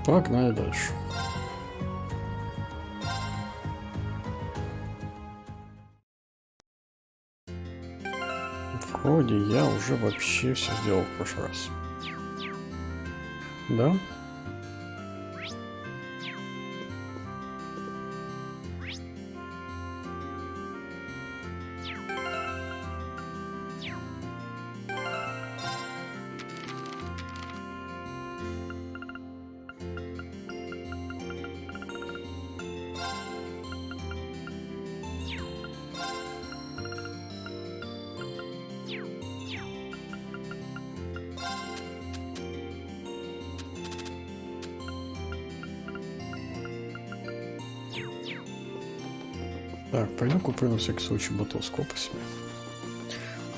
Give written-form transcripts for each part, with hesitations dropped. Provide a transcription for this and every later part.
Погнали дальше. Вроде я уже вообще все сделал в прошлый раз. Да? Так, пойду куплю на всякий случай ботл с копасями,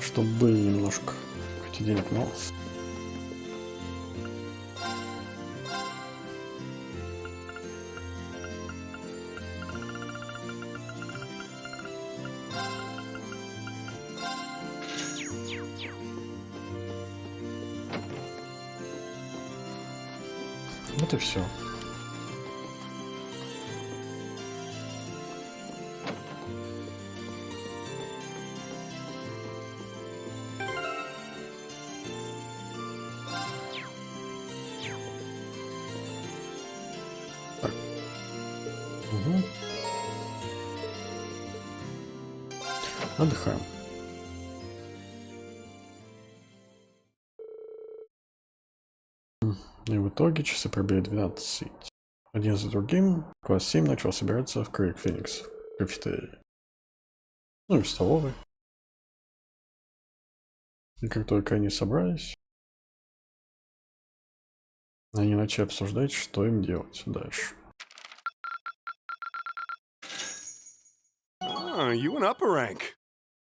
чтобы были немножко, хотя денег мало. Вот и все. Угу. Отдыхаем. И в итоге часы пробили 12. Один за другим класс 7 начал собираться в Крик Феникс, в кафетерии. Ну и в столовой. И как только они собрались, они начали обсуждать, что им делать дальше. Oh, you went up a rank.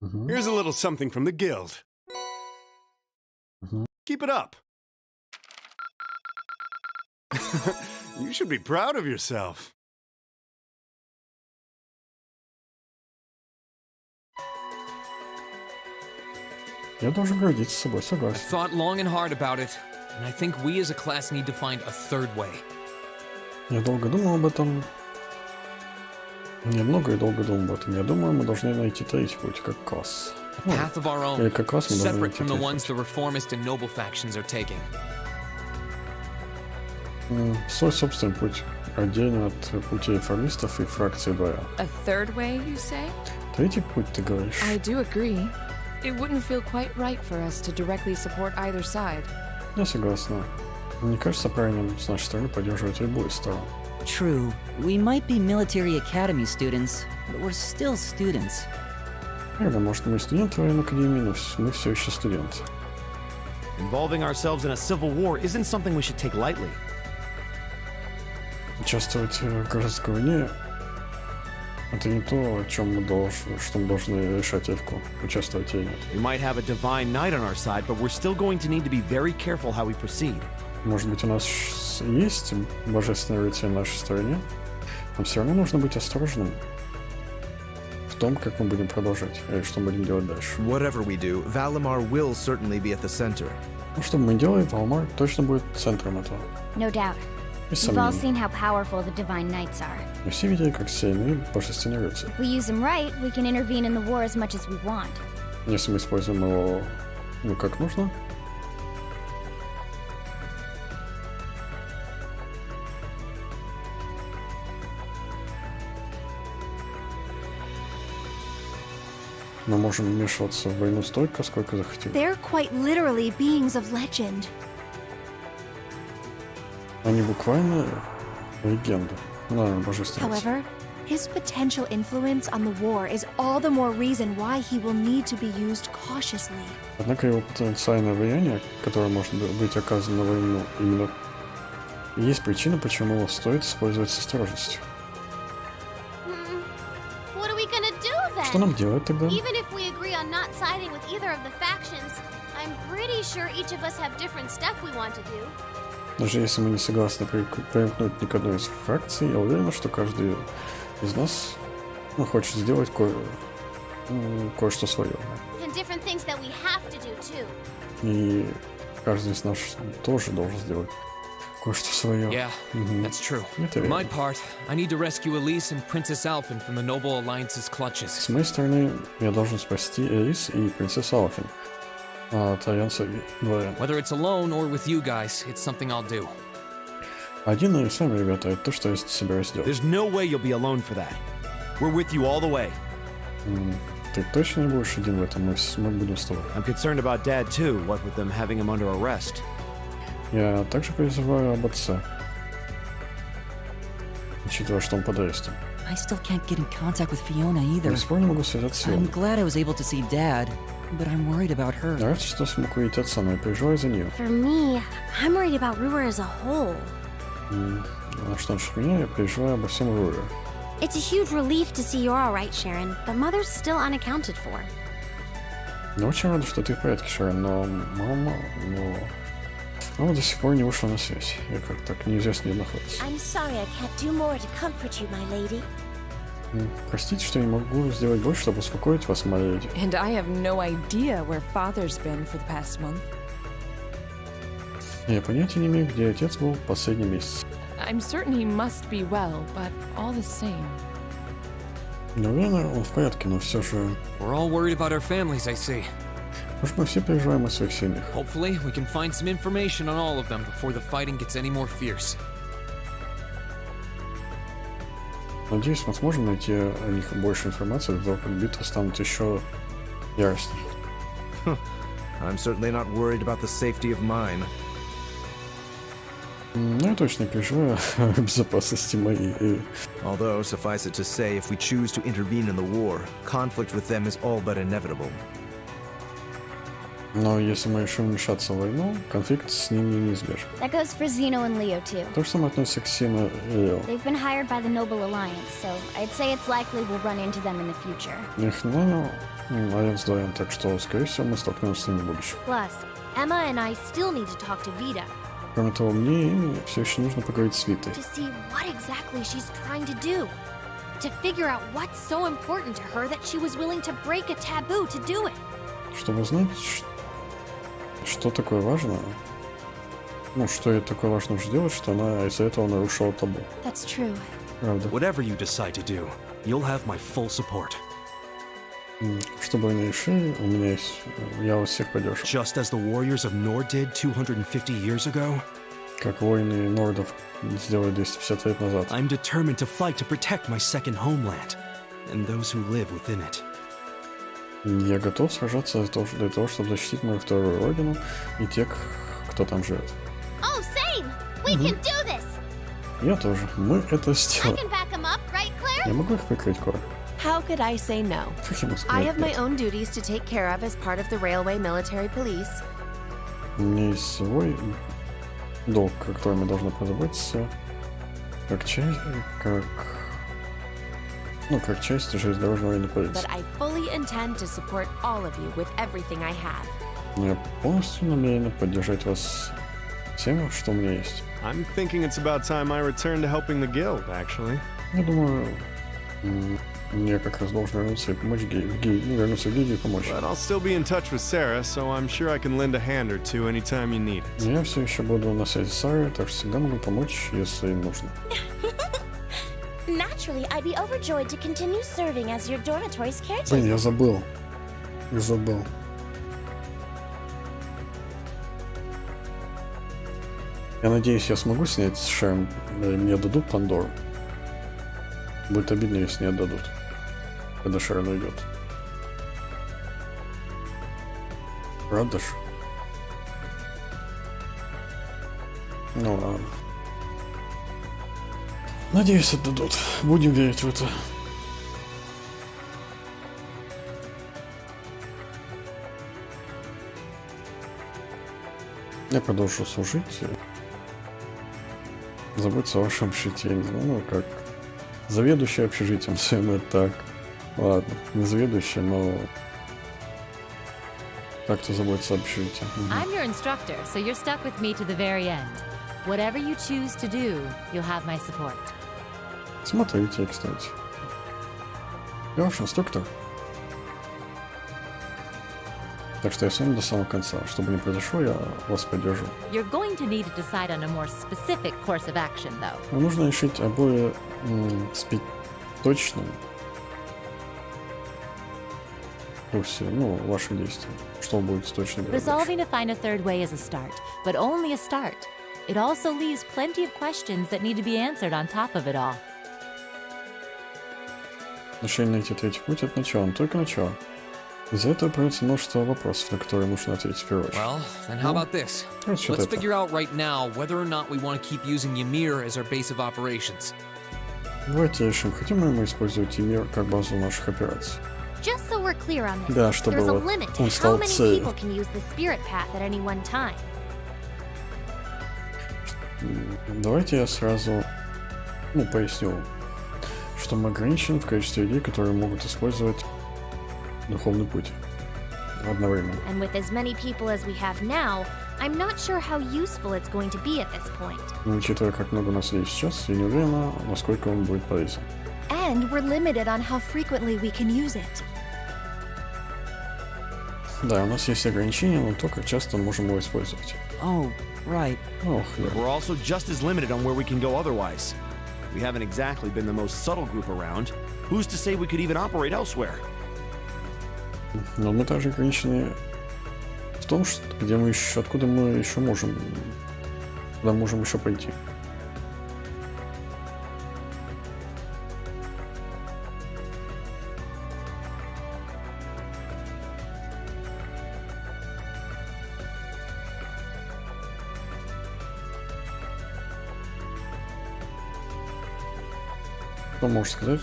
Here's a little something from the guild. Keep it up. You should be proud of yourself. Я должен гордиться собой, I согласен. thought long and hard about it, and I think we as a class need to find a third way. Я долго думал об этом. Немного и долго думал об этом. Я думаю, мы должны найти третий путь, как класс. A path of our own, Или как класс мы должны separate найти from the третий ones the reformist and noble factions are taking. путь. Свой собственный путь. Отдельно от пути реформистов и фракции двоя. A third way, you say? Третий путь, ты говоришь? I do agree. It wouldn't feel quite right for us to directly support either side. Я согласна. Мне кажется правильным с нашей стороны поддерживать любую сторону. True, we might be military academy students, but we're still students. Верно, может, мы студенты военной академии, но мы все еще студенты. Involving ourselves in a civil war isn't something we should take lightly. Участвовать в гражданской войне — это не то, о чем мы должны решать легко. Участвовать или нет. We might have a divine knight on our side, but we're still going to need to be very careful how we proceed. Может быть, у нас есть божественный рыцарь на нашей стороне, но все равно нужно быть осторожным в том, как мы будем продолжать, и что мы будем делать дальше. Whatever we do, Valimar will certainly be at the center. Ну, что бы мы делали, Валмар точно будет центром этого. No doubt. Без We've all сомнений. seen how powerful the Divine Knights are. Мы все видели, как сильны божественные рыцари. If we use them right, we can intervene in the war as much as we want. Если мы используем его, как нужно, мы можем вмешиваться в войну столько, сколько захотим. They're quite literally beings of legend. Они буквально легенды. Божественные. However, his potential influence on the war is all the more reason why he will need to be used cautiously. Однако его потенциальное влияние, которое может быть оказано на войну, именно есть причина, почему его стоит использовать с осторожностью. What are we gonna do then? Что нам делать тогда? Even if we agree on not siding with either of the factions, I'm pretty sure each of us have different stuff we want to do. Даже если мы не согласны примкнуть ни к одной из фракций, я уверен, что каждый из нас хочет сделать кое-что свое. And different things that we have to do too. И каждый из нас тоже должен сделать кое-что свое. Yeah, that's true. Это For my верно. part, I need to rescue Elise and Princess Alphen from the Noble Alliance's clutches. С моей стороны, я должен спасти Элис и принцессу Алфин от Альянса Дворян. Whether it's alone or with you guys, it's something I'll do. Один и сами, ребята, это то, что я собираюсь делать. There's no way you'll be alone for that. We're with you all the way. Ты точно не будешь один в этом, мы будем с тобой. I'm concerned about Dad too, what with them having him under arrest. Я также переживаю об отце, учитывая, что он под арестом. I still can't get in contact with Fiona Я either. до сих пор не могу связаться с I'm Ионой. glad I was able to see Dad, but I'm worried about her. Я рад, что смог увидеть отца, но я переживаю за нее. For me, I'm worried about Ruhr as a whole. А что насчет меня, я переживаю обо всем Руре. It's a huge relief to see you're all right, Sharon, but Mother's still unaccounted for. Я очень рад, что ты в порядке, Шерон, но мама до сих пор не вышла на связь. Я как так неизвестно где находится. I'm sorry I can't do more to comfort you, my lady. Простите, что я не могу сделать больше, чтобы успокоить вас, моя леди. And I have no idea where Father's been for the past month. Я понятия не имею, где отец был последний месяц. I'm certain he must be well, but all the same. Не уверен, он в порядке, но все же... We're all worried about our families, I see. Может, мы все переживаем о своих семьях. Hopefully, we can find some information on all of them before the fighting gets any more fierce. Надеюсь, мы сможем найти о них больше информации до того, как битвы станут еще яростнее. I'm certainly not worried about the safety of mine. Я точно переживаю о безопасности моей. Although, suffice it to say, if we choose to intervene in the war, conflict with them is all but inevitable. Но если мы решим вмешаться в войну, конфликт с ними неизбежен. That goes for Zeno and Leo, too. То же самое относится к Сину и Лео. They've been hired by the Noble Alliance, so I'd say it's likely we'll run into them in the future. Их нанял Альянс Дворян, так что, скорее всего, мы столкнемся с ними в будущем. Plus, Emma and I still need to talk to Vita Кроме того, мне и Эми все еще нужно поговорить с Витой. to see what exactly she's trying to do. To figure out what's so important to her that she was willing to break a taboo to do it. Чтобы узнать, что такое важно, что ей такое важно уже делать, что она из-за этого нарушила табу. That's true. Правда. Whatever you decide to do, you'll have my full support. Что бы вы ни решили, у меня есть... Я вас всех поддержу. Just as the warriors of Nord did 250 years ago, Как воины Нордов сделали 250 лет назад. I'm determined to fight to protect my second homeland and those who live within it. Я готов сражаться для того, чтобы защитить мою вторую родину и тех, кто там живет. Oh, same! We can do this! Я тоже. Мы это I сделаем. can back 'em up, right, Claire? Я могу их прикрыть, Кора? How could I say no? Как я могу I сказать have my нет? own duties to take care of as part of the railway military police. У меня есть свой долг, о котором я должна позаботиться, как часть железнодорожной военной полиции. But I fully intend to support all of you with everything I have. Но я полностью намерена поддержать вас всем, что у меня есть. I'm thinking it's about time I return to helping the guild, actually. Я думаю, мне как раз должен вернуться и помочь вернуться в гильдию и помочь. But I'll still be in touch with Sarah, so I'm sure I can lend a hand or two anytime you need it. Но я все еще буду на связи с Сарой, так что всегда могу помочь, если нужно. Naturally, I'd be overjoyed to continue serving as your dormitory's caretaker. Блин, я забыл. Я надеюсь, я смогу снять с Шерон, и мне дадут Пандору. Будет обидно, если не отдадут, когда Шерон уйдет. Правда ж? Ну ладно. Надеюсь, отдадут. Будем верить в это. Я продолжу служить. Заботиться о вашем общежитии. Я не знаю, как заведующий общежитием, всем это так. Ладно, не заведующий, но как-то заботиться о общежитии. I'm your instructor, so you're stuck with me to the very end. Whatever you choose to do, you'll have my support. Смотрите, кстати. Я ваш инструктор. Так что я с вами до самого конца. Что бы ни произошло, я вас поддержу. You're going to need to decide on a more specific course of action, though. Но нужно решить о более точном курсе, ну, ваших действий. Что будет точно делать дальше. Resolving to find a third way is a start, but only a start. It also leaves plenty of questions that need to be answered on top of it all. Решение найти третий путь — это начало, но только начало. Из-за этого появится множество вопросов, на которые нужно ответить в первую очередь. Well, then how about this? Let's figure out right now whether or not we want to keep using Ymir as our base of operations. Давайте решим, хотим ли мы использовать Ymir как базу наших операций. Just so we're clear on this, Да, чтобы there's a вот limit to он how стал many целью. people can use the spirit path at any one time. Давайте я сразу, поясню, что мы ограничены в количестве людей, которые могут использовать духовный путь одновременно. And with as many people as we have now, I'm not sure how useful it's going to be at this point. Но учитывая, как много у нас есть сейчас, я не уверена, насколько он будет полезен. And we're limited on how frequently we can use it. Да, у нас есть ограничения, но то, как часто можем его использовать. Oh, right. Ох, But да. we're also just as limited on where we can go otherwise. We haven't exactly been the most subtle group around. Who's to say we could even operate elsewhere? Но мы также ограничены в том, что где мы еще, откуда мы еще можем, куда можем еще пойти. Что можешь сказать?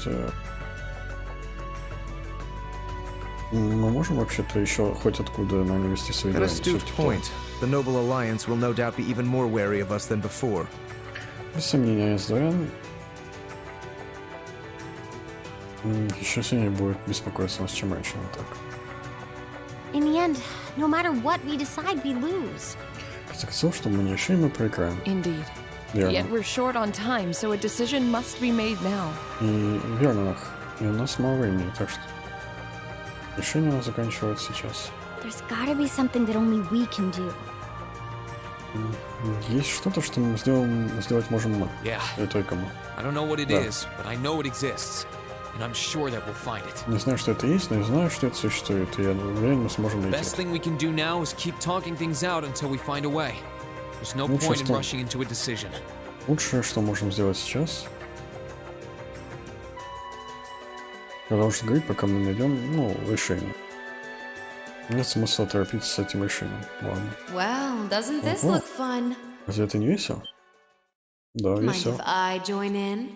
Мы можем вообще-то еще хоть откуда нам вести свои At a дела, astute всё-таки. point, the Noble Alliance will no doubt be even more wary of us than before. Без сомнения, Зоян еще сильнее будет беспокоиться о нас, чем раньше. Вот так. In the end, no matter what we decide, we lose. В конце концов, что мы не решим, мы проиграем. Indeed. Верно. Yet we're short on time, so a decision must be made now. И верно, и у нас мало времени, так что решение у нас заканчивается сейчас. There's gotta be something that only we can do. Есть что-то, что мы сделать можем мы. Yeah. И только мы. I don't know what it Да. is, but I know it exists. And I'm sure that we'll find it. Не знаю, что это есть, но я знаю, что это существует, и я уверен, мы сможем найти. Best thing we can do now is keep talking things out until we find a way. There's no Лучше point in что? rushing into a decision. Лучшее, что можем сделать сейчас, продолжить говорить, пока мы найдем, решение. Нет смысла торопиться с этим решением. Ладно. Well, doesn't this Ого. look fun? Разве это не весело? Да, Mind весело. if I join in?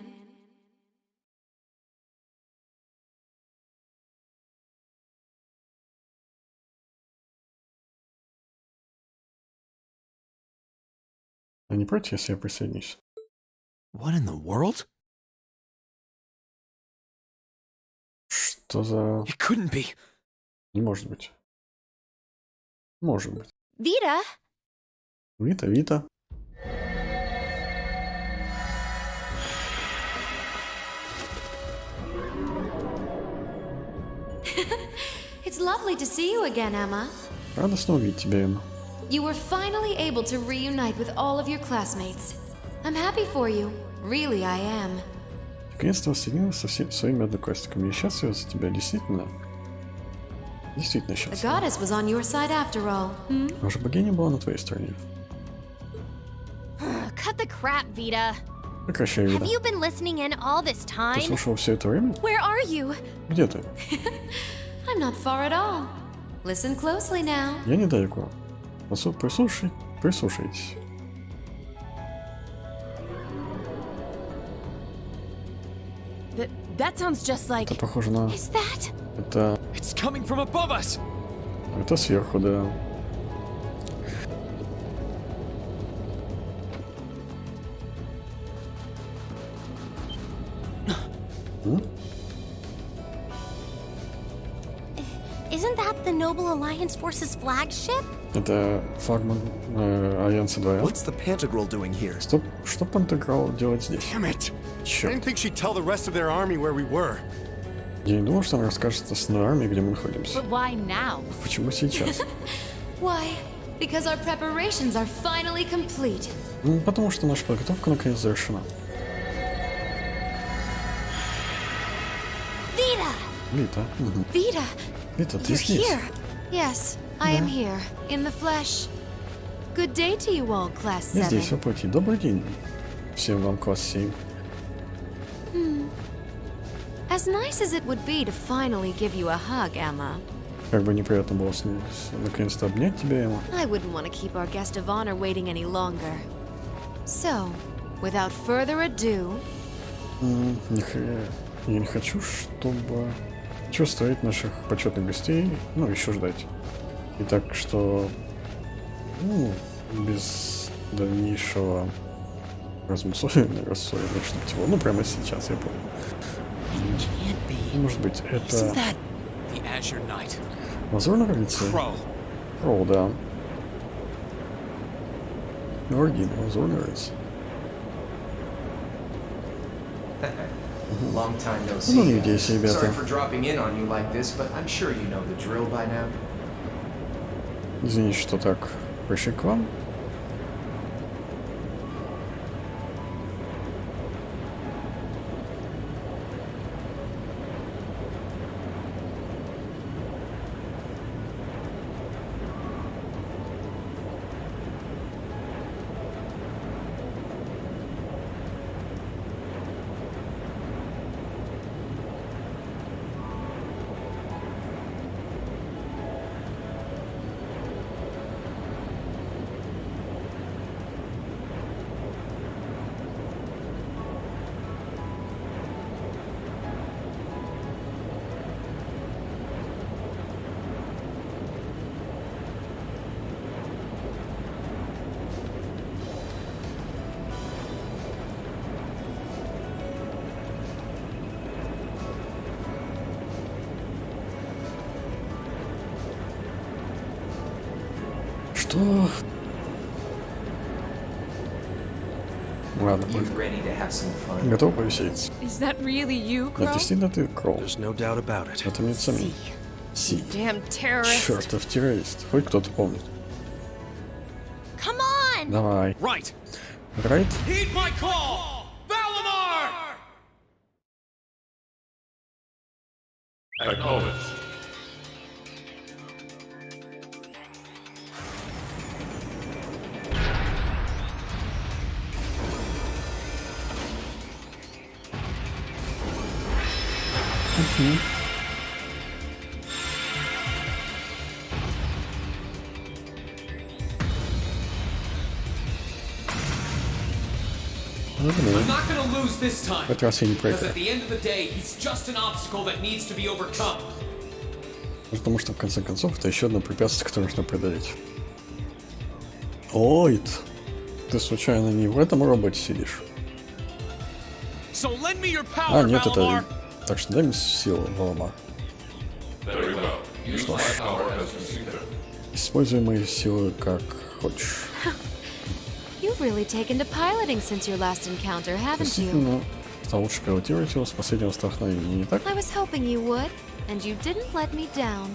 А не против, если я присоединюсь? What in the world? Что за... It couldn't be. Не может быть. Может быть. Vita? Вита. It's lovely to see you again, Emma. Радостно увидеть тебя, Эмма. You were finally able to reunite with all of your classmates. I'm happy for you. Really, I am. Наконец-то воссоединилась со всеми своими одноклассниками. Я счастлива за тебя, действительно. Действительно The счастлива. goddess was on your side after all. Наша богиня была на твоей стороне. Cut the crap, Vita. Прекращай, Have Вита. you been listening in all this Ты time? слушала все это время? Where are you? Где ты? I'm not far at all. Listen closely now. Я недалеко. Прислушайтесь. That sounds just like... Это похоже на... Is that? Это... It's coming from above us. Это сверху, да. Isn't that the Noble Alliance Force's flagship? Это флагман Альянса 2. What's the Pantagruel doing here? Стоп, что Пантаграл делает здесь? Damn it! I Черт. didn't think she'd tell the rest of their army where we were. Я не думал, что она расскажет основной армии, где мы находимся. But why now? Почему сейчас? Why? Because our preparations are finally complete. Потому что наша подготовка наконец завершена. Vita! Вита. Vita! Вита, ты You're здесь? here. Yes, I am here, in the flesh. Good day to you all, Class Я 7. здесь, воплоти. Добрый день. Всем вам класс 7. As nice as it would be to finally give you a hug, Emma, Как бы неприятно было наконец-то обнять тебя, Эмма. I wouldn't want to keep our guest of honor waiting any longer. So, without further ado, Я не хочу, чтобы... Хочу оставить наших почетных гостей, ну, еще ждать. И так что... без дальнейшего рассмотрения, чтобы типа, ну, прямо сейчас, я помню. Может быть, это... The Azure Knight. Лазурный рыцарь? Кроу, да. Оригин, лазурный рыцарь. Long time no Ну, see. не надеюсь, ребята. Sorry for dropping in on you like this, but I'm sure you know the drill by now. Извините, что так пришли к вам. Что? Ладно, You ready to have some fun? готов повеселиться? Is that really you, Это Crow? действительно ты, Кроу. There's no doubt about it. Это мне сомнений. Си. Damn terrorist. Чертов террорист. Хоть кто-то помнит. Come on! Давай. Right. Райт? Heed my call! Valimar! Acknowledged. I'm not gonna lose this time. В этот раз я не Because проиграю. at the end of the day, he's just an obstacle that needs to be overcome. Потому что, в конце концов, это еще одно препятствие, которое нужно преодолеть. Ой, ты случайно не в этом роботе сидишь? So lend me your А, power, нет, Valimar. это... Так что дай мне силу, Валамар. Very well. Use my power as you see fit. Используй мои силы как хочешь. you've really taken to piloting since your last encounter, haven't you? Действительно, стал лучше пилотировать его с последнего столкновения, не так? I was hoping you would, and you didn't let me down.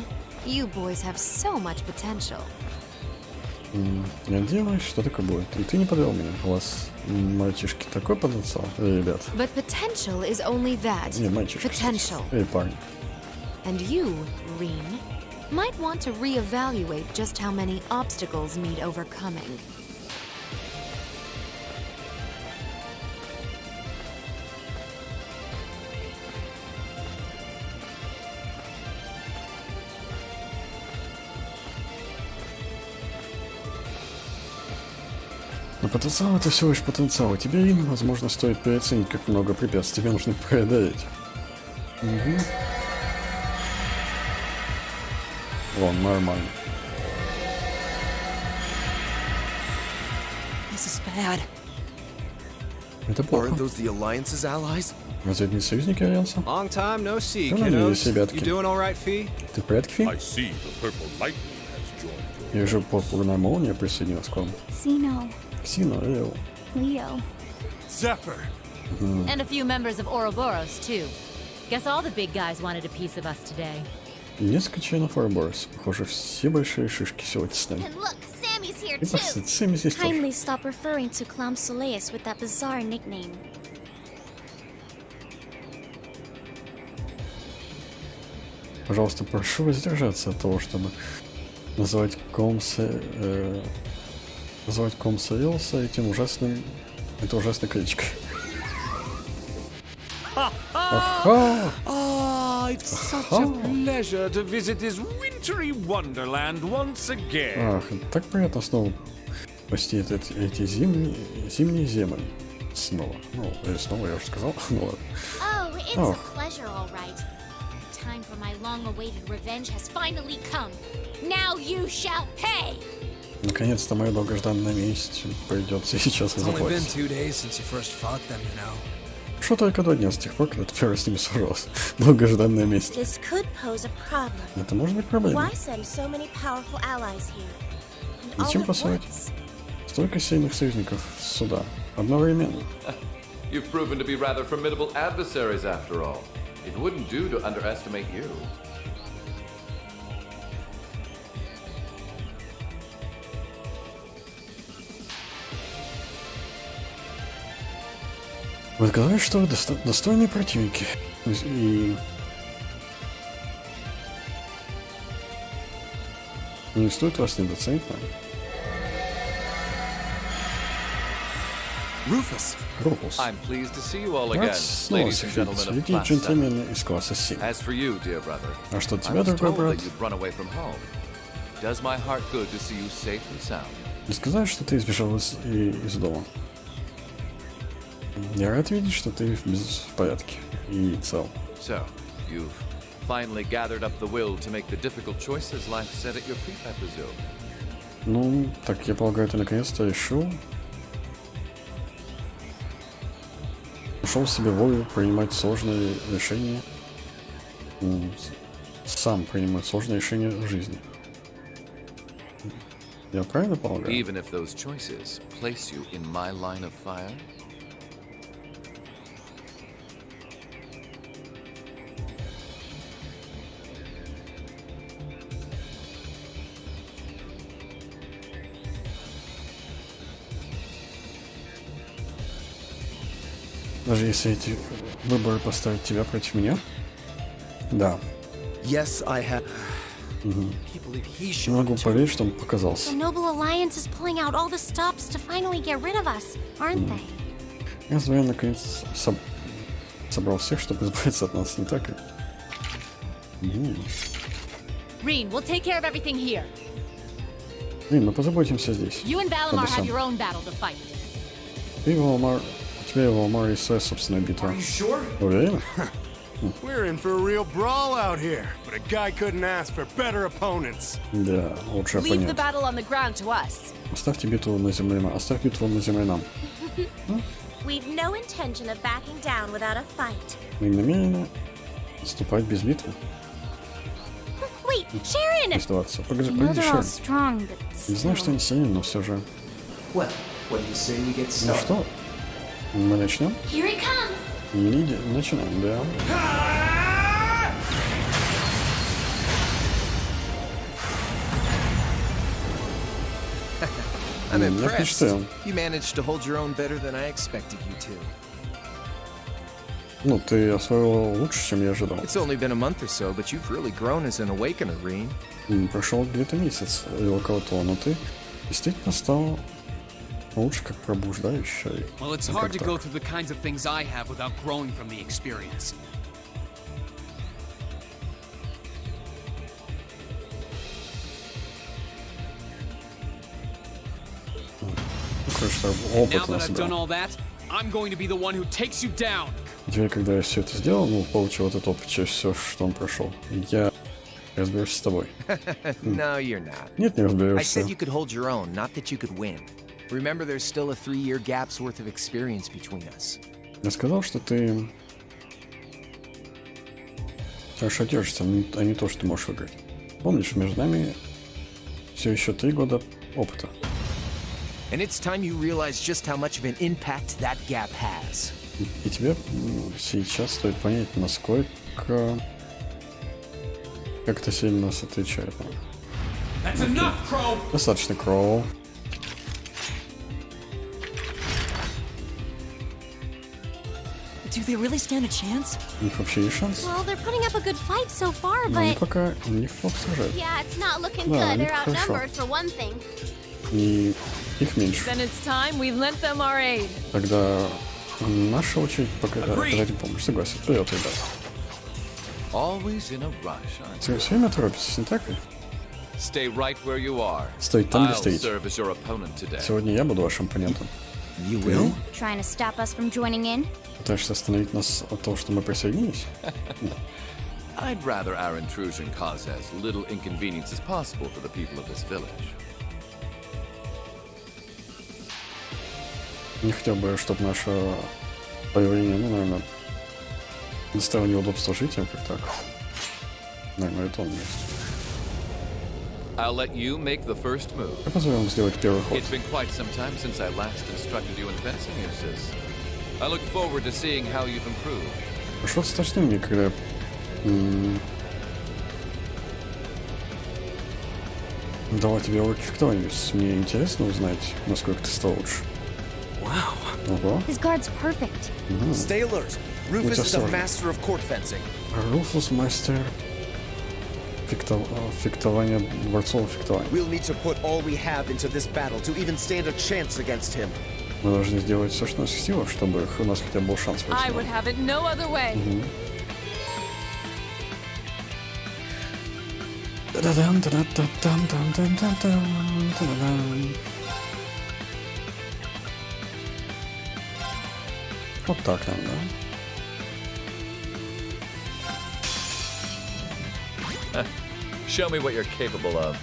You boys have so much potential. Я надеюсь, что так и будет. И ты не подвел меня. У вас, мальчишки, такой потенциал. Ребят. But potential is only that. Не, мальчишки. Potential. Парни. And you, Reen, might want to reevaluate just how many obstacles need overcoming. Но потенциал — это всего лишь потенциал. И тебе, Рин, возможно, стоит переоценить, как много препятствий тебе нужно преодолеть. Угу. Вон, нормально. This is bad. Это плохо. Aren't those the Alliance's allies? Разве это не союзники Альянса? Long time no see, Да, надеюсь, kiddos. ребятки. You doing all right, Fee? Ты в порядке, Фи? I see the purple lightning has joined Я вижу, пурпурная молния присоединилась к вам. Sino, Сина, Эо. Leo. Zephyr. And a few members of Ouroboros, too. Guess all the big guys wanted a piece of us today. Несколько членов Ouroboros. Похоже, все большие шишки сегодня с нами. And look, Sammy's here И, кстати, Сэмми здесь тоже. Kindly stop referring to Clam Soleus with that bizarre nickname. Пожалуйста, прошу воздержаться от того, чтобы называть Комса Вилса этим ужасным... Это ужасной кличкой. Аха! Ah, it's such a pleasure to visit this wintry wonderland once again. Ах, так приятно снова посетить эти зимние земли. Снова. Ну, снова я уже сказал. Ну ладно. Oh, it's a pleasure, all right. The time for my long-awaited revenge has finally come. Now you shall pay. Наконец-то моя долгожданная месть придется сейчас заплатить. Что только 2 дня с тех пор, когда ты первый с ними сражался. Долгожданная месть. This could pose a problem. Это может быть проблемой. Why send so many powerful allies here? And all Зачем at посылать once? столько сильных союзников сюда одновременно? You've proven to be rather formidable adversaries after all. It wouldn't do to underestimate you. Вот говорят, что вы достойные противники. И... Не стоит вас недооценить, наверное. Rufus. Руфус. I'm pleased to see you all again, Рад снова ladies and всех gentlemen видеть. of Ведь Class 7. джентльмены из класса 7. As for you, dear brother, А что I тебя, was дорогой told брат? that you'd run away from home. It does my heart good to see you safe and sound. Не сказать, что ты избежал из дома. Я рад видеть, что ты в порядке и цел. So, you've finally gathered up the will to make the difficult choices life set at your feet, I presume. Ну, так я полагаю, ты наконец-то решил. Нашел в себе волю принимать сложные решения. Сам принимать сложные решения в жизни. Я правильно полагаю? Even if those choices place you in my line of fire? Даже если эти выборы поставят тебя против меня? Да. Yes, I have. Не могу поверить, что он показался. The Noble Alliance is pulling out all the stops to finally get rid of us, aren't they? Разве я наконец собрал всех, чтобы избавиться от нас, не так ли? Reen, we'll take care of everything here. Рин, мы позаботимся здесь. You and Valimar Тобой have сам. your own battle to fight. Ты, Валамар, у тебя и Валамар есть своя собственная битва. Уверен? We're in for a real brawl out here, but a guy couldn't ask for better opponents. Да, лучше Leave the оппонент. battle on the ground to us. Оставь битву на земле нам. We've no intention of backing down without a fight. Мы не намерены отступать без битвы. Wait, Sharon! Без сдаваться. Погоди, I know погоди, they're all Шерон. strong, but Не знаю, что они сильны, но все же. What? What do you say we get Ну started? что, мы начнем? here it comes. Начинаем, да. I'm Я impressed. впечатлен. You managed to hold your own better than I expected you to. Ну, ты освоил лучше, чем я ожидал. It's only been a month or so, but you've really grown as an awakener, Reen. Прошел где-то месяц или около того, но ты действительно стал лучше как пробуждающий. Well, it's hard to go through the kinds of things I have without growing from the experience. Опыт Now that на I've себя. done all that, I'm going to be the one who takes you down. Теперь, когда я все это сделал, получил этот опыт через все, что он прошел, я разберусь с тобой. No, you're not. Нет, не I разберешься. said you could hold your own, not that you could win. Remember, there's still a 3-year gap's worth of experience between us. Я сказал, что ты хорошо держишься, а не то, что ты можешь выиграть. Помнишь, между нами все еще 3 года опыта. And it's time you realize just how much of an impact that gap has. И тебе сейчас стоит понять, насколько... Как это сильно нас отвечает. Достаточно, Кроу. Do they really stand a chance? У них вообще есть шанс? Well, they're putting up a good fight so far, Но они but... пока неплохо сражают. Yeah, it's not looking Да, good. они They're хорошо. outnumbered for one thing. И их меньше. Then it's time we lent them our aid. Тогда наша очередь оказать им помощь. Согласен. Вперед, ребят. Always in a rush, aren't you? Все время торопитесь, не так ли? Stay right where you are. Стоять там, где I'll стоите. serve as your opponent today. Сегодня я буду вашим оппонентом. You will? Trying to stop us from joining in? Пытаешься остановить нас от того, что мы присоединились? I'd rather our intrusion cause as little inconvenience as possible for the people of this village. Не хотел бы, чтобы наше появление, наверное, доставило неудобства жителям, как так. Наверное, это он есть. I'll let you make the first move. Я позволю вам сделать первый ход. It's been quite some time since I last instructed you in fencing uses. I look forward to seeing how you've improved. Прошло достаточно мне, когда дала тебе уроки фехтования. Мне интересно узнать, насколько ты стал лучше. Wow. Ого. His guard's perfect. Stay alert. Rufus is a master of court fencing. Руфус мастер фехтования, борцового фехтования. We'll need to put all we have into this battle to even stand a chance against him. Мы должны сделать все, что у нас в силах, чтобы у нас хотя бы был шанс против I него. would have it no other way. Вот так нам, да? Show me what you're capable of.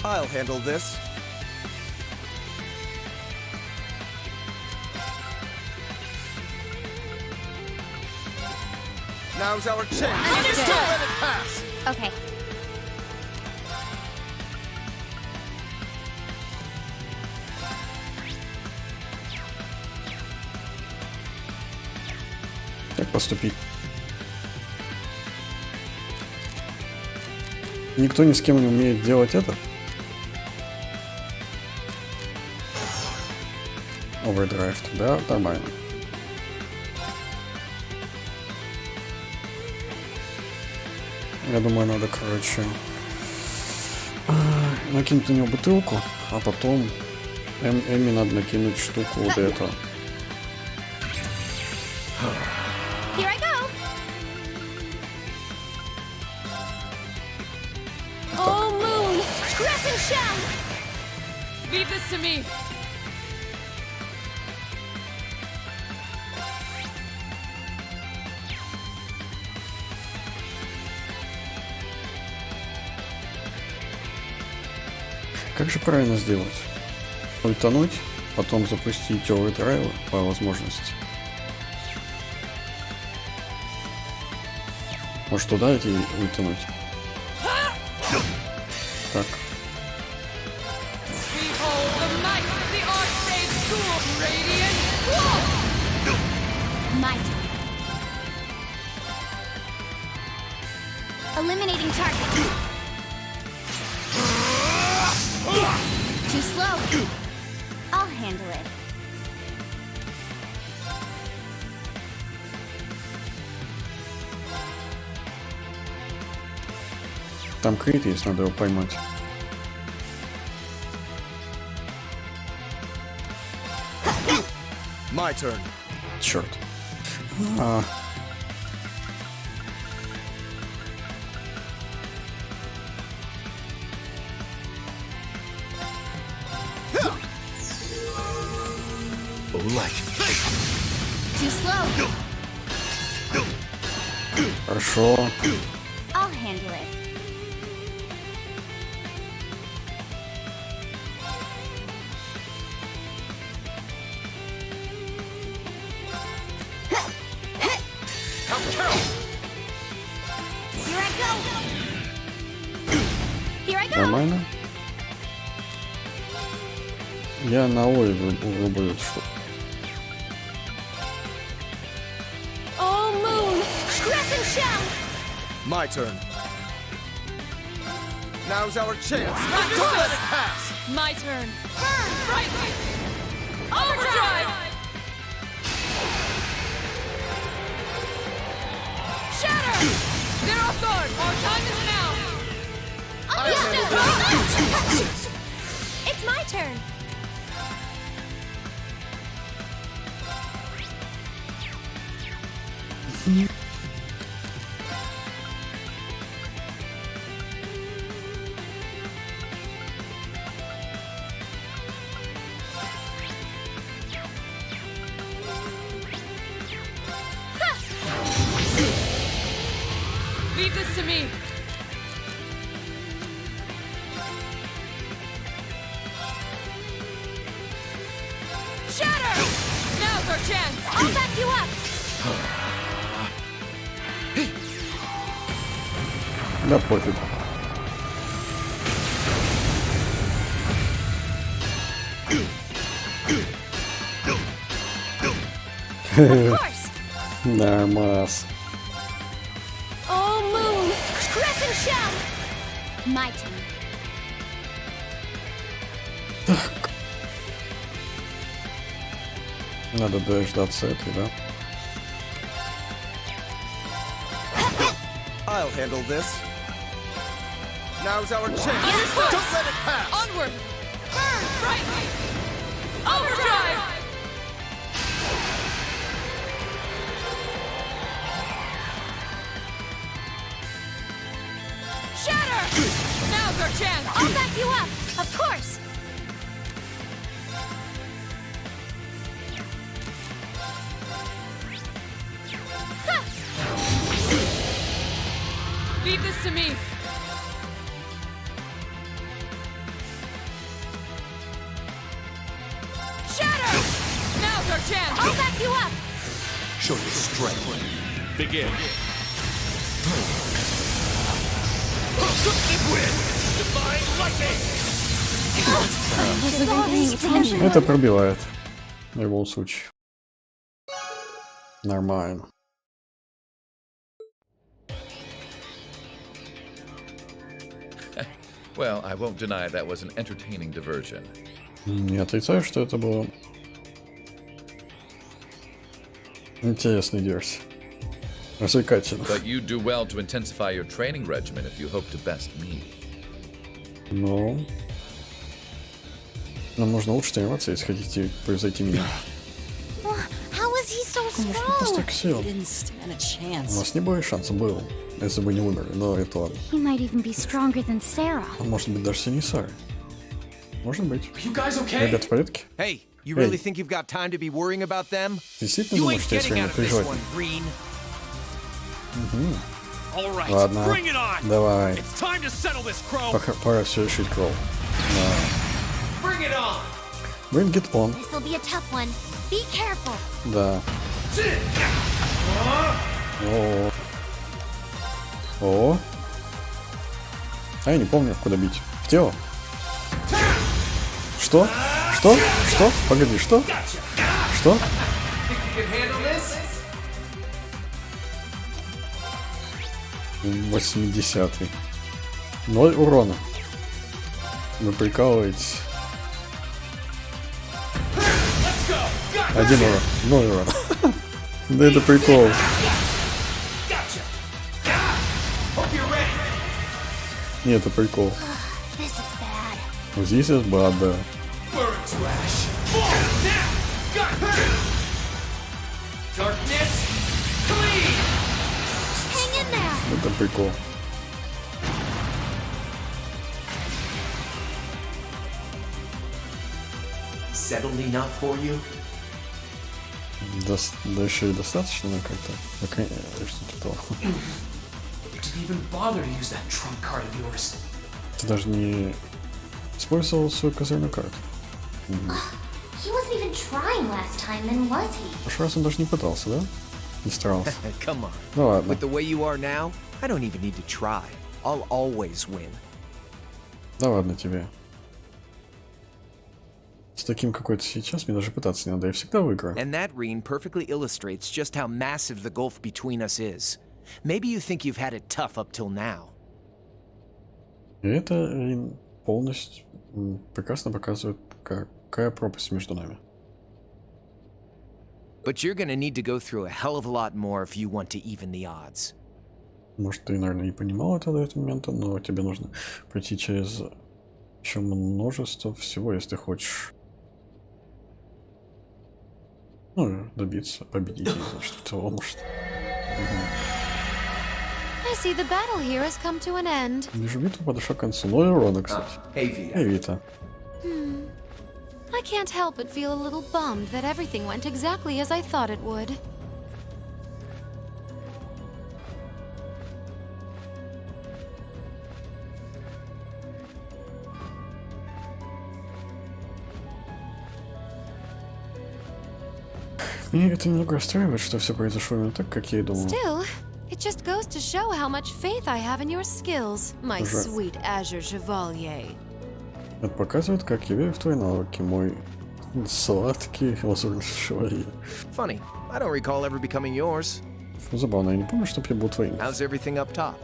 I'll handle this. Now's our chance. Understood. Don't let it pass. Okay. Как поступить? Никто ни с кем не умеет делать это? Овердрайв, да, нормально. Я думаю, надо, короче, накинуть на него бутылку, а потом Эми надо накинуть штуку вот эту. Here I go. Oh, Moon! Crescent shell! Leave this to me. Как же правильно сделать? Ультануть, потом запустить овердрайв по возможности. Может туда идти и ультануть? Так. Behold the might of the Archmage School, Radiant! Whoa! My turn. Eliminating targets. Too slow. I'll handle it. Там крит есть, надо его поймать. My turn. Черт. Too slow. Хорошо. I'll handle it. Here I go. Here I go. Нормально. Я на ой вырублю эту штуку. shell! My turn. Now's our chance. Of Don't let course. it pass. My turn. Burn! Brightly! Overdrive! Shatter! Zero sword! Our time is now! Understood! It's my turn. Leave this to me! Shatter! Now's our chance! I'll back you up. Да пофиг. Of course. Нормас. Oh, moon! Crescent shell! My turn. Надо дождаться этой, да? I'll handle this. Now's our chance. Yes, of course. Don't let it pass. Onward! Burn! Brightly! Overdrive! Shatter! Now's our chance! I'll back you up. Of course. Leave this to me! Shatter! Now's our chance! I'll back you up. Show your strength. Begin. Divine lightning! Это пробивает. В любом случае. Нормально. Well, I won't deny that was an entertaining diversion. Не отрицаю, что это было интересный диверсия. Развлекательно. But you do well to intensify your training regimen if you hope to best me. Но нам нужно лучше тренироваться, если хотите превзойти меня. How is he so Конечно, просто так сил. Didn't stand a У chance. нас не было шанса был, если бы не умерли, но это ладно. He might even be stronger than Sarah. А может быть даже сильнее Сары. Может быть. You guys okay? Ребята, в порядке? Hey, you Hey. really think you've got time to be worrying about them? Действительно You думаешь, ain't что есть getting время out of this переживать? one, Green. All right, Ладно, bring it on. давай. It's time to settle this, Crow. Пора все решить, Кроу. Да. Bring it on. Bring it on. This'll be a tough one. Be careful. Да. О. О. А я не помню, куда бить. В тело? Что? Что? Что? Погоди, что? Что? Think you can handle this? 80-й. 0 урона. Вы прикалываетесь. 1 урон. 0 урона. Да это прикол. Нет, это прикол. This is bad. Здесь есть бад, да. Hang in there. Это прикол. Settled enough for you? Да еще и достаточно как-то. Что-то то. You didn't even bother to use that trump card of yours. Ты даже не использовал свою козырную карту. He wasn't even trying last time, then was he? В прошлый раз он даже не пытался, да? Не старался. Come on. Ну ладно. With the way you are now, I don't even need to try. I'll always win. Да ладно тебе. С таким, какой ты сейчас, мне даже пытаться не надо, я всегда выиграю. And that, Reen, perfectly illustrates just how massive the gulf between us is. Maybe you think you've had it tough up till now. И это полностью прекрасно показывает, какая пропасть между нами. But you're gonna need to go through a hell of a lot more if you want to even the odds. Может, ты, наверное, не понимал это до этого момента, но тебе нужно пройти через еще множество всего, если хочешь. Ну, добиться, победить, не знаю, что того, может. I see the battle here has come to an end. Вижу, битва подошла к концу. Ну и урона, кстати. Эй, Вита. I can't help but feel a little bummed that everything went exactly as I thought it would. Меня это немного расстраивает, что все произошло именно так, как я и думал. Still, it just goes to show how much faith I have in your skills, my sweet Azure Chevalier. Это показывает, как я верю в твои навыки, мой сладкий лазурный шевалье. Funny, I don't recall ever becoming yours. Забавно, я не помню, чтоб я был твоим. How's everything up top?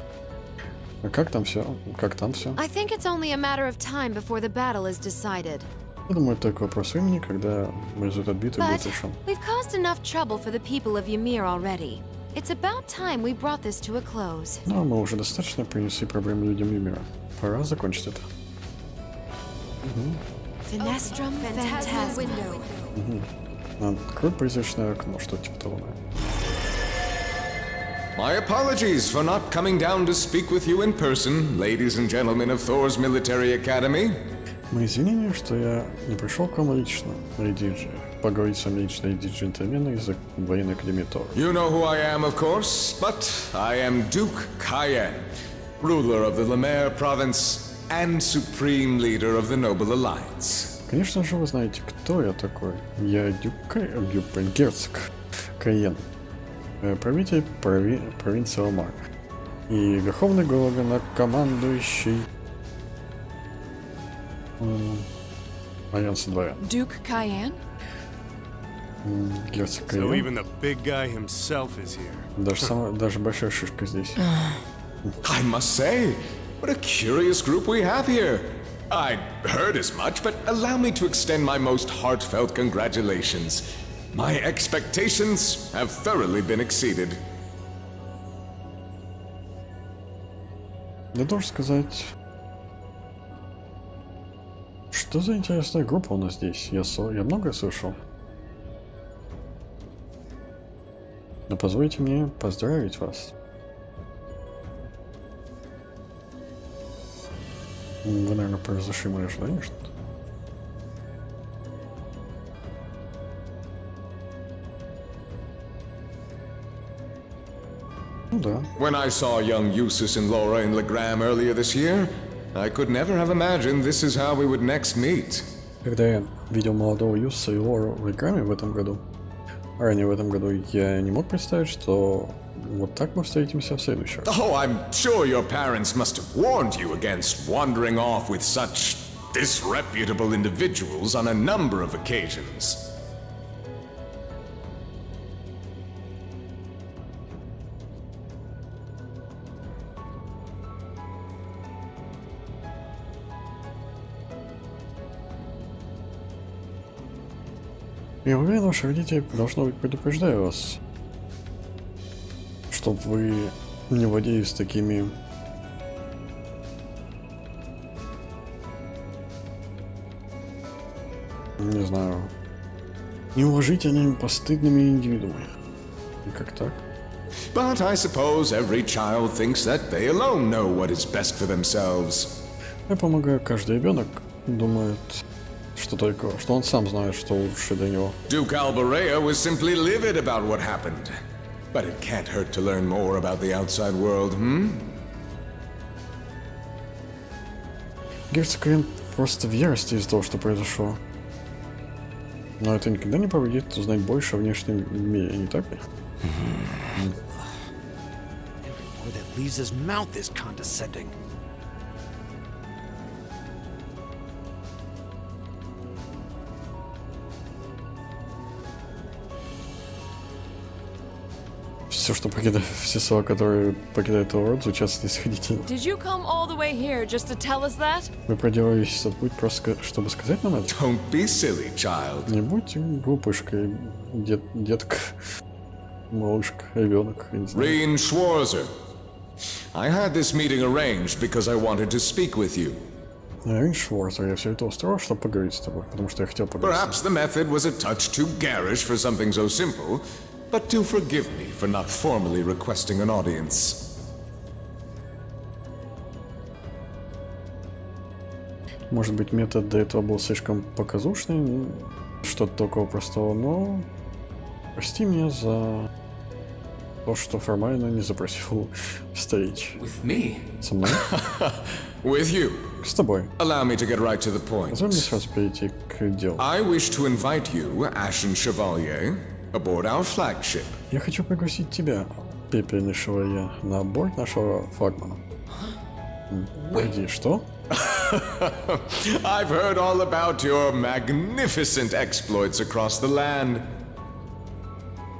А как там все? Как там все? I think it's only a matter of time before the battle is decided. Я думаю, это только вопрос времени, когда результат битвы будет решен. We've caused enough trouble for the people of Ymir already. It's about time we brought this to a close. Но мы уже достаточно принесли проблем людям Ymir. Пора закончить это. Finestrum Phantasma. Открой призрачное окно, что типа того. My apologies for not coming down to speak with you in person, ladies and gentlemen of Thor's Military Academy. Мои извинения, что я не пришел к вам лично, леди, поговорить с вами лично, леди джентльмена из военной академии Тор. You know who I am, of course, but I am Duke Cayenne, ruler of the Lemaire province and supreme leader of the Noble Alliance. Конечно же, вы знаете, кто я такой. Я герцог Кайен, правитель провинции Ламар и верховный главнокомандующий Альянса дворян. Duke Cayenne? Герцог So Кайен. even the big guy himself is here. Даже большая шишка здесь. I must say, what a curious group we have here. I'd heard as much, but allow me to extend my most heartfelt congratulations. My expectations have thoroughly been exceeded. Я должен сказать, что за интересная группа у нас здесь. Я многое слышал. Но позвольте мне поздравить вас. Вы, наверное, превзошли мои ожидания, что-то. Ну да. When I saw young Eustace and Laura in Legram earlier this year, I could never have imagined this is how we would next meet. Когда я видел молодого Юса и Лору в Леграме в этом году, ранее в этом году, я не мог представить, что вот так мы встретимся в следующий раз. Oh, I'm sure your parents must have warned you against wandering off with such disreputable individuals on a number of occasions. Я уверен, ваши родители, должно быть, предупреждаю вас, чтобы вы не водились с такими не знаю, неуважительными, постыдными индивидуумами. И как так? But I suppose every child thinks that they alone know what is best for themselves. Я помогаю, каждый ребенок думает, что он сам знает, что лучше для него. Duke Alberea was simply livid about what happened. But it can't hurt to learn more about the outside world, Герцог Кайен просто в ярости из-за того, что произошло. Но это никогда не повредит узнать больше о внешнем мире, не так ли? Boy that leaves his mouth is condescending. Все, что покидает, все слова, которые покидают его рот, звучат снисходительно. Did you come all the way here just to tell us that? Вы проделали весь этот путь просто, чтобы сказать нам это? Don't be silly, child. Не будь глупышкой, детка, малышка, ребенок, я не знаю. Reen Schwarzer. I had this meeting arranged because I wanted to speak with you. Рин Шварцер, я все это устроил, чтобы поговорить с тобой, потому что я хотел поговорить. Perhaps the method was a touch too garish for something so simple, but do forgive me for not formally requesting an audience. Может быть, метод до этого был слишком показушный, что-то такого простого, но прости меня за то, что формально не запросил встреч. With me? Со мной? With you. С тобой. Allow me to get right to the point. Позволь мне сразу перейти к делу. I wish to invite you, Ashen Chevalier, aboard our flagship. Я хочу пригласить тебя, пепельный шевалье, на борт нашего флагмана. Погоди, что? I've heard all about your magnificent exploits across the land.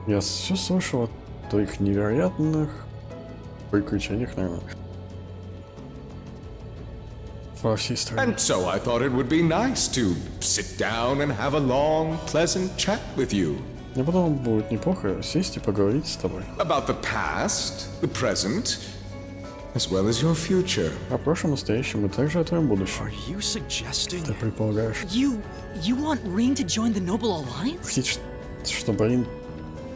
Я все слышал о твоих невероятных приключениях, наверное, во всей стране. And so I thought it would be nice to sit down and have a long, pleasant chat with you. Я подумал, будет неплохо сесть и поговорить с тобой. About the past, the present, as well as your future. О прошлом, настоящем и также о твоем будущем. Are you suggesting? Ты предполагаешь? You want Reen to join the Noble Alliance? Хочешь, чтобы Рин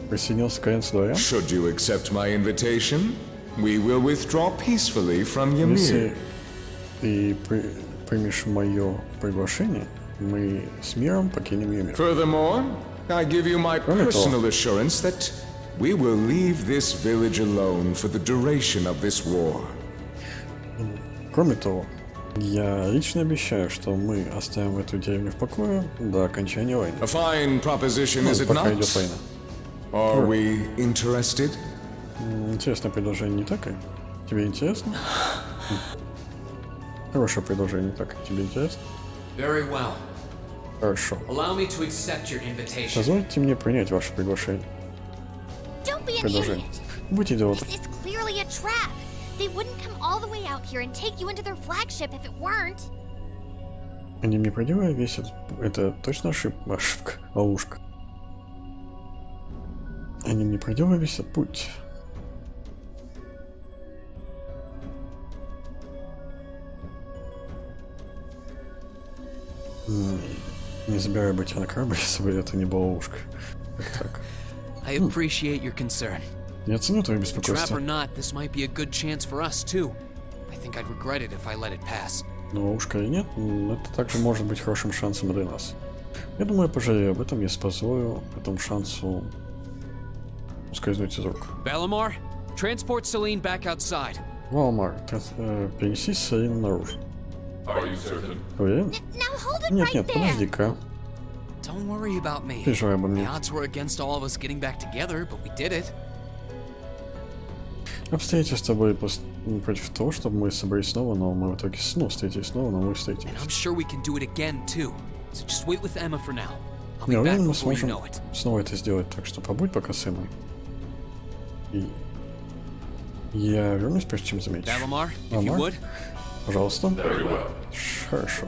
присоединился к Альянсу дворян? Should you accept my invitation, we will withdraw peacefully from Ymir. Если ты примешь мое приглашение, мы с миром покинем Ymir. Furthermore, I give you my personal assurance that we will leave this village alone for the duration of this war. Кроме того, я лично обещаю, что мы оставим эту деревню в покое до окончания войны. A fine proposition, is it пока not? идет война. Are we interested? Интересное предложение, не так ли? Тебе интересно? Хорошее предложение, так? Тебе интересно? Very well. Хорошо. Allow me to accept your invitation. Позвольте мне принять ваше приглашение. Don't be an Предложение. idiot. Будь идиотом. This is clearly a trap. They wouldn't come all the way out here and take you into their flagship if it weren't. Они мне по делу весят. Это точно ошибка, ловушка. Они мне по делу весят путь. Не забирай бы тебя на корабль, если бы это не была ловушка. Так. I appreciate your concern. Я ценю твое Trap беспокойство. or not, this might be a good chance for us too. I think I'd regret it if I let it pass. Но ловушка или нет, это также может быть хорошим шансом для нас. Я думаю, я пожалею об этом, если позволю этому шансу ускользнуть из рук. Balamar, transport Celine back outside. Валмар, перенеси Селину наружу. Are you certain? Уверен? Now hold it Нет, right нет, there. подожди-ка. Don't worry about me. Переживай обо The мне. odds were against all of us getting back together, but we did it. Обстоятельства были против того, чтобы мы собрались снова, но мы в итоге снова встретились снова, но мы встретились. I'm sure we can do it again too. So just wait with Emma for now. I'll be Я back уверен, мы before you сможем know it. снова это сделать, так что побудь пока с Эммой. И я вернусь, прежде чем заметишь. Balamar, if you would. Пожалуйста. Very well. Хорошо.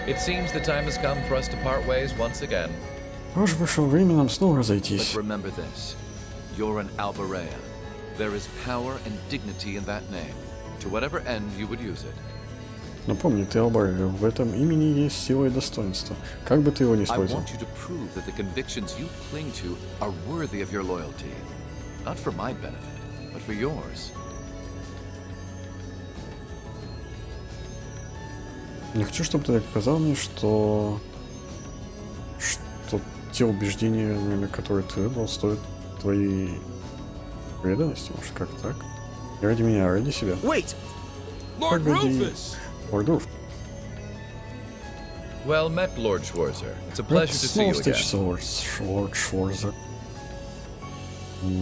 It seems the time has come for us to part ways once again. Похоже, пришло время нам снова But разойтись. remember this. You're an Albarea. There is power and dignity in that name, to whatever end you would use it. Но помни, ты Албария, в этом имени есть сила и достоинство. Как бы ты его ни I использовал. want you to prove that the convictions you cling to are worthy of your loyalty. Not for my benefit, but for yours. Я хочу, чтобы ты доказал мне, что те убеждения, наверное, которые ты выбрал, стоят твоей преданности, может, как так? И ради меня, ради себя. Wait! Lord Погоди. Rufus! Лорд Руф. Well met, Lord Schwarzer. It's a pleasure to see Снова you again. встретишься, Лорд Шварзер.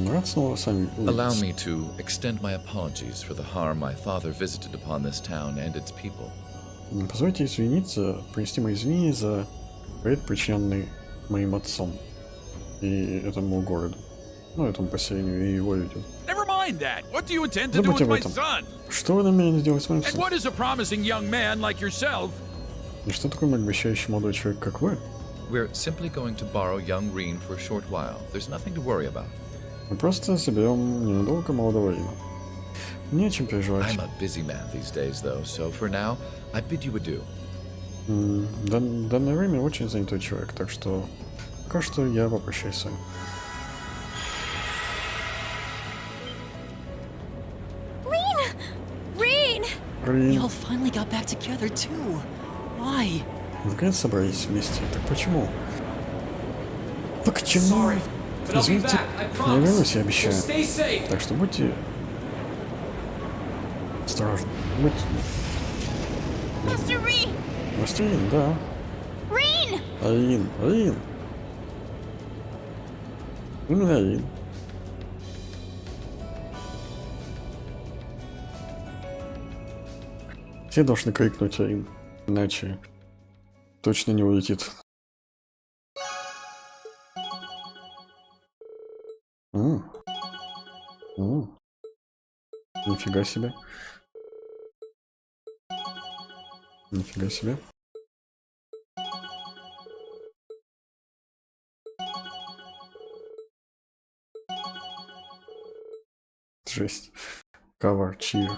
Рад снова с вами Allow увидеться. me to extend my apologies for the harm my father visited upon this town and its people. Позвольте извиниться, принести мои извинения за вред, причиненный моим отцом и этому городу. Ну, этому поселению и его людям. Never mind that. What do you intend to do Забудьте with об my этом. son? Что вы намерены сделать с моим And сыном? what is a promising young man like yourself? И что такое обещающий молодой человек, как вы? We're simply going to borrow young Reen for a short while. There's nothing to worry about. Мы просто заберем ненадолго молодого Рина. Не о чем переживать. I'm a busy man these days, though, so for now, I bid you adieu. В данное время очень занятой человек, так что пока что я попрощаюсь с вами. Reen! Рин, We all finally got back together too. Why? наконец собрались вместе. Так почему? Почему? Извините, я вернусь, я обещаю. Так что будьте осторожны. Будьте... Master Reen! Мастер Рин, да. Reen! Рин. Именно Рин. Все должны крикнуть Рин, иначе точно не улетит. Нифига себе. Нифига себе. Жесть. Cover, cheer.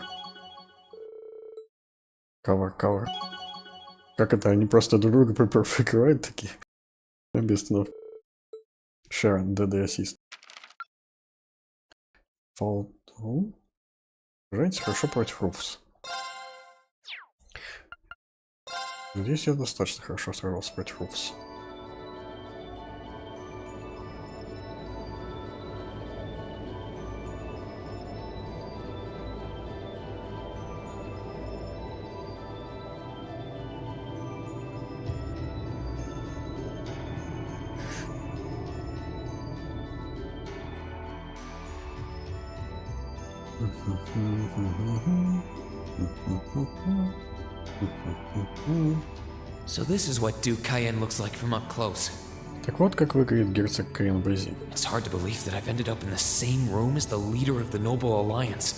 Cover. Как это? Они просто друг друга прикрывают такие? Без остановки. Sharon, DD assist. Fall. Женщина хорошо против Руфс. Надеюсь, я достаточно хорошо сражался против Руфс. So this is what Duke Cayenne looks like from up close. Так вот, как выглядит герцог Каен вблизи. It's hard to believe that I've ended up in the same room as the leader of the Noble Alliance.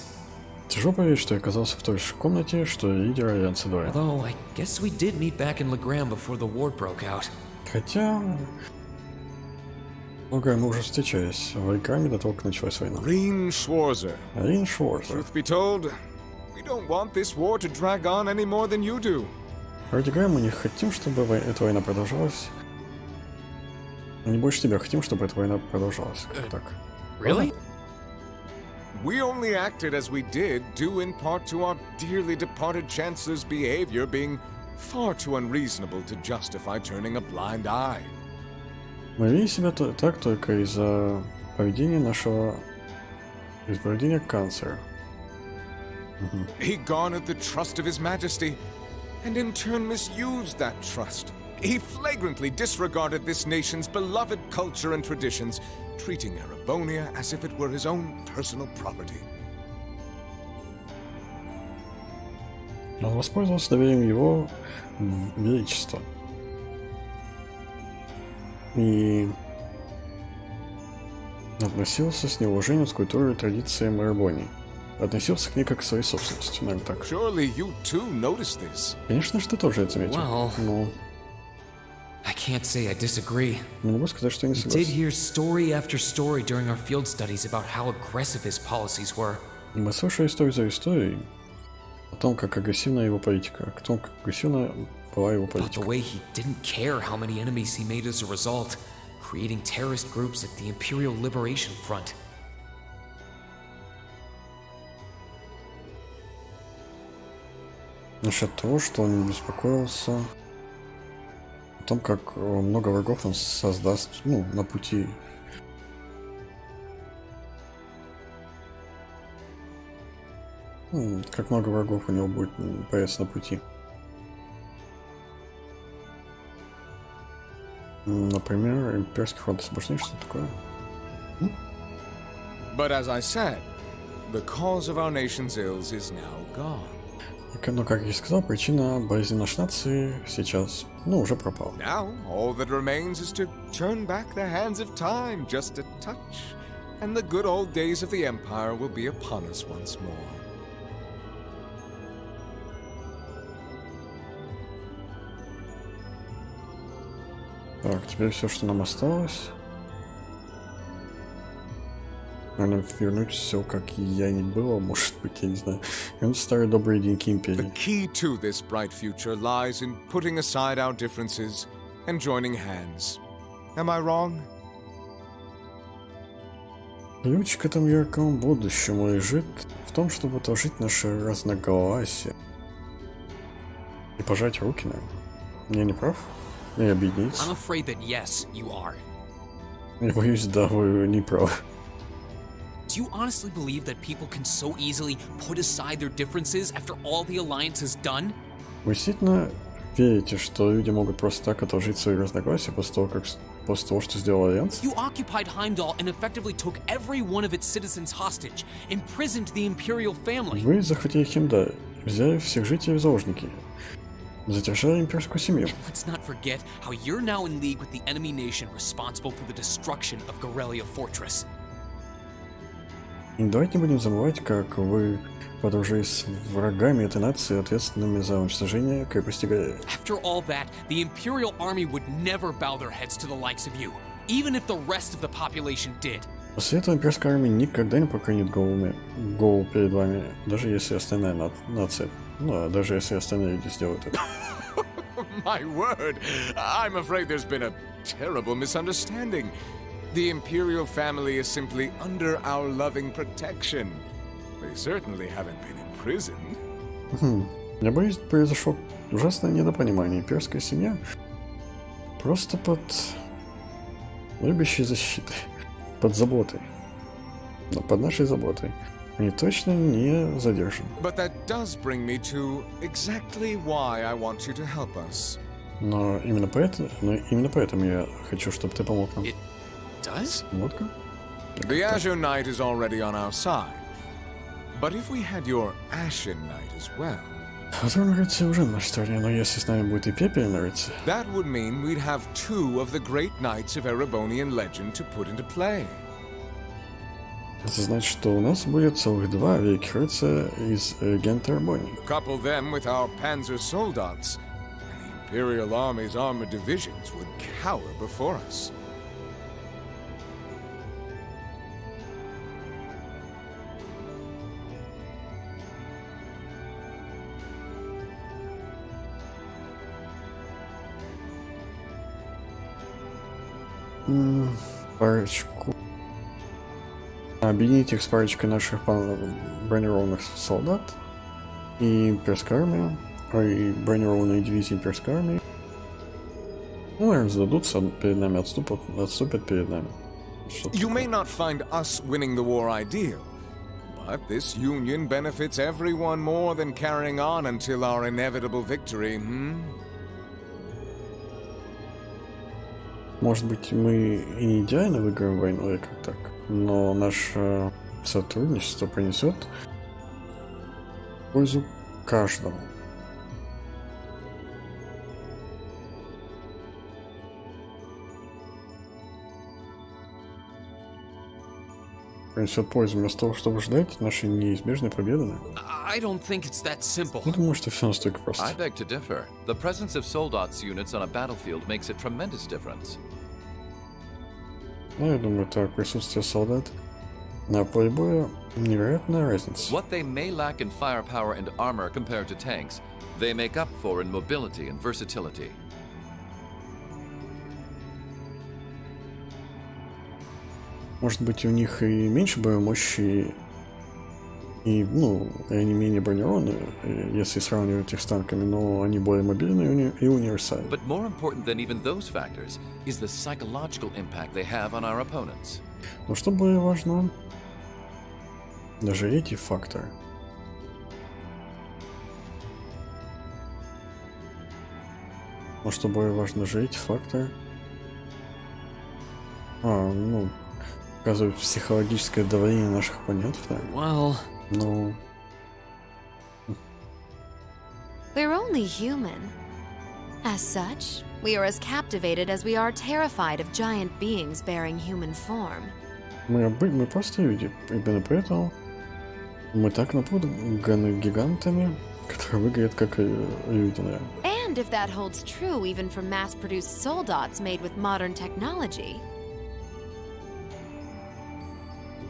Тяжело поверить, что я оказался в той же комнате, что и лидер Альянса Дорин. Although, I guess we did meet back in Legram before the war broke out. Хотя... Много мы уже встречались в Айкраме до того, как началась война. Reen Schwarzer. Рин Шварцер. Truth be told, we don't want this war to drag on any more than you do. Вроде говоря, мы не хотим, чтобы эта война продолжалась. Мы не больше тебя хотим, чтобы эта война продолжалась. Так. Really? We only acted as we did, due in part to our dearly departed Chancellor's behavior being far too unreasonable to justify turning a blind eye. Мы вели себя так только из-за поведения нашего... из поведения канцлера. He garnered the trust of His Majesty, and in turn misused that trust. He flagrantly disregarded this nation's beloved culture and traditions, treating Erebonia as if it were his own personal property. Он воспользовался доверием его величества. И относился с неуважением к культуре и традициям Эребонии. Относился к ней как к своей собственности, наверное, так. Surely you too noticed this. Конечно же, ты тоже это заметил. Well, Но I can't say I disagree. не могу сказать, что я не We did согласен. hear story after story during our field studies about how aggressive his policies were. И мы слышали историю за историей о том, как агрессивна его политика, о том, как агрессивна была его About the политика. way he didn't care how many enemies he made as a result, creating terrorist groups at the Imperial Liberation Front. Насчет того, что он беспокоился о том, как много врагов он создаст, ну, на пути. Как много врагов у него будет появиться на пути. Например, имперский фронт освобождения, что такое? But as I said, the cause of our nation's ills is now gone. Ну, как я и сказал, причина болезни нашей нации сейчас, уже пропала. Now, all that remains is to turn back the hands of time just a touch, and the good old days of the Empire will be upon us once more. Так, теперь все, что нам осталось. Наверное, вернуть все, как я не было, может быть, я не знаю. Вернуть старые добрые деньки империи. The key to this bright future lies in putting aside our differences and joining hands. Am I wrong? Ключ к этому яркому будущему лежит в том, чтобы отложить наши разногласия и пожать руки, наверное. Я не прав? И объединиться. I'm afraid that yes, you are. Я боюсь, да, вы не правы. Do you honestly believe that people can so easily put aside their differences after all the Alliance has done? Вы действительно верите, что люди могут просто так отложить свои разногласия после того, что сделал Альянс? You occupied Heimdall and effectively took every one of its citizens hostage, imprisoned the Imperial family. Вы захватили Химдаль, взяли всех жителей в заложники, задержали имперскую семью. Let's not forget how you're now in league with the enemy nation responsible for the destruction of Garrelia Fortress. И давайте не будем забывать, как вы подружились с врагами этой нации, ответственными за уничтожение крепости Гарелия. After all that, the Imperial army would never bow their heads to the likes of you, even if the rest of the population did. После этого имперская армия никогда не преклонит голову перед вами, даже если остальная нация, даже если остальные люди сделают это. My word! I'm afraid there's been a terrible misunderstanding. The Imperial family is simply under our loving protection. They certainly haven't been imprisoned. Я боюсь, произошло ужасное недопонимание. Имперская семья просто под любящей защитой, под заботой, но под нашей заботой. Они точно не задержаны. But that does bring me to exactly why I want you to help us. Но именно поэтому я хочу, чтобы ты помог нам. Does? Вот как? The Azure Knight is already on our side. But if we had your Ashen Knight as well... Азурный рыцарь уже на нашей стороне, но если с нами будет и Пепельный рыцарь... That would mean we'd have two of the great knights of Erebonian legend to put into play. Это значит, что у нас будет целых два великих рыцаря из легенды Эребонии. Couple them with our Panzer Soldats, and the Imperial Army's armored divisions would cower before us. Парочку. Объединить их с парочкой наших бронированных солдат и имперской армии, и бронированные дивизии имперской армии. Наверное, сдадутся перед нами, отступят перед нами. You may not find us winning the war ideal, but this union benefits everyone more than carrying on until our inevitable victory, Может быть, мы и не идеально выиграем войну, или как так, но наше сотрудничество принесет пользу каждому. Принесет пользу вместо того, чтобы ждать нашей неизбежной победы. I don't think it's that simple. Я думаю, что все настолько просто. I beg to differ. The presence of Soldats units on a battlefield makes a tremendous difference. Я думаю, так, присутствие солдат на поле боя невероятная разница. What they may lack in firepower and armor compared to tanks, they make up for in mobility and versatility. Может быть, у них и меньше боевой мощи, и, они менее бронированные, если сравнивать их с танками, но они более мобильные и универсальные. But more important than even those factors is the psychological impact they have on our opponents. Но что более важно, даже эти факторы. Но что более важно, даже эти факторы. показывает психологическое давление наших оппонентов, да? Well... Ну... They're only human. As such, we are as captivated as we are terrified of giant beings bearing human form. Мы просто люди. Именно поэтому мы так напуганы гигантами, которые выглядят как люди, наверное. And if that holds true even for mass-produced soldots made with modern technology.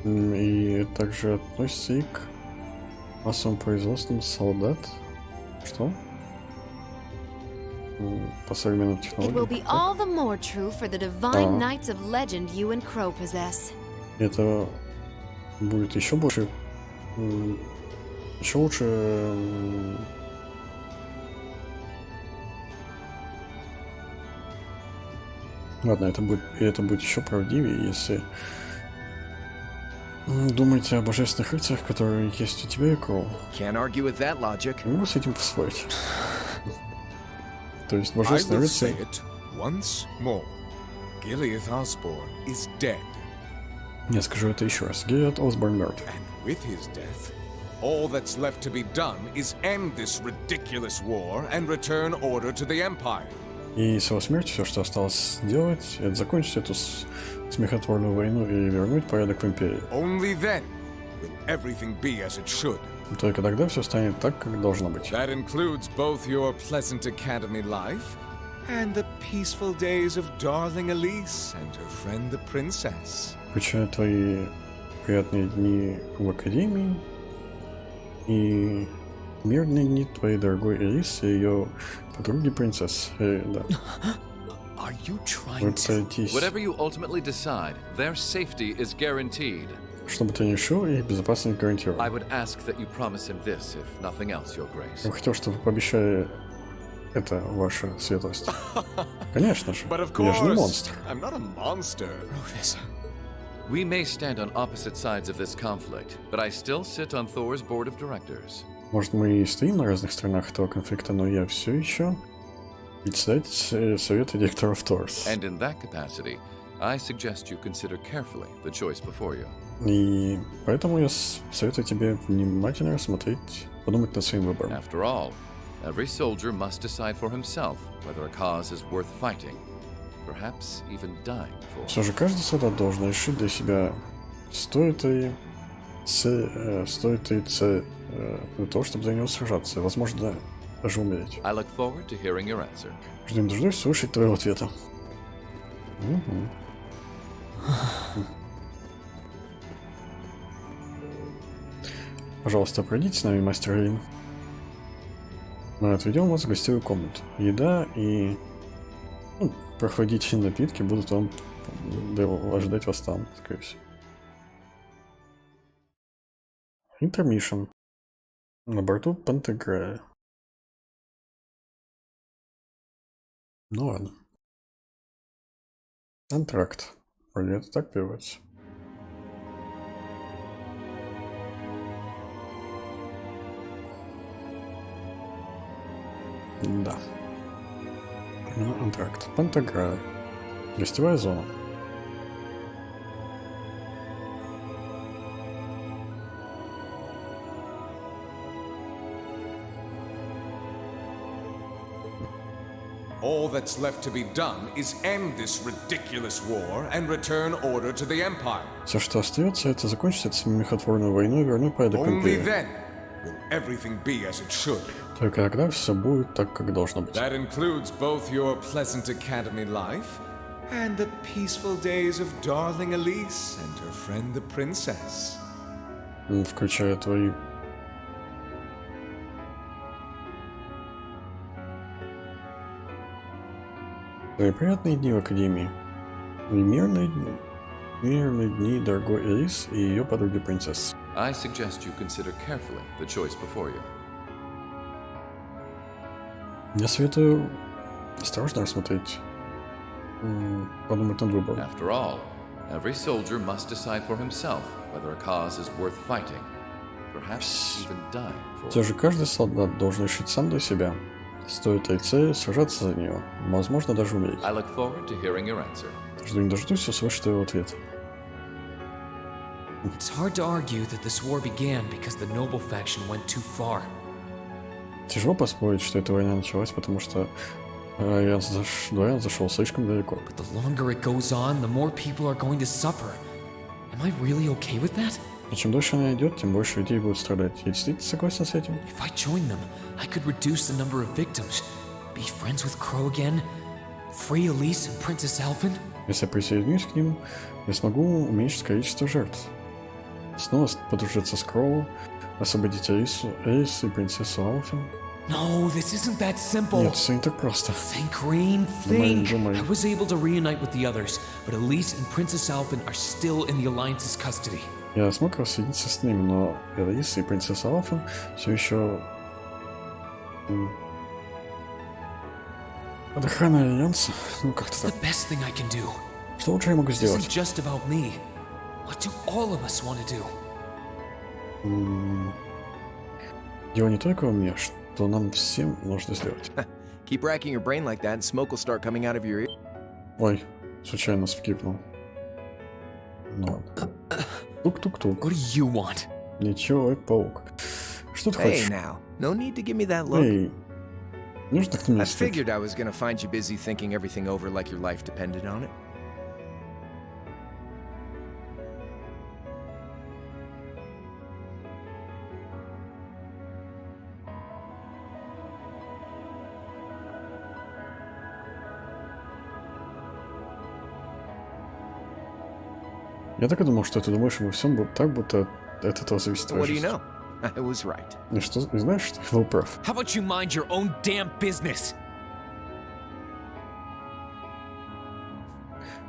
И также относится и к массовым производствам солдат. Что? По современным It технологиям. will be all the more true for the divine knights of legend you and Crow possess. Это будет еще больше, еще лучше. Ладно, это будет еще правдивее, если думаете о божественных рыцарях, которые есть у тебя и Кроу. Can't argue with that logic. Не могу с этим поспорить. То есть божественный рыцарь. Once more, Gileath Osborne is dead. Я скажу это еще раз. Gileath Osborne мертв. And with his death, all that's left to be done is end this ridiculous war and return order to the Empire. И с его смертью все, что осталось сделать, это закончить эту смехотворную войну и вернуть порядок в Империи. Only then will everything be as it should. Только тогда все станет так, как должно быть. That includes both your pleasant academy life and the peaceful days of darling Elise and her friend the princess. Включая твои приятные дни в Академии и мирные дни твоей дорогой Элис и ее подруги принцессы. Да. Are you trying to... Whatever you ultimately decide, their safety is guaranteed. Что бы ты ни решил, их безопасность гарантирована. I would ask that you promise him this, if nothing else, Your Grace. Я бы хотел, чтобы вы пообещали это, ваша светлость. Конечно же. Я же не монстр. I'm not a monster. We may stand on opposite sides of this conflict, but I still sit on Thor's board of directors. Может, мы и стоим на разных сторонах этого конфликта, но я все еще председатель совета директоров Торс. And in that capacity, I suggest you consider carefully the choice before you. И поэтому я советую тебе внимательно рассмотреть, подумать над своим выбором. After all, every soldier must decide for himself whether a cause is worth fighting, perhaps even dying for. Все же каждый солдат должен решить для себя, стоит ли цель для того, чтобы за него сражаться, возможно, даже умереть. I look forward to hearing your answer. Жду не дождусь слушать твоего ответа. Пожалуйста, пройдите с нами, мастер Рейн. Мы отведем вас в гостевую комнату. Еда и прохладительные напитки будут вам ожидать вас там, скорее всего. Интермишн. На борту Пантаграя. Ну ладно. Антракт. Вроде это так переводится. Да. Именно антракт. Пантаграя. Гостевая зона. All that's left to be done is end this ridiculous war and return order to the Empire. Все, что остается, это закончить эту смехотворную войну и вернуть порядок в Only Империи. then will everything be as it should. Только тогда все будет так, как должно быть. That includes both your pleasant academy life and the peaceful days of darling Elise and her friend the princess. Включая твои приятные дни в Академии. И мирные дни дорогой Элис и ее подруги принцессы. I suggest you consider carefully the choice before you. Я советую осторожно рассмотреть, подумать над выбором. After all, every soldier must decide for himself whether a cause is worth fighting, perhaps even dying for. Все же каждый солдат должен решить сам для себя, стоит ли цель сражаться за нее, возможно, даже умереть. I look forward to hearing your answer. Жду не дождусь услышать твоего ответа. It's hard to argue that this war began because the noble faction went too far. Тяжело поспорить, что эта война началась, потому что дворян зашел слишком далеко. But the longer it goes on, the more people are going to suffer. Am I really okay with that? И чем дольше она идет, тем больше людей будут страдать. Я действительно согласен с этим. If I join them, I could reduce the number of victims, be friends with Crow again, free Elise and Princess Alphen. Если я присоединюсь к ним, я смогу уменьшить количество жертв. Снова подружиться с Кроу, освободить Элис и принцессу Алфин. No, this isn't that simple. Нет, все не так просто. Think, Green, think. Думай. I was able to reunite with the others, but Elise and Princess Alphen are still in the Alliance's custody. Я смог рассоединиться с ними, но Элис и принцесса Алфин все еще под охраной Альянса. Ну как-то так. The best thing I can do. Что лучше я могу This сделать? isn't just about me. What do all of us want to do? Дело не только во мне, что нам всем нужно сделать. Keep racking your brain like that, and smoke will start coming out of your ear. Ой, случайно скипнул. Ну ладно. Тук-тук-тук. What do you want? Не Человек-паук. Что ты Hey хочешь? now, no need to give me that look. Эй, нужно к нему I figured I was gonna find you busy thinking everything over like your life depended on it. Я так и думал, что ты думаешь обо всем так, будто от этого зависит твоя What do you жизнь. know? I was right. И что, и знаешь, что я был прав. How about you mind your own damn business?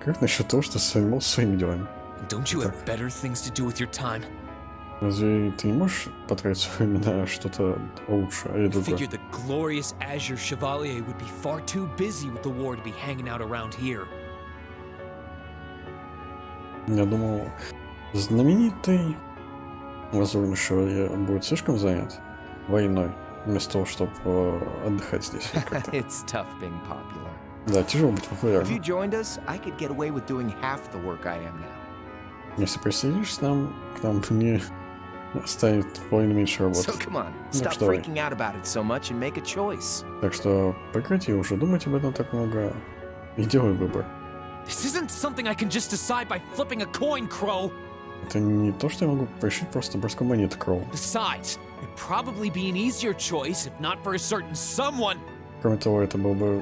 Как насчет того, что займался своими делами? Don't you have better things to do with your time? Разве ты не можешь потратить свое время на что-то лучше, или I другое? figured the glorious Azure Chevalier would be far too busy with the war to be hanging out around here. Я думал, знаменитый лазурный шевалье будет слишком занят войной, вместо того, чтобы отдыхать здесь. It's tough being popular. Да, тяжело быть If популярным. you joined us, I could get away with doing half the work I am now. Если присоединишься к нам, мне станет половину меньше работы. So come on, Ну stop что, давай. freaking out about it so much and make a choice. Так что прекрати уже думать об этом так много и делай выбор. This isn't something I can just decide by flipping a coin, Crow. Это не то, что я могу решить просто броском монеты, Кроу. Besides, it'd probably be an easier choice if not for a certain someone. Кроме того, это было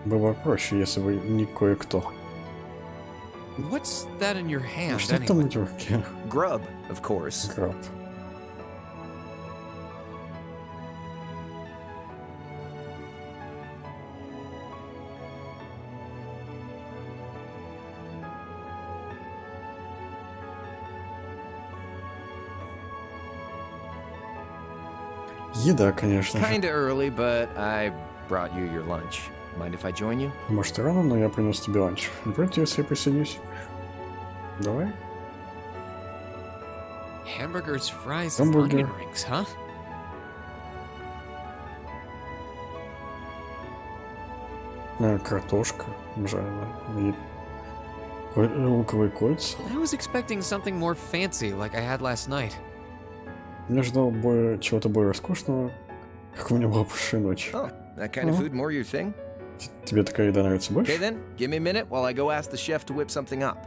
бы проще, если бы не кое-кто. What's that in your hand, Что там anyway? на тебе в руке? Grub, of course. Граб. Еда, конечно же. Kinda early, but I brought you your lunch. Mind if I join you? Может, и рано, но я принес тебе ланч. Не против, если я присоединюсь? Давай. Hamburgers, fries, and Hamburger. onion rings, huh? Картошка жареная. И луковые кольца. I was expecting something more fancy, like I had last night. Я ждал чего-то более роскошного, как у меня была прошлой ночью. Oh, that kind of food more your thing? Тебе такая еда нравится Okay больше? then, give me a minute while I go ask the chef to whip something up.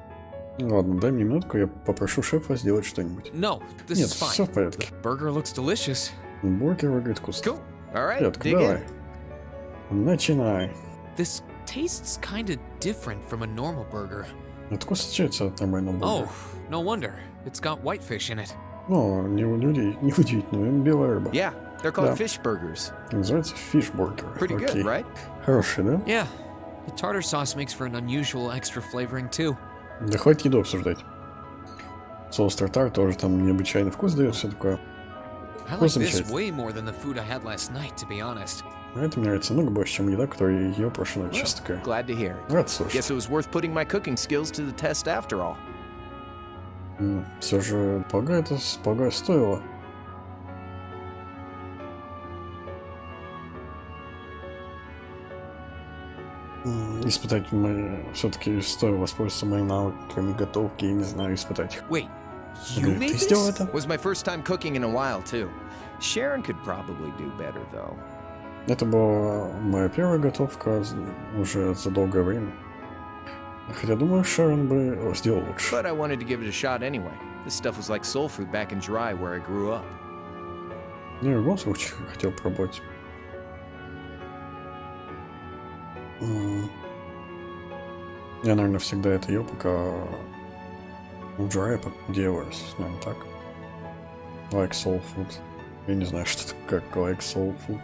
Ладно, дай мне минутку, я попрошу шефа сделать что-нибудь. No, this Нет, is fine. все в порядке. Burger looks delicious. Бургер выглядит вкусно. Cool. All right, Детка, dig давай. in. Начинай. This tastes kinda different from a normal burger. Это вкус отличается от нормального Oh, бургера. no wonder. It's got whitefish in it. Ну, неудивительно, белая рыба. Yeah, they're called Да. fish burgers. Называется фишбургер. Pretty good, Окей. right? Хороший, да? Yeah, the tartar sauce makes for an unusual extra flavoring too. Да хватит еду обсуждать. Соус тартар тоже там необычайный вкус дает, все такое. I Вкус like this замечательный. way more than the food I had last night, to be honest. А это мне нравится много больше, чем еда, которую я ел прошлой ночью. Честно такая. Glad to hear it. Рад слышать. Guess it was worth putting my cooking skills to the test after all. Все же, полагаю, стоило. Испытать все-таки стоило воспользоваться моими навыками готовки, я не знаю, испытать их. Wait, You Ты made сделал this? это? Was my first time cooking in a while too. Sharon could probably do better though. Это была моя первая готовка уже за долгое время. Хотя думаю, Шерон бы сделал лучше. But I wanted to give it a shot anyway. This stuff was like soul food back in Dry, where I grew up. Я в любом случае хотел пробовать. Я, наверное, всегда это ел, пока в Dry, где я вырос, наверное, так. Like soul food. Я не знаю, что это как like soul food.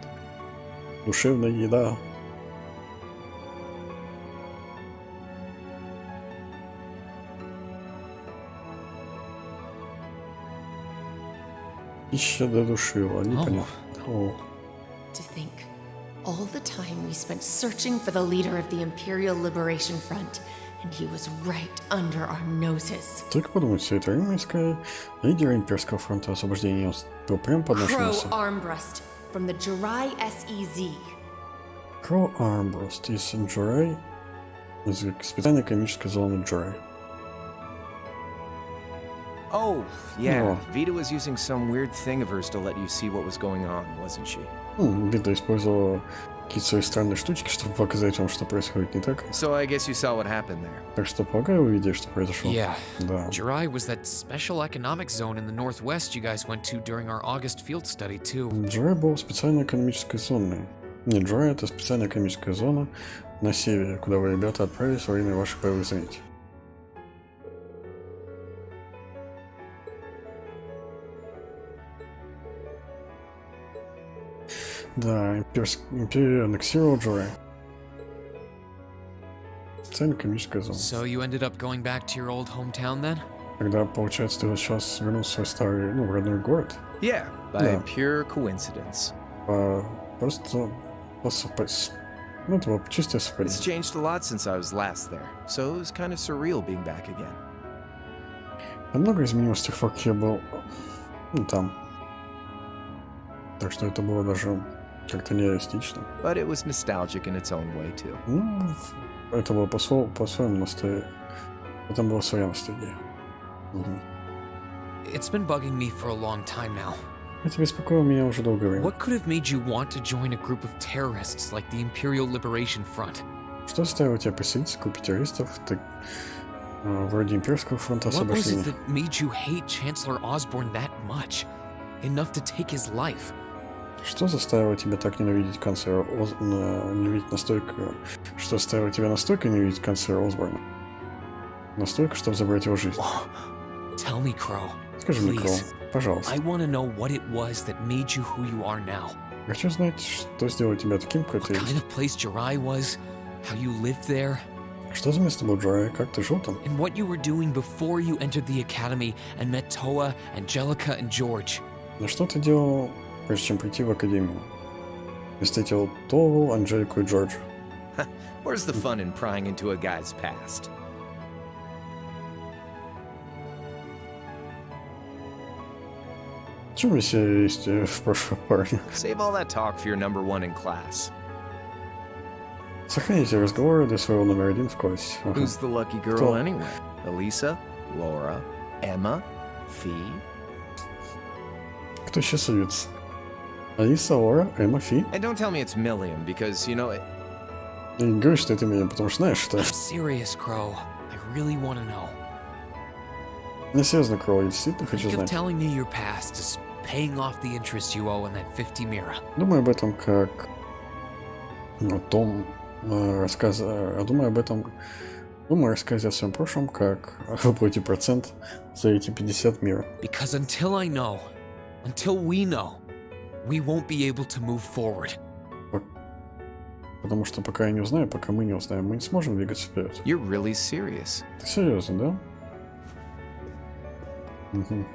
Душевная еда. Пища до душила, непонятно. О. To think, all the time we spent searching for the leader of the Imperial Liberation Front, and he was right under our noses. Только подумать, все это время искали лидера Имперского фронта освобождения, он был прямо под нашим Crow носом. Armbrust from the Jirai SEZ. Crow Armbrust из Jirai, из специальной экономической зоны Jirai. Oh, yeah. Oh. Vita was using some weird thing of hers to let you see what was going on, wasn't she? Вита использовала какие-то свои странные штучки, чтобы показать вам, что происходит не так. So I guess you saw what happened there. Так что полагаю, вы видели, что произошло. Yeah. Да. Jirai was that special economic zone in the northwest you guys went to during our August field study, too. Jirai была специальной экономической зоной. Нет, Jirai — это специальная экономическая зона на севере, куда вы, ребята, отправились во время ваших боевых занятий. Да, Империя аннексировала Jirai. Специальная экономическая зона. So you ended up going back to your old hometown then? Когда, получается, ты вот сейчас вернулся в свой старый, в родной город. Yeah, by Да. pure coincidence. Просто по совпадению. Ну, это было чистое It's совпадение. changed a lot since I was last there, so it was kind of surreal being back again. Много изменилось с тех пор, как я был там. Так что это было даже как-то нереалистично. But it was nostalgic in its own way too. Ну, это было по-своему настоящее. Это была своя ностальгия. It's been bugging me for a long time now. Это беспокоило меня уже долгое время. What could have made you want to join a group of terrorists like the Imperial Liberation Front? Что заставило тебя присоединиться к группе террористов, вроде Имперского фронта What was it освобождения? that made you hate Chancellor Osborne that much? Enough to take his life? Что заставило тебя так ненавидеть канцлера ненавидеть настолько, что заставило тебя настолько ненавидеть канцлера Осборна? Настолько, чтобы забрать его жизнь. Tell me, Crow. Скажи мне, Кроу, Please. пожалуйста. I want to know what it was that made you who you are now. Хочу знать, что сделало тебя таким, какой ты What kind есть. of place Jirai was, how you lived there, Что за место было Jirai, как ты жил там? and what you were doing before you entered the academy and met Toa, Angelica, and George. На что ты делал, прежде чем прийти в академию? Ты встретил Тову, Анжелику и Джорджа. Where's the fun in prying into a guy's past? Чем веселье есть в прошлом парне? Save all that talk for your number one in class. Сохраните разговоры для своего номер один в классе. Ага. Who's the lucky girl Кто? anyway? Elisa, Laura, Emma, Fee? Кто счастливец? Алиса, Лора, Эмма, Фи? And don't tell me it's Milliam, because, you know, it... И не говори, что это меня, потому что знаешь, что... I'm serious, Crow. I really want to know. Не серьезно, Кроу, я действительно хочу Think of знать. telling me your past is paying off the interest you owe in that 50 Mira. Думаю об этом как... о том рассказе... Думаю об этом... Думаю о рассказе о своем прошлом, как о выплате процент за эти 50 мира. Because until I know, until we know, we won't be able to move forward. Потому что пока я не узнаю, пока мы не узнаем, мы не сможем двигаться вперед. You're really serious. Ты серьезно, да?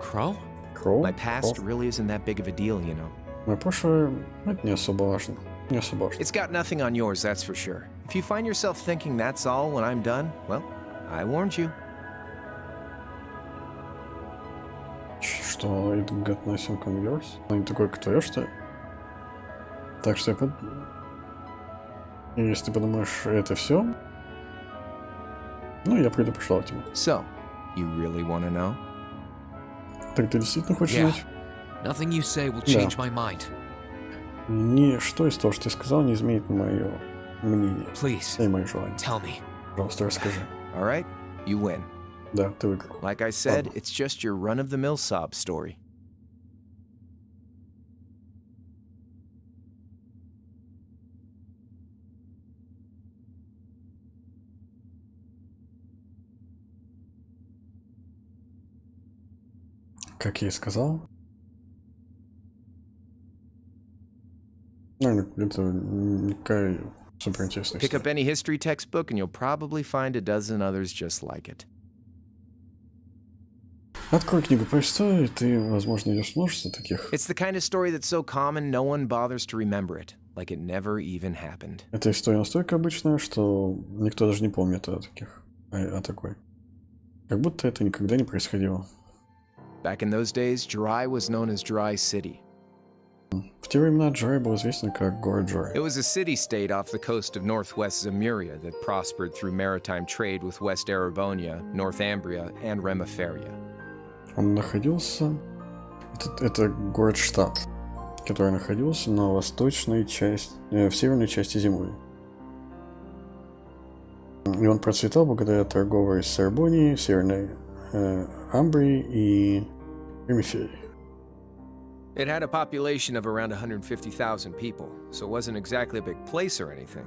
Crow? Кроу? My past really isn't that big of a deal, you know. Мое прошлое, это не особо важно. Не особо важно. It's got nothing on yours, that's for sure. If you find yourself thinking that's all when I'm done, well, I warned you. Что, it got nothing on yours? Он не такой, как твое, что ли? Так что я И если ты подумаешь, это все, ну, я предупреждал тебя. So, you really want to know? Так ты действительно хочешь Yeah. знать? Nothing you say will Да. change my mind. Ничто из того, что ты сказал, не изменит мое мнение. Please, И мои желания. tell me. Пожалуйста, расскажи. All right, you win. Да, ты выиграл. Like I said, it's just your run-of-the-mill sob story. Как я и сказал. Ну, это никакая суперинтересная Pick up история. any history textbook and you'll probably find a dozen others just like it. Открой книгу по истории, и ты, возможно, найдешь множество таких. It's the kind of story that's so common no one bothers to remember it, like it never even happened. Эта история настолько обычная, что никто даже не помнит о таких, о такой. Как будто это никогда не происходило. Back in those days, Jirai was known as Jirai City. В те времена Джарай был известен как город Джарай. It was a city-state off the coast of northwest Zemuria that prospered through maritime trade with West Erebonia, Northumbria, and Remiferia. Он находился... Это город-штат, который находился на восточной части... в северной части Земли. И он процветал благодаря торговле с Эребонией, Северной Амбрией и Ремиферией. It had a population of around 150,000 people, so it wasn't exactly a big place or anything.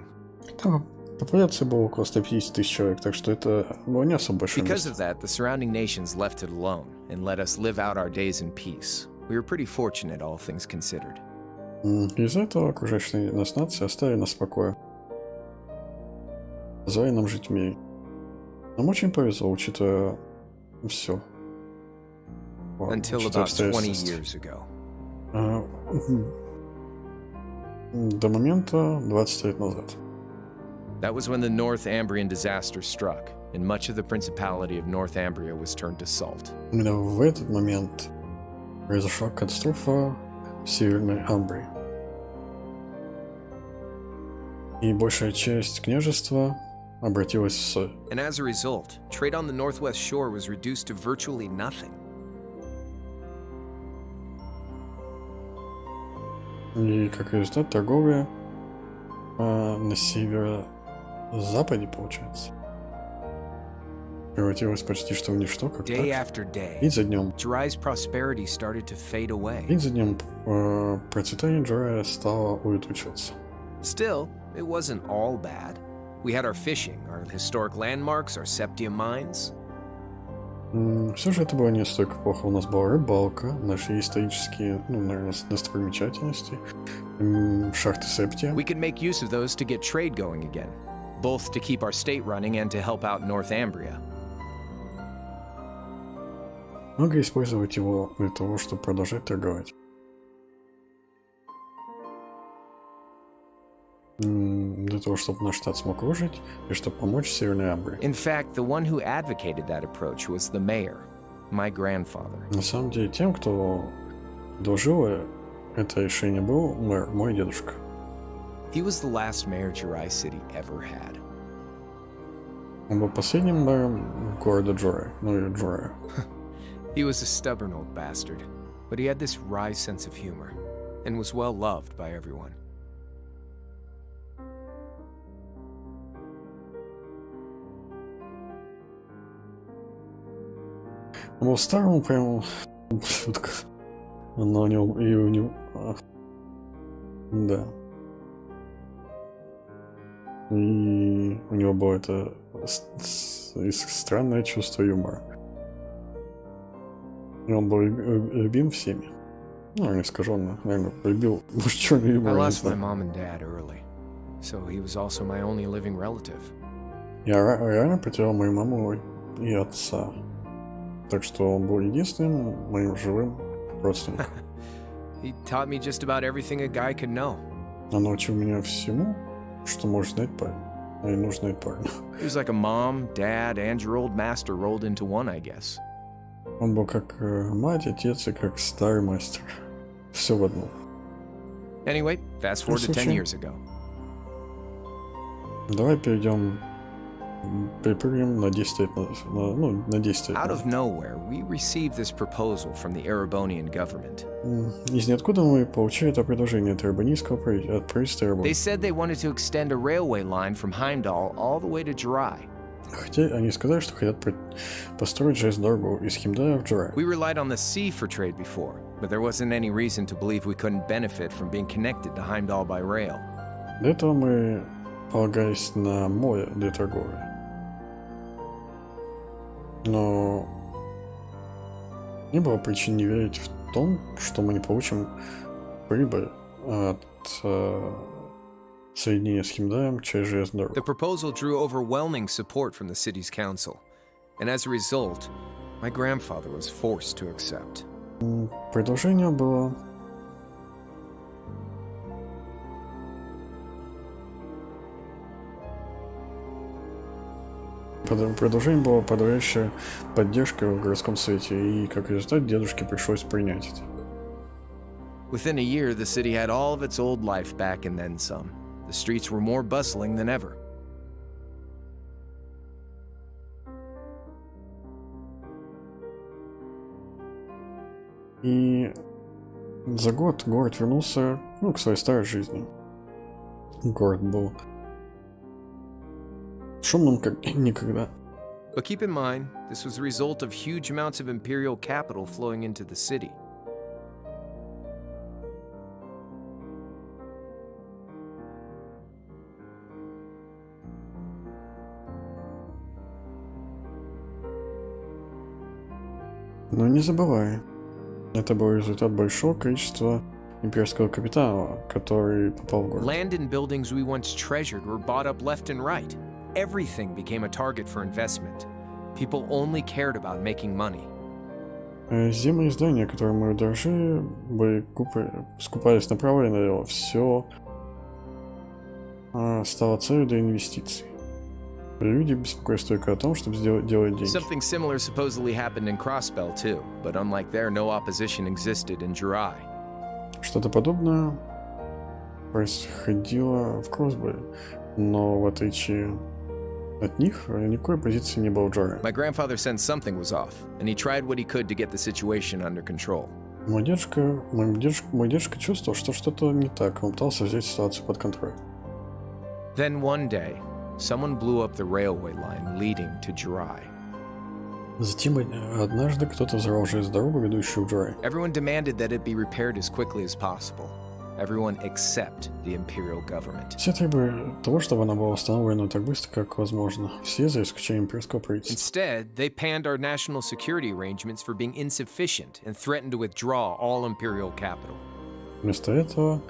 Там популяция была около 150 тысяч человек, так что это было не особо большое Because место. of that, the surrounding nations left it alone and let us live out our days in peace. We were pretty fortunate, all things considered. Из-за этого окружающие нас нации оставили нас в покое. Позволяя нам жить в мире. Нам очень повезло, учитывая все. Until about 20 years ago. До момента 20 лет назад. That was when the Northumbrian disaster struck, and much of the principality of Northumbria was turned to salt. Именно в этот момент произошла катастрофа в Северной Амбрии. И большая часть княжества обратилась в соль. And as a result, trade on the northwest shore was reduced to virtually nothing. И как результат торговля на северо-западе, получается, превратилась почти что в ничто, как Day так. after day, День за днем. Jirai's prosperity started to fade away. День за днем процветание Джарая стало улетучиваться. Still, it wasn't all bad. We had our fishing, our historic landmarks, our septium mines. Все же это было не столько плохо. У нас была рыбалка, наши исторические, наверное, достопримечательности, шахты Септия. We could make use of those to get trade going again, both to keep our state running and to help out Northumbria. Могли использовать его для того, чтобы продолжать торговать. Для того, чтобы наш штат смог выжить и чтобы помочь Северной Амбрии. In fact, the one who advocated that approach was the mayor, my grandfather. На самом деле, тем, кто предложил это решение, был мэр, мой дедушка. He was the last mayor Jirai City ever had. Он был последним мэром города Джорая, или Джорая. He was a stubborn old bastard, but he had this wry sense of humor, and was well loved by everyone. Он был старым, прям... Но у него... И у него... Да. И у него было это странное чувство юмора. И он был любим всеми. Ну, искаженно, наверное, любил черный юмор. I lost my mom and dad early, so he was also my only living relative. Я реально потерял мою маму и отца. Так что он был единственным моим живым родственником. He taught me just about everything a guy could know. Он научил меня всему, что может знать парень. И нужно знать парню. He was like a mom, dad, and your old master rolled into one, I guess. Он был как мать, отец и как старый мастер. Все в одном. Anyway, fast forward to 10 years ago. Давай перейдем Припрыгнем на 10 лет, на 10 лет. Out of nowhere, we received this proposal from the Erebonian government. Из ниоткуда мы получили это предложение от правительства Эребонии. They said they wanted to extend a railway line from Heimdall all the way to Jirai. Хотя они сказали, что хотят построить железную дорогу из Химдая в Джирай. We relied on the sea for trade before, but there wasn't any reason to believe we couldn't benefit from being connected to Heimdall by rail. До этого мы полагались на море для торговли. Но не было причин не верить в том, что мы не получим прибыль от соединения с Химдаем через железную дорогу. The proposal drew overwhelming support from the city's council, and as a result, my grandfather was forced to accept. Предложение было подавляющая поддержка в городском совете, и как результат дедушке пришлось принять это. Within a year, the city had all of its old life back and then some. The streets were more bustling than ever. И за год город вернулся, к своей старой жизни. Город был шумным как никогда. But keep in mind, this was the result of huge amounts of imperial capital flowing into the city. Но не забывай, это был результат большого количества имперского капитала, который попал в город. Land and buildings we once treasured were bought up left and right. Everything became a target for investment. People only cared about making money. Земли и здания, которые мы дорожили, скупались направо и налево. Все стало целью для инвестиций. Люди беспокоились только о том, чтобы делать деньги. Something similar supposedly happened in Crossbell too, but unlike there, no opposition existed in Jirai. Что-то подобное происходило в Кроссбелле, но в отличие от них никакой позиции не было в Джирае. My grandfather sensed something was off, and he tried what he could to get the situation under control. Мой дедушка чувствовал, что что-то не так, он пытался взять ситуацию под контроль. Then one day, someone blew up the railway line leading to Jirai. Затем однажды кто-то взорвал железную дорогу, ведущую в Джирай. Everyone demanded that it be repaired as quickly as possible. Everyone except the imperial government. Все требовали того, чтобы она была восстановлена так быстро, как возможно. Все, за исключением имперского правительства. Instead, they panned our national security arrangements for being insufficient and threatened to withdraw all imperial capital. Вместо этого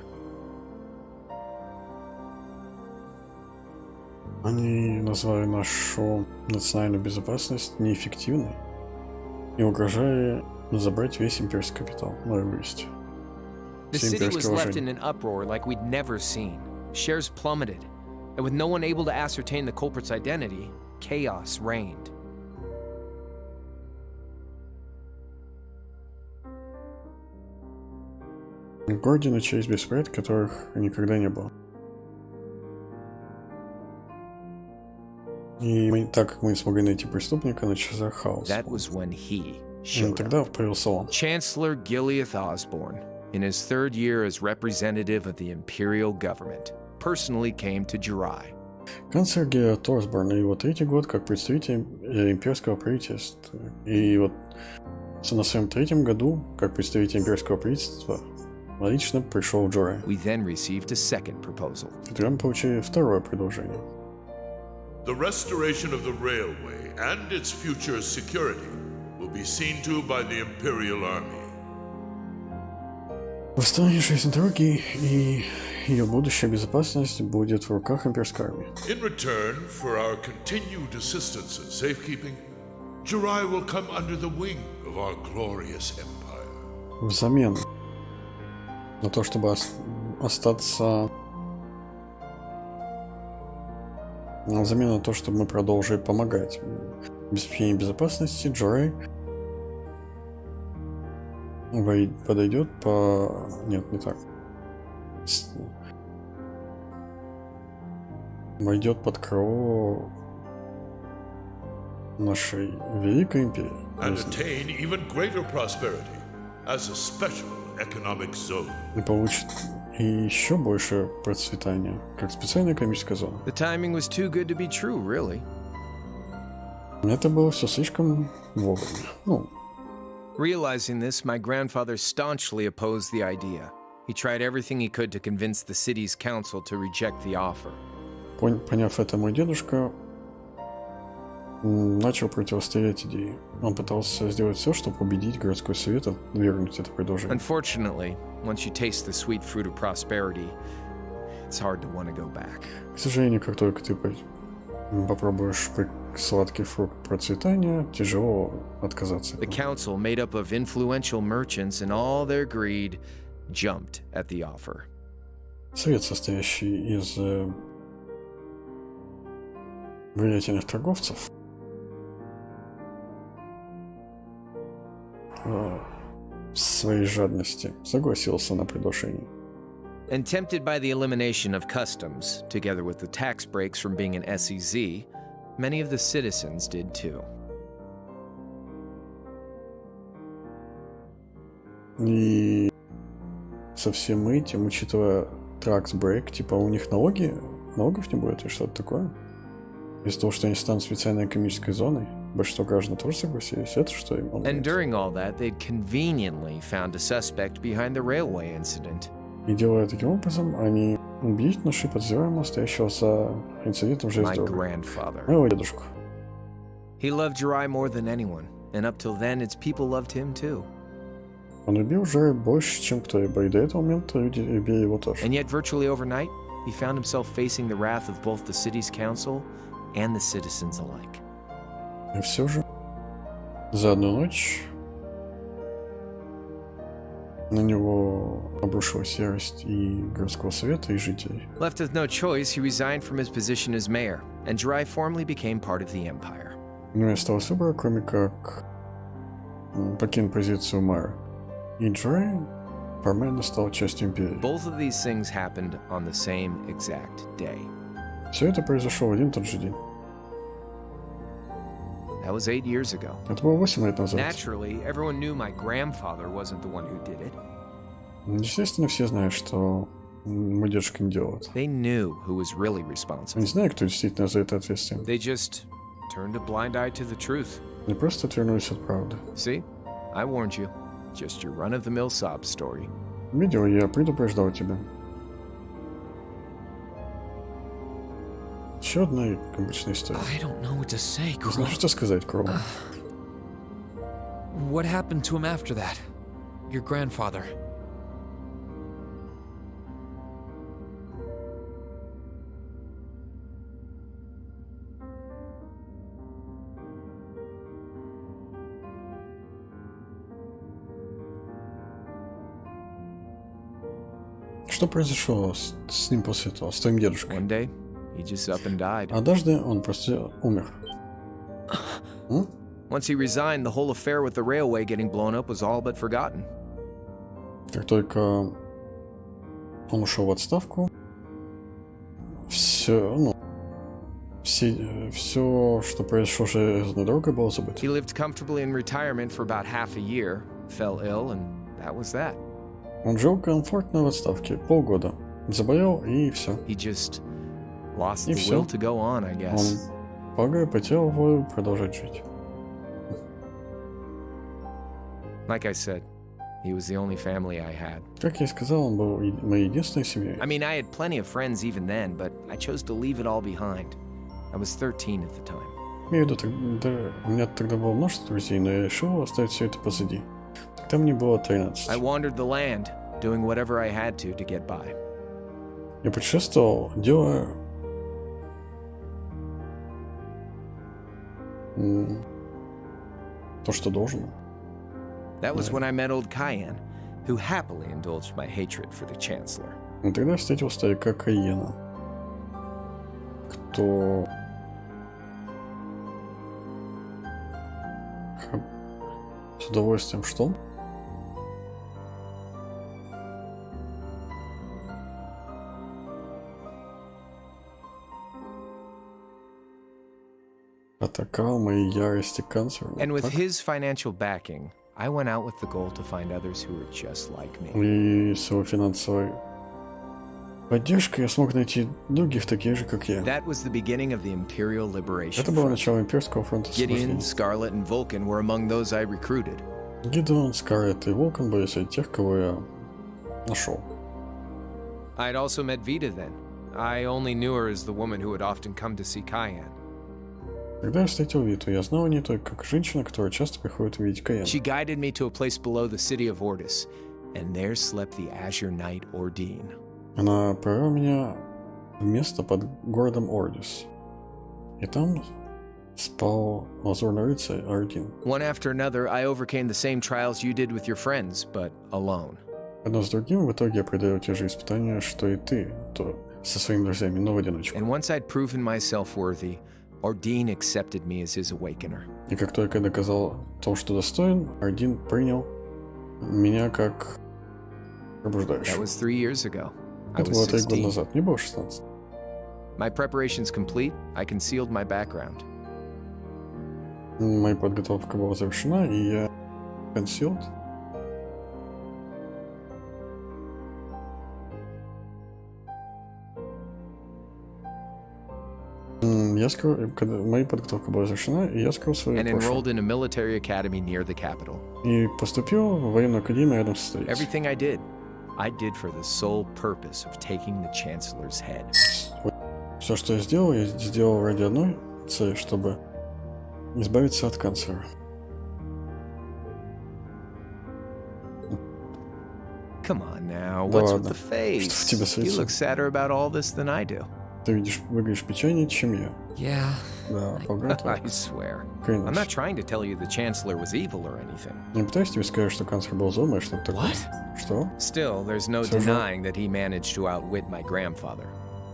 они назвали нашу национальную безопасность неэффективной и угрожали забрать весь имперский капитал, и вывести. The city was left in an uproar like we'd never seen. Shares plummeted, and with no one able to ascertain the culprit's identity, chaos reigned. В городе начались беспорядки, которых никогда не было. И так как мы не смогли найти преступника, начался хаос. That was when he И тогда появился он. Chancellor Gileath Osborne, in his third year as representative of the imperial government, personally came to Jirai. Канцлер Гелиот Осборн, и его третий год как представитель имперского правительства. И вот на своем третьем году, как представитель имперского правительства, лично пришел в Джирай. We then received a second proposal. Тогда мы получили второе предложение. The restoration of the railway and its future security will be seen to by the Imperial Army. Восстановление железной дороги и ее будущая безопасность будет в руках имперской армии. In return for our continued assistance in safekeeping, Jirai will come under the wing of our glorious empire. Взамен на то, чтобы остаться... Взамен на то, чтобы мы продолжили помогать обеспечению безопасности, Джирай подойдет по... Нет, не так. Войдет под крыло нашей великой империи. And attain even greater prosperity as a special economic zone. И получит и еще больше процветания, как специальная экономическая зона. The timing was too good to be true, really. Это было все слишком вовремя. Realizing this, my grandfather staunchly opposed the idea. He tried everything he could to convince the city's council to reject the offer. Поняв это, мой дедушка начал противостоять идее. Он пытался сделать все, чтобы убедить городской совет отвергнуть это предложение. Unfortunately, once you taste the sweet fruit of prosperity, it's hard to want to go back. К сожалению, как только ты попробуешь сладкий фрукт процветания, тяжело отказаться. The council, made up of influential merchants and all their greed, jumped at the offer. Совет, состоящий из влиятельных торговцев, своей жадности согласился на предложение. And tempted by the elimination of customs, together with the tax breaks from being an SEZ, many of the citizens did too. И со всем этим, учитывая tax break, типа у них налогов не будет или что-то такое? Из-за того, что они станут специальной экономической зоной, большинство граждан тоже согласились. Это что им волнует? And during all that, they'd conveniently found a suspect behind the railway incident. И делая таким образом, они убедительно нашли подозреваемого, стоящего за инцидентом железной дороги. Моего дедушку. He loved Jirai more than anyone, and up till then, its people loved him too. Он любил Jirai больше, чем кто-либо, и до этого момента люди любили его тоже. And yet, virtually overnight, he found himself facing the wrath of both the city's council and the citizens alike. И все же, за одну ночь на него обрушилась ярость и городского совета, и жителей. Left with no choice, he resigned from his position as mayor, and Jirai formally became part of the empire. У него не осталось выбора, кроме как покинуть позицию мэра. И Jirai формально стал частью империи. Both of these things happened on the same exact day. Все это произошло в один и тот же день. That was 8 years ago. Это было 8 лет назад. Naturally, everyone knew my grandfather wasn't the one who did it. Естественно, все знают, что мой дедушка не делал это. They knew who was really responsible. Они знают, кто действительно за это ответственен. They just turned a blind eye to the truth. Они просто отвернулись от правды. See? I warned you. Just your run-of-the-mill sob story. Видео, я предупреждал тебя. Еще одна обычная история. I don't know what to say, Не знаю, что сказать, Кроу. What happened to him after that? Your grandfather. Что произошло с ним после этого, с твоим дедушкой? One day, he just up and died. Однажды он просто умер. Once he resigned, the whole affair with the railway getting blown up was all but forgotten. Как только он ушел в отставку, все, что произошло с железной дорогой, было забыто. He lived comfortably in retirement for about half a year, fell ill, and that was that. Он жил комфортно в отставке полгода, заболел и все. He just lost И the все. will to go on, I guess. Он потерял волю продолжать жить. Like I said, he was the only family I had. Как я и сказал, он был моей единственной семьей. I mean, I had plenty of friends even then, but I chose to leave it all behind. I was 13 at the time. Имею в виду, у меня тогда было множество друзей, но я решил оставить все это позади. Тогда мне было 13. I wandered the land, doing whatever I had to get by. Я путешествовал, делая то, что должен. That was when I met old Cayenne, who happily indulged my hatred for the Chancellor. И тогда я встретил старика Кайена, кто с удовольствием что? Такал моей ярости канцеру. And with his financial backing, I went out with the goal to find others who were just like me. И с его финансовой поддержкой я смог найти других таких же, как я. That was the beginning of the Imperial Liberation Это было Front. начало имперского фронта Gideon, освобождения. Scarlet, and Vulcan were among those I recruited. Гидеон, Скарлетт и Волкан были среди тех, кого я нашел. I'd also met Vita then. I only knew her as the woman who would often come to see Cayenne. Когда я встретил Виту, я знал о ней только как женщина, которая часто приходит увидеть Каен. She guided me to a place below the city of Ordis, and there slept the Azure Knight Ordine. Она провела меня в место под городом Ордис. И там спал лазурный рыцарь Ордин. One after another, I overcame the same trials you did with your friends, but alone. Одно с другим, в итоге я преодолел те же испытания, что и ты, то со своими друзьями, но в одиночку. And once I'd proven myself worthy, Ordine accepted me as his awakener. И как только я доказал то, что достоин, Ордин принял меня как пробуждающего. That was 3 years ago. I Это was было 3 года 16. назад, мне было 16. My preparations complete, I concealed my background. Моя подготовка была завершена, и я concealed. Я скрыл, когда моя подготовка была завершена, и я скрыл свое And прошлое. enrolled in a military academy near the capital. И поступил в военную академию рядом со столицей. Everything I did for the sole purpose of taking the Chancellor's head. Все, что я сделал ради одной цели, чтобы избавиться от канцера. Come on now, Да what's with ладно. the face? Что в тебе You светится? look sadder about all this than I do. Ты выглядишь печальнее, чем я. Yeah. Да, полагаю, I так. swear. Клянусь. I'm not trying to tell you the Chancellor was evil or anything. Не пытаюсь тебе сказать, что канцер был злым или что-то такое. Что? Still, there's no Всё же- denying that he managed to outwit my grandfather.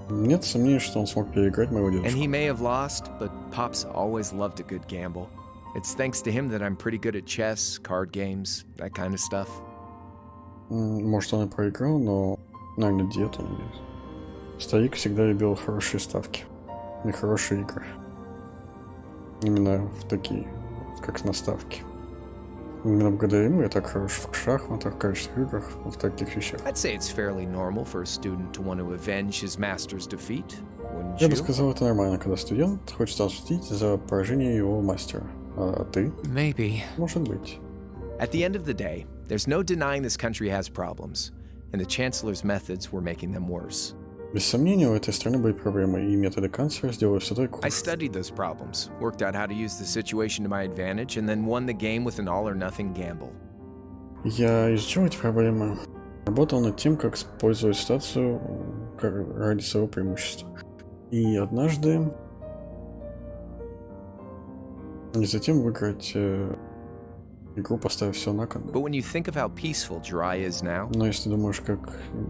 Нет сомнений, что он смог переиграть моего And дедушку. he may have lost, but Pops always loved a good gamble. It's thanks to him that I'm pretty good at chess, card games, that kind of stuff. Может, он и проиграл, но, наверное, диету не имеет. Старик всегда любил хорошие ставки и хорошие игры. Именно в такие, как на ставки. Именно благодаря ему я так хорош в шахматах, в качественных играх, в таких вещах. I'd say it's fairly normal for a student to want to avenge his master's defeat, wouldn't Я бы you? сказал, это нормально, когда студент хочет отомстить за поражение его мастера. А ты? Maybe. Может быть. At the end of the day, there's no denying this country has problems, and the Chancellor's methods were making them worse. Без сомнения, у этой страны были проблемы, и методы канцлера сделали все только I хуже. studied those problems, worked out how to use the situation to my advantage, and then won the game with an all-or-nothing gamble. Я изучил эти проблемы, работал над тем, как использовать ситуацию ради своего преимущества. И однажды... И затем выиграть игру, поставив все на кон. But when you think of how peaceful Jirai is now, Но если думаешь,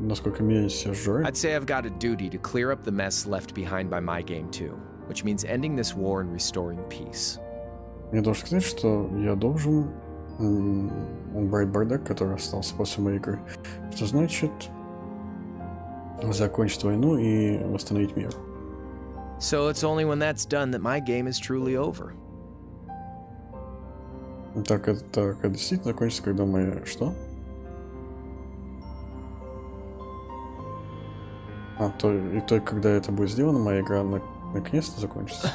насколько мирен сейчас Жорай, I'd say I've got a duty to clear up the mess left behind by my game too, which means ending this war and restoring peace. я должен сказать, что я должен убрать бардак, который остался после моей игры. Что значит закончить войну и восстановить мир. So it's only when that's done that my game is truly over. Так, это действительно закончится, когда мы... Что? И только когда это будет сделано, моя игра наконец-то закончится.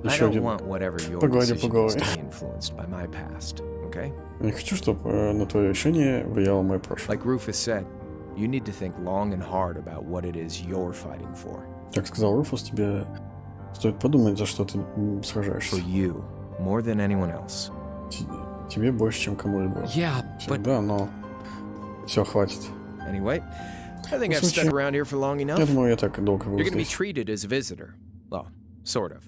I Еще don't один. want whatever your Поглади по decision is голове. to be influenced by my past, okay? Я не хочу, чтобы на твое решение влияло мое прошлое. Like Rufus said, you need to think long and hard about what it is you're fighting for. Как сказал Руфус, тебе стоит подумать, за что ты сражаешься. For you, more than anyone else. Тебе больше, чем кому-либо. Yeah, but... Да, но... Все, хватит. Anyway, I think I've stuck around here for long enough. Я думаю, я так долго You're буду going to be здесь. treated as a visitor. Well, sort of.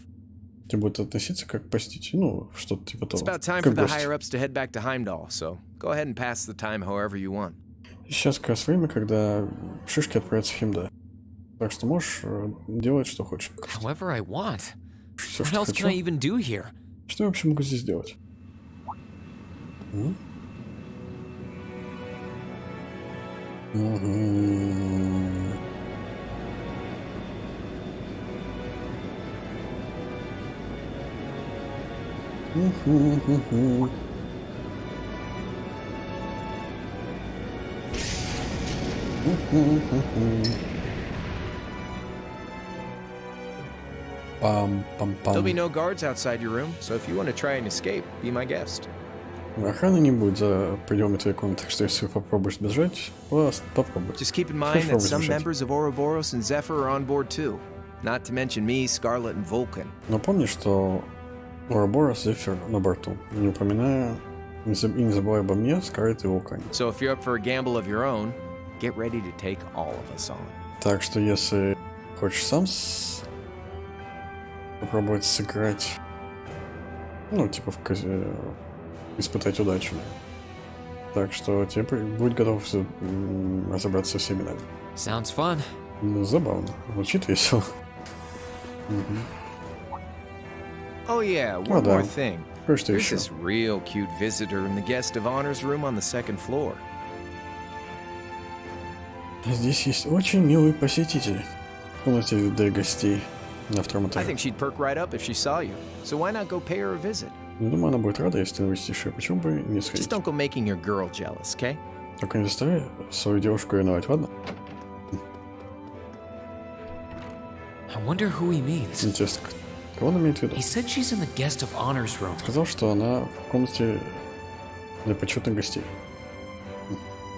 Тебе будут относиться как к посетителю, ну, что-то типа того. It's about time for Как the гость. higher-ups to head back to Heimdall, so go ahead and pass the time however you want. Сейчас как раз время, когда шишки отправятся в Химда. Так что можешь делать, что хочешь. However I want. Все, What что else хочу. can I even do here? Что я вообще могу здесь делать? There'll be no guards outside your room, so if you want to try and escape, be my guest. Охраны не будет за пределами твоей комнаты, так что если попробуешь сбежать, попробуй. Just keep in mind that some members of Ouroboros and Zephyr are on board too. Not to mention me, Scarlet, and Vulcan. Но помни, что Ouroboros, Зефир на борту. Не упоминая и не забывай обо мне, Scarlet и Vulcan. So if you're up for a gamble of your own, get ready to take all of us on. Так что если хочешь сам попробовать сыграть, ну, типа испытать удачу. Так что тебе будь готов разобраться со всеми нами. Sounds fun. Ну, забавно. Звучит весело. Oh yeah, one more thing. Кое-что There's еще. this real cute visitor in the guest of honors room on the second floor. Здесь есть очень милый посетитель в комнате для гостей на втором I этаже. think she'd perk right up if she saw you. So why not go pay her a visit? Ну, думаю, она будет рада, если ты навестишь ее. Почему бы не Just сходить? don't go making your girl jealous, okay? Только не заставляй свою девушку ревновать, ладно? I wonder who he means. Интересно, кого он имеет в виду? He said she's in the guest of honors room. Сказал, что она в комнате для почетных гостей.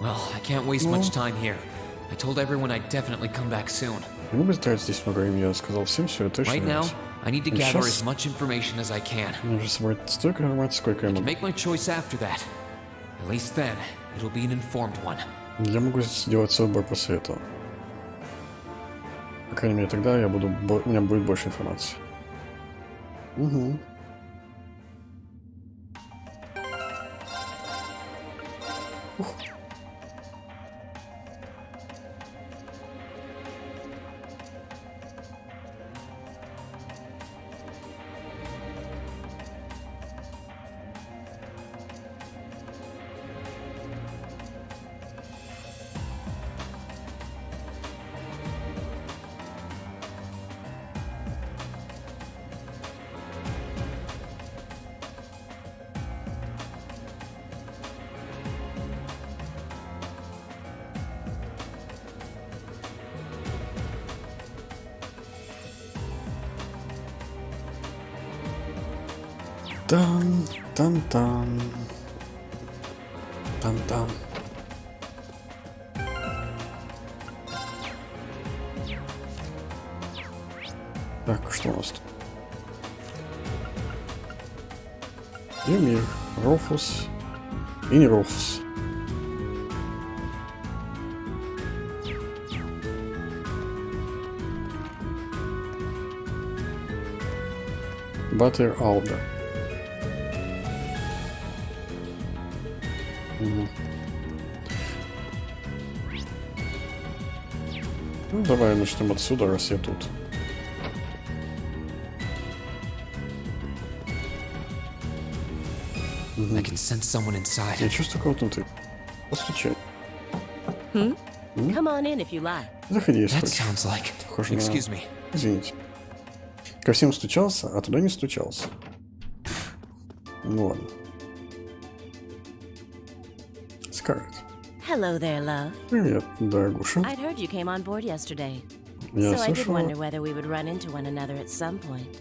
Well, I can't waste much time here. I told everyone I'd definitely come back soon. Не могу тратить здесь много времени, я сказал всем все, это точно. Right now, I need to И gather сейчас as much information as I can. нужно собрать столько информации, сколько я I can могу. make my choice after that. At least then, it'll be an informed one. Я могу сделать свой выбор после этого. По крайней мере, тогда у меня будет больше информации. Угу. Там-там-там. Там-там. Так, что у нас тут? Юмир, Рофус и не Рофус. Баттер Алда. Ну, давай начнем отсюда, раз я тут. I can sense someone inside. Я чувствую кого-то внутри. Постучай. Come on in if you like. Заходи, если That хочешь. sounds like... Похоже на... Excuse me. Извините. Ко всем стучался, а туда не стучался. Ну ладно. Скарлетт. Hello there, love. Привет, дорогуша. I'd heard you came on board yesterday. Я So I did слышал... wonder whether we would run into one another at some point.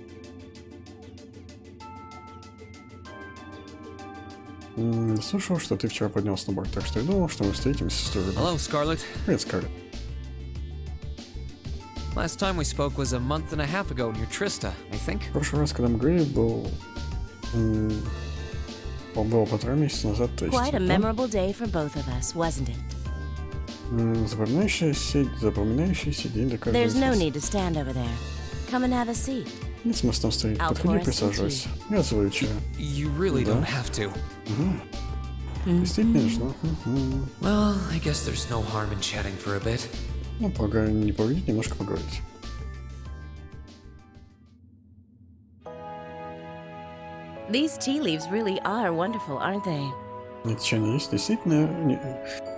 Слышал, что ты вчера поднялся на борт, так что я думал, что мы встретимся с той же. Hello, Scarlet. Привет, Скарлетт. Last time we spoke was a month and a half ago near Trista, I think. В прошлый раз, когда мы говорили, было 1,5 месяца назад, то есть... Quite a memorable day for both of us, wasn't it? Запоминающийся день для каждого There's из no нас. need to stand over there. Come and have a seat. Нет смысла там стоять. I'll Подходи, pour us some присаживайся. Я свою чай. You really Да. don't have to. Действительно, нужно. Well, I guess there's no harm in chatting for a bit. Ну, полагаю, не повредит немножко поговорить. These tea leaves really are wonderful, aren't they? Эти чайные есть действительно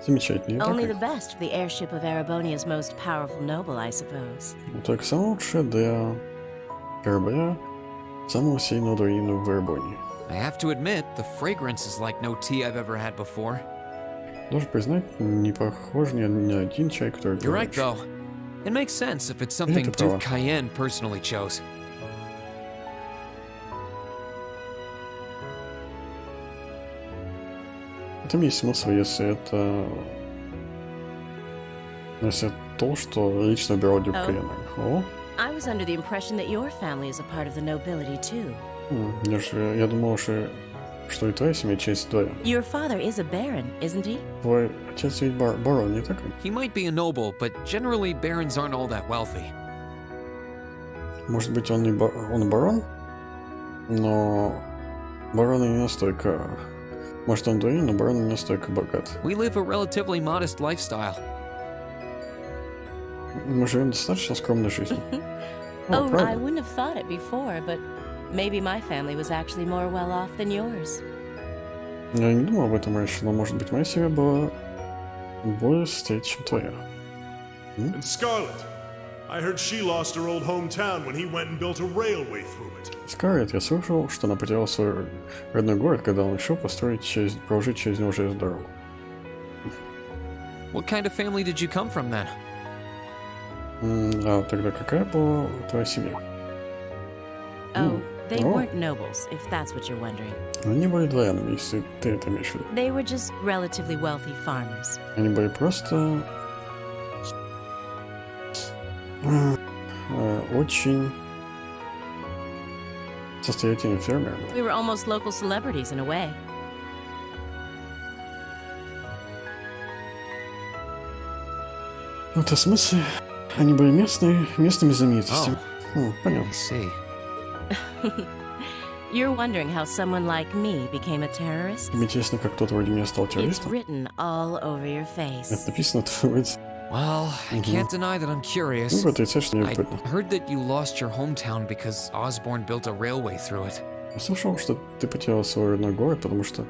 замечательные. Only так the best of the airship of Erebonia's most powerful noble, I suppose. Только самое лучшее для корабля Самого сильного дуина в Вербоне. I have to admit, the fragrance is like no tea I've ever had before. Должен признать, не похож ни на один чай, который You're right, though. It makes sense if it's something Duke Cayenne personally chose. Это есть смысл, если это... Если это то, что лично беру Дюк Кайена. О? I was under the impression that your family is a part of the nobility too. Я думал, что и твоя семья часть двоя. Your father is a baron, isn't he? Твой отец ведь барон, не так? He might be a noble, but generally barons aren't all that wealthy. Может быть, он барон, но бароны не настолько... Может, он дуин, но барон не настолько богат. We live a relatively modest lifestyle. Мы живем достаточно скромной жизнью. Oh, I wouldn't have thought it before, but maybe my family was actually more well off than yours. Я не думал об этом раньше, но, может быть, моя семья была более состоятельной, чем твоя. And Scarlet, I heard she lost her old hometown when he went and built a railway through it. Скарлетт, я слышал, что она потеряла свой родной город, когда он решил проложить через него железную дорогу. What kind of family did you come from then? А тогда какая была твоя семья? Oh, they weren't nobles, if that's what you're wondering. Они были дворянами, если ты это имеешь в виду. They were just relatively wealthy farmers. Они были просто... очень... состоятельными фермерами. We were almost local celebrities in a way. В этом смысле они были местными знаменитостями. Понятно. You're wondering how someone like me became a terrorist? Тебе интересно, как кто-то вроде меня стал It's террористом? written all over your face. Это написано на твоем лице. Well, I can't deny that I'm curious. Ну, отрицать, что не I любопытно. heard that you lost your hometown because Osborne built a railway through it. Я слышал, что ты потерял свой родной город, потому что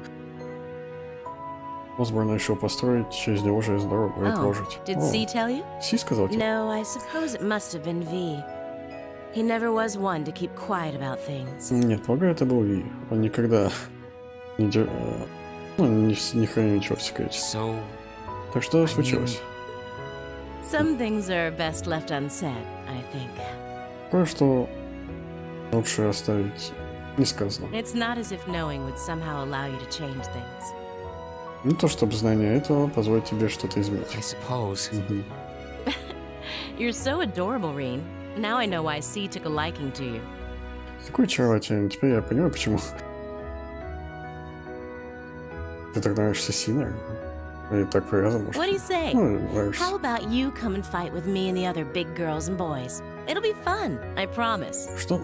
Осборн решил построить через него железную дорогу и проложить. Did C tell you? Си сказал тебе? No, I suppose it must have been V. He never was one to keep quiet about things. Нет, полагаю, это был Ви. Он никогда не хранил ничего в секрете. Так что случилось? Some things are best left unsaid, I think. Кое-что лучше оставить несказанным. It's not as if knowing would somehow allow you to change things. Не то чтобы знание этого позволит тебе что-то изменить. I suppose. You're so adorable, Reen. Now I know why C took a liking to you. Такой очаровательный. Теперь я понимаю, почему. Ты так нравишься Си, наверное? И так привязан, может? What do you say? Ну, нравишься. How about you come and fight with me and the other big girls and boys? It'll be fun, I promise. Что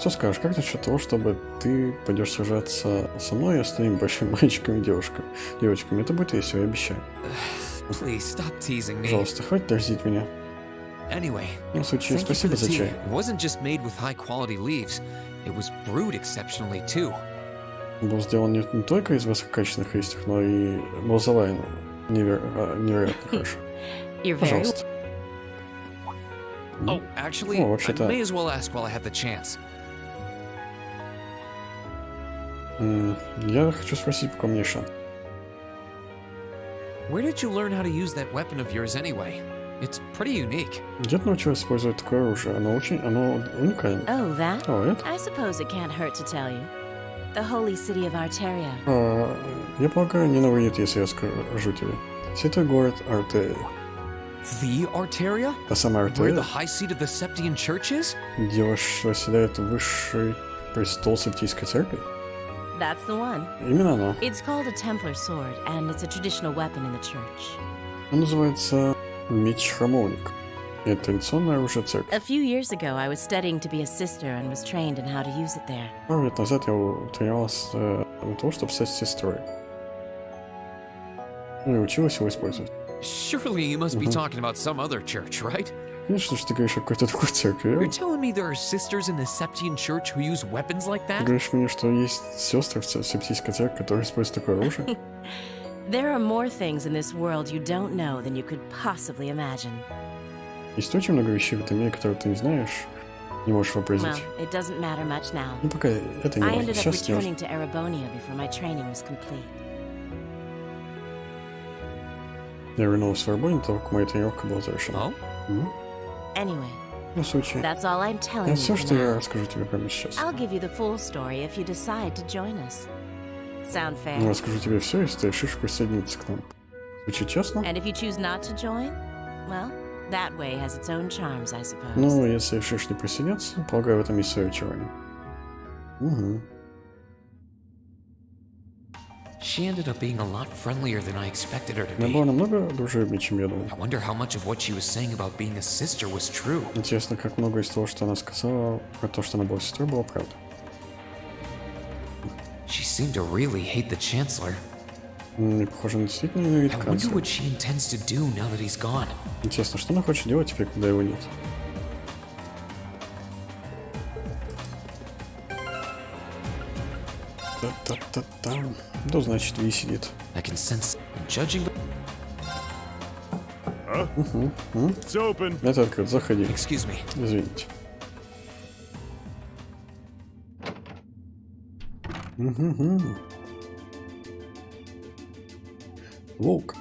скажешь? Как насчет того, чтобы ты пойдешь сражаться со мной и остальными большими мальчиками и девочками? Это будет весело, я обещаю. Please stop teasing me. Пожалуйста, хватит дразнить меня. Anyway, в случае, thank you for спасибо the за tea. чай. It wasn't just made with high-quality leaves. It was brewed exceptionally too. Был сделан не только из высококачественных листьев, но и был заварен невероятно хорошо. Пожалуйста. Oh, actually, I may as well ask while I have the chance. Я хочу спросить, пока мне шанс. Where did you learn how to use that weapon of yours anyway? It's pretty unique. Где ты научилась использовать такое оружие? Оно уникально. Oh, that? О, это? I suppose it can't hurt to tell you. The holy city of Arteria. Я полагаю, не навредит, если я скажу тебе. Святой город Артерия. The Arteria? Та самая Where Артерия, the high seat of the Septian Church is? где восседает высший престол Септийской церкви. That's the one. Именно оно. It's called a Templar sword, and it's a traditional weapon in the church. Он называется меч-храмовник. Это традиционное оружие церкви. A few years ago, I was studying to be a sister and was trained in how to use it there. Пару лет назад я тренировался для того, чтобы стать сестрой. И училась его использовать. Surely you must be talking about some other church, right? Конечно, что ты говоришь о какой-то другой церкви. You're telling me there are sisters in the Septian Church who use weapons like Ты that? говоришь мне, что есть сестры в Септийской церкви, которые используют такое оружие? There are more things in this world you don't know than you could possibly imagine. Есть очень много вещей в этом мире, которые ты не знаешь, Не можешь Well, вообразить. it doesn't matter much now. Ну, пока это не I важно. ended up Сейчас не важно. returning to Erebonia before my training was complete. Я вернулся в Арбоне, только моя тренировка была завершена. Anyway, Ну, в случае. that's all I'm telling Это you все, for что я now. расскажу тебе прямо сейчас. I'll give you the full story if you decide to join us. Sound Я fair? расскажу тебе все, если ты решишь присоединиться к нам. Звучит честно? And if you choose not to join, well, that way has its own charms, I suppose. Ну, если решишь не присоединиться, полагаю, в этом есть свое очарование. Угу. She ended up being a lot friendlier than I expected her to Она be. была намного дружелюбнее, чем я думал. I wonder how much of what she was saying about being a sister was true. Интересно, как много из того, что она сказала про то, что она была сестрой, было правда. She seemed to really hate the Chancellor. Не похоже, она действительно ненавидит I wonder канцлера. what she intends to do now that he's gone. Интересно, что она хочет делать теперь, когда его нет? Та-та-та-та. Да, значит, Ви сидит. I can sense judging. It's open. Это открыт, заходи. Excuse me. Извините. Волк.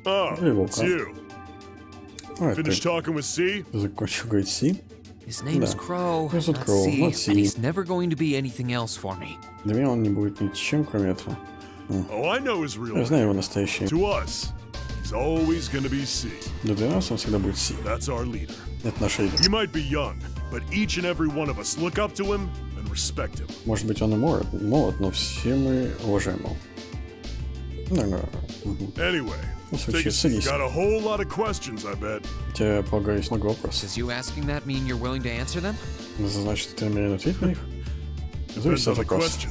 Oh, Hey, it's Volkan. you. А, Finished ты talking with C? закончил говорить Си? His name's Да. Crow, Его зовут not Кроу, C, not and C. he's never going to be anything else for me. Для меня он не будет ничем, кроме этого. Oh, I know his real Я name. знаю его настоящее. To us, he's always gonna be C. Для нас он всегда будет Си. That's our leader. Это наш лидер. He might be young, but each and every one of us look up to him and respect him. Может быть, он и молод, но все мы уважаем его. Да. Anyway, Ну, в take случае, a seat. садись. Got a whole lot of questions, I bet. У тебя, полагаю, есть много вопросов. Does you asking that mean you're willing to answer them? Это значит, что ты намерен ответить на них? Depends Зависит on от the вопроса. question.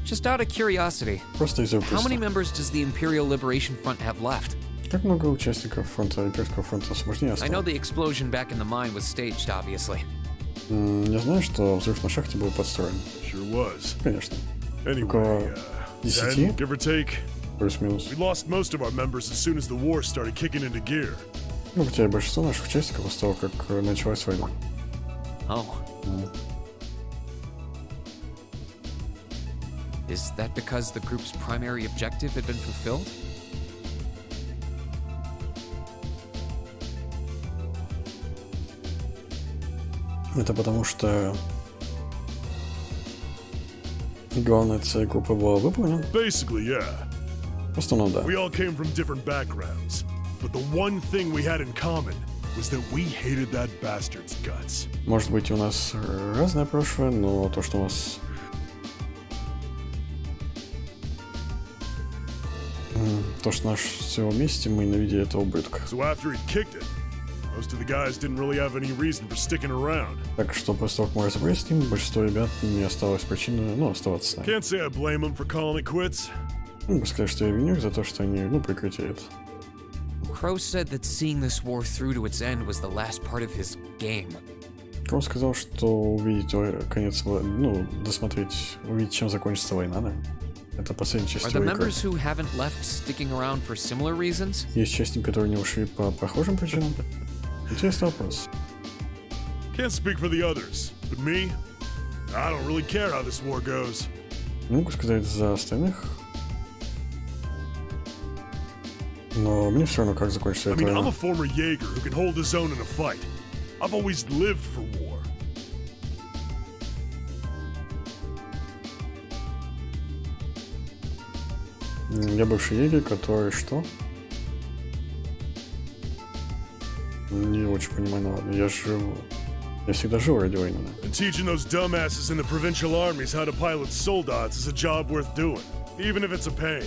Just out of curiosity, Просто из how many любопытства. members does the Imperial Liberation Front have left? Как много участников фронта, Имперского фронта освобождения I know осталось? the explosion back in the mine was staged, obviously. Я знаю, что взрыв на шахте был подстроен. Sure was. Конечно. Anyway, Около 10, 10, give or take. плюс-минус. We lost most of our members as soon as the war started kicking into gear. Ну, потеряли большинство наших участников после того, как началась война. Oh. Is that because the group's primary objective had been fulfilled? Это потому что главная цель группы была выполнена? Basically, yeah. В основном, да. We all came from different backgrounds, but the one thing we had in common was that we hated that bastard's guts. Может быть, у нас разное прошлое, но то, что у нас... То, что наш все вместе, мы ненавидели этого ублюдка. So after he kicked it, most of the guys didn't really have any reason for sticking around. Так что после того, как мы разобрались с ним, большинство ребят не осталось причины, оставаться с нами. Can't say I blame them for calling it quits. Могу сказать, что я виню их за то, что они, прекратили это. Crow said that seeing this war through to its end was the last part of his game. Он сказал, что увидеть конец, досмотреть, увидеть, чем закончится война, да? Это последняя часть Are the его игры. members who haven't left sticking around for similar reasons? Есть участники, которые не ушли по похожим причинам? Интересный вопрос. Can't speak for the others, but me, I don't really care how this war goes. Не могу сказать за остальных. Но мне все равно, как закончится I эта mean, I'm война. a former Jaeger who can hold his own in a fight. I've always lived for war. Я бывший егерь, который что? Не очень понимаю, но ладно. Я всегда жил ради войны. And teaching those dumbasses in the provincial armies how to pilot soldats is a job worth doing, even if it's a pain.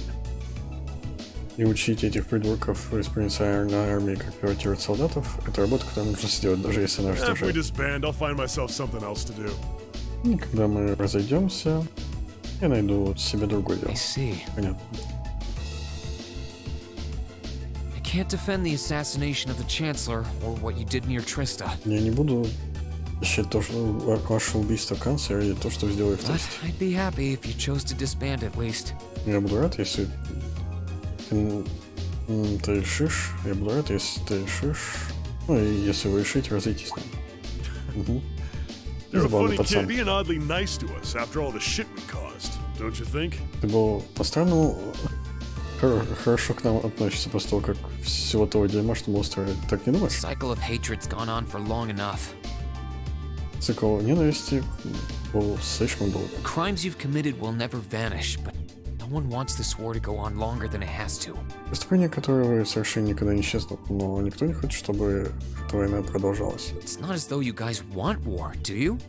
И учить этих придурков из провинциальной армии, как пилотировать солдатов, это работа, которую нужно сделать, даже если она If we растяжает. disband, I'll find myself something else to do. И когда мы разойдемся, я найду себе другое дело. Понятно. I can't defend the assassination of the Chancellor or what you did near Trista. Я не буду защищать то, что ваше убийство канцлера и то, что вы сделали в But тесте. I'd be happy if you chose to disband at least. Я буду рад, если ты решишь. Я буду рад, если ты решишь Ну и если вы решите, разойтись с ним. Угу. You're a Забавный funny kid, пацан. being oddly nice to us after all the shit we caused, don't you think? Ты был по-странному хорошо к нам относишься после того, как всего того дерьма, что мы устроили. Так не думаешь? Cycle of hatred's gone on for long enough. Цикл ненависти был слишком долго. The crimes you've committed will never vanish, but no one wants this war to go on longer than it has to. Преступления, которые вы совершили, никогда не исчезнут, но никто не хочет, чтобы эта война продолжалась. It's not as though you guys want war, do you?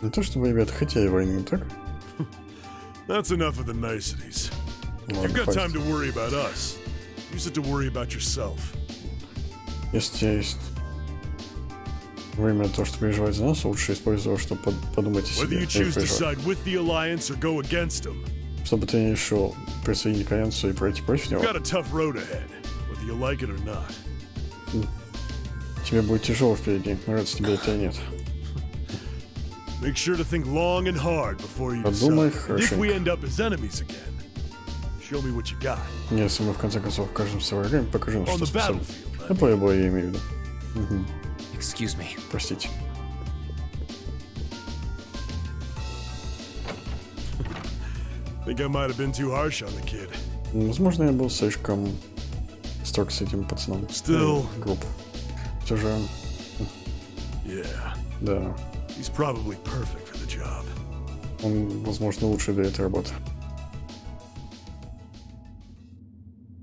Не то чтобы ребята хотели войну, так? That's enough of the niceties. Ладно, You've got хватит. time to worry about us. Use it to worry about yourself. Если у тебя есть время на то, чтобы переживать за нас, лучше используй его, чтобы подумать о Whether себе. you и choose to переживать. side with the Alliance or go against them, Чтобы ты не решил присоединить к Альянсу и пройти против него, you've got a tough road ahead, whether you like it or not. тебе будет тяжело впереди, нравится тебе это или нет. Make sure to think long and hard before you Подумай decide. And if хорошенько. we end up as enemies again, show me what you got. Если мы в конце концов окажемся врагами, покажи нам, On что the способен. battlefield, На поле боя я имею в виду. Угу. Excuse me. Простите. Think I might have been too harsh on the kid. Возможно, я был слишком строг с этим пацаном. Still. Груб. Все же, Yeah, да, he's probably perfect for the job. он, возможно, лучший для этой работы.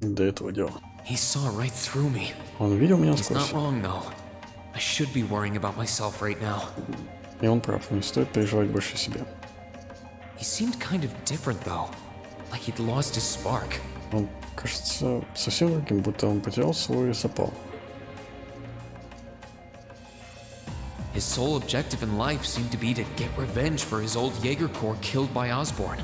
Для этого дела. He saw right through me. Он видел меня He's not сквозь. wrong, though. I should be worrying about myself right now. И он прав, не стоит переживать больше о себе. He seemed kind of different, though. Like he'd lost his spark. Он кажется совсем другим, будто он потерял свой запал. His sole objective in life seemed to be to get revenge for his old Jaeger Corps killed by Osborn.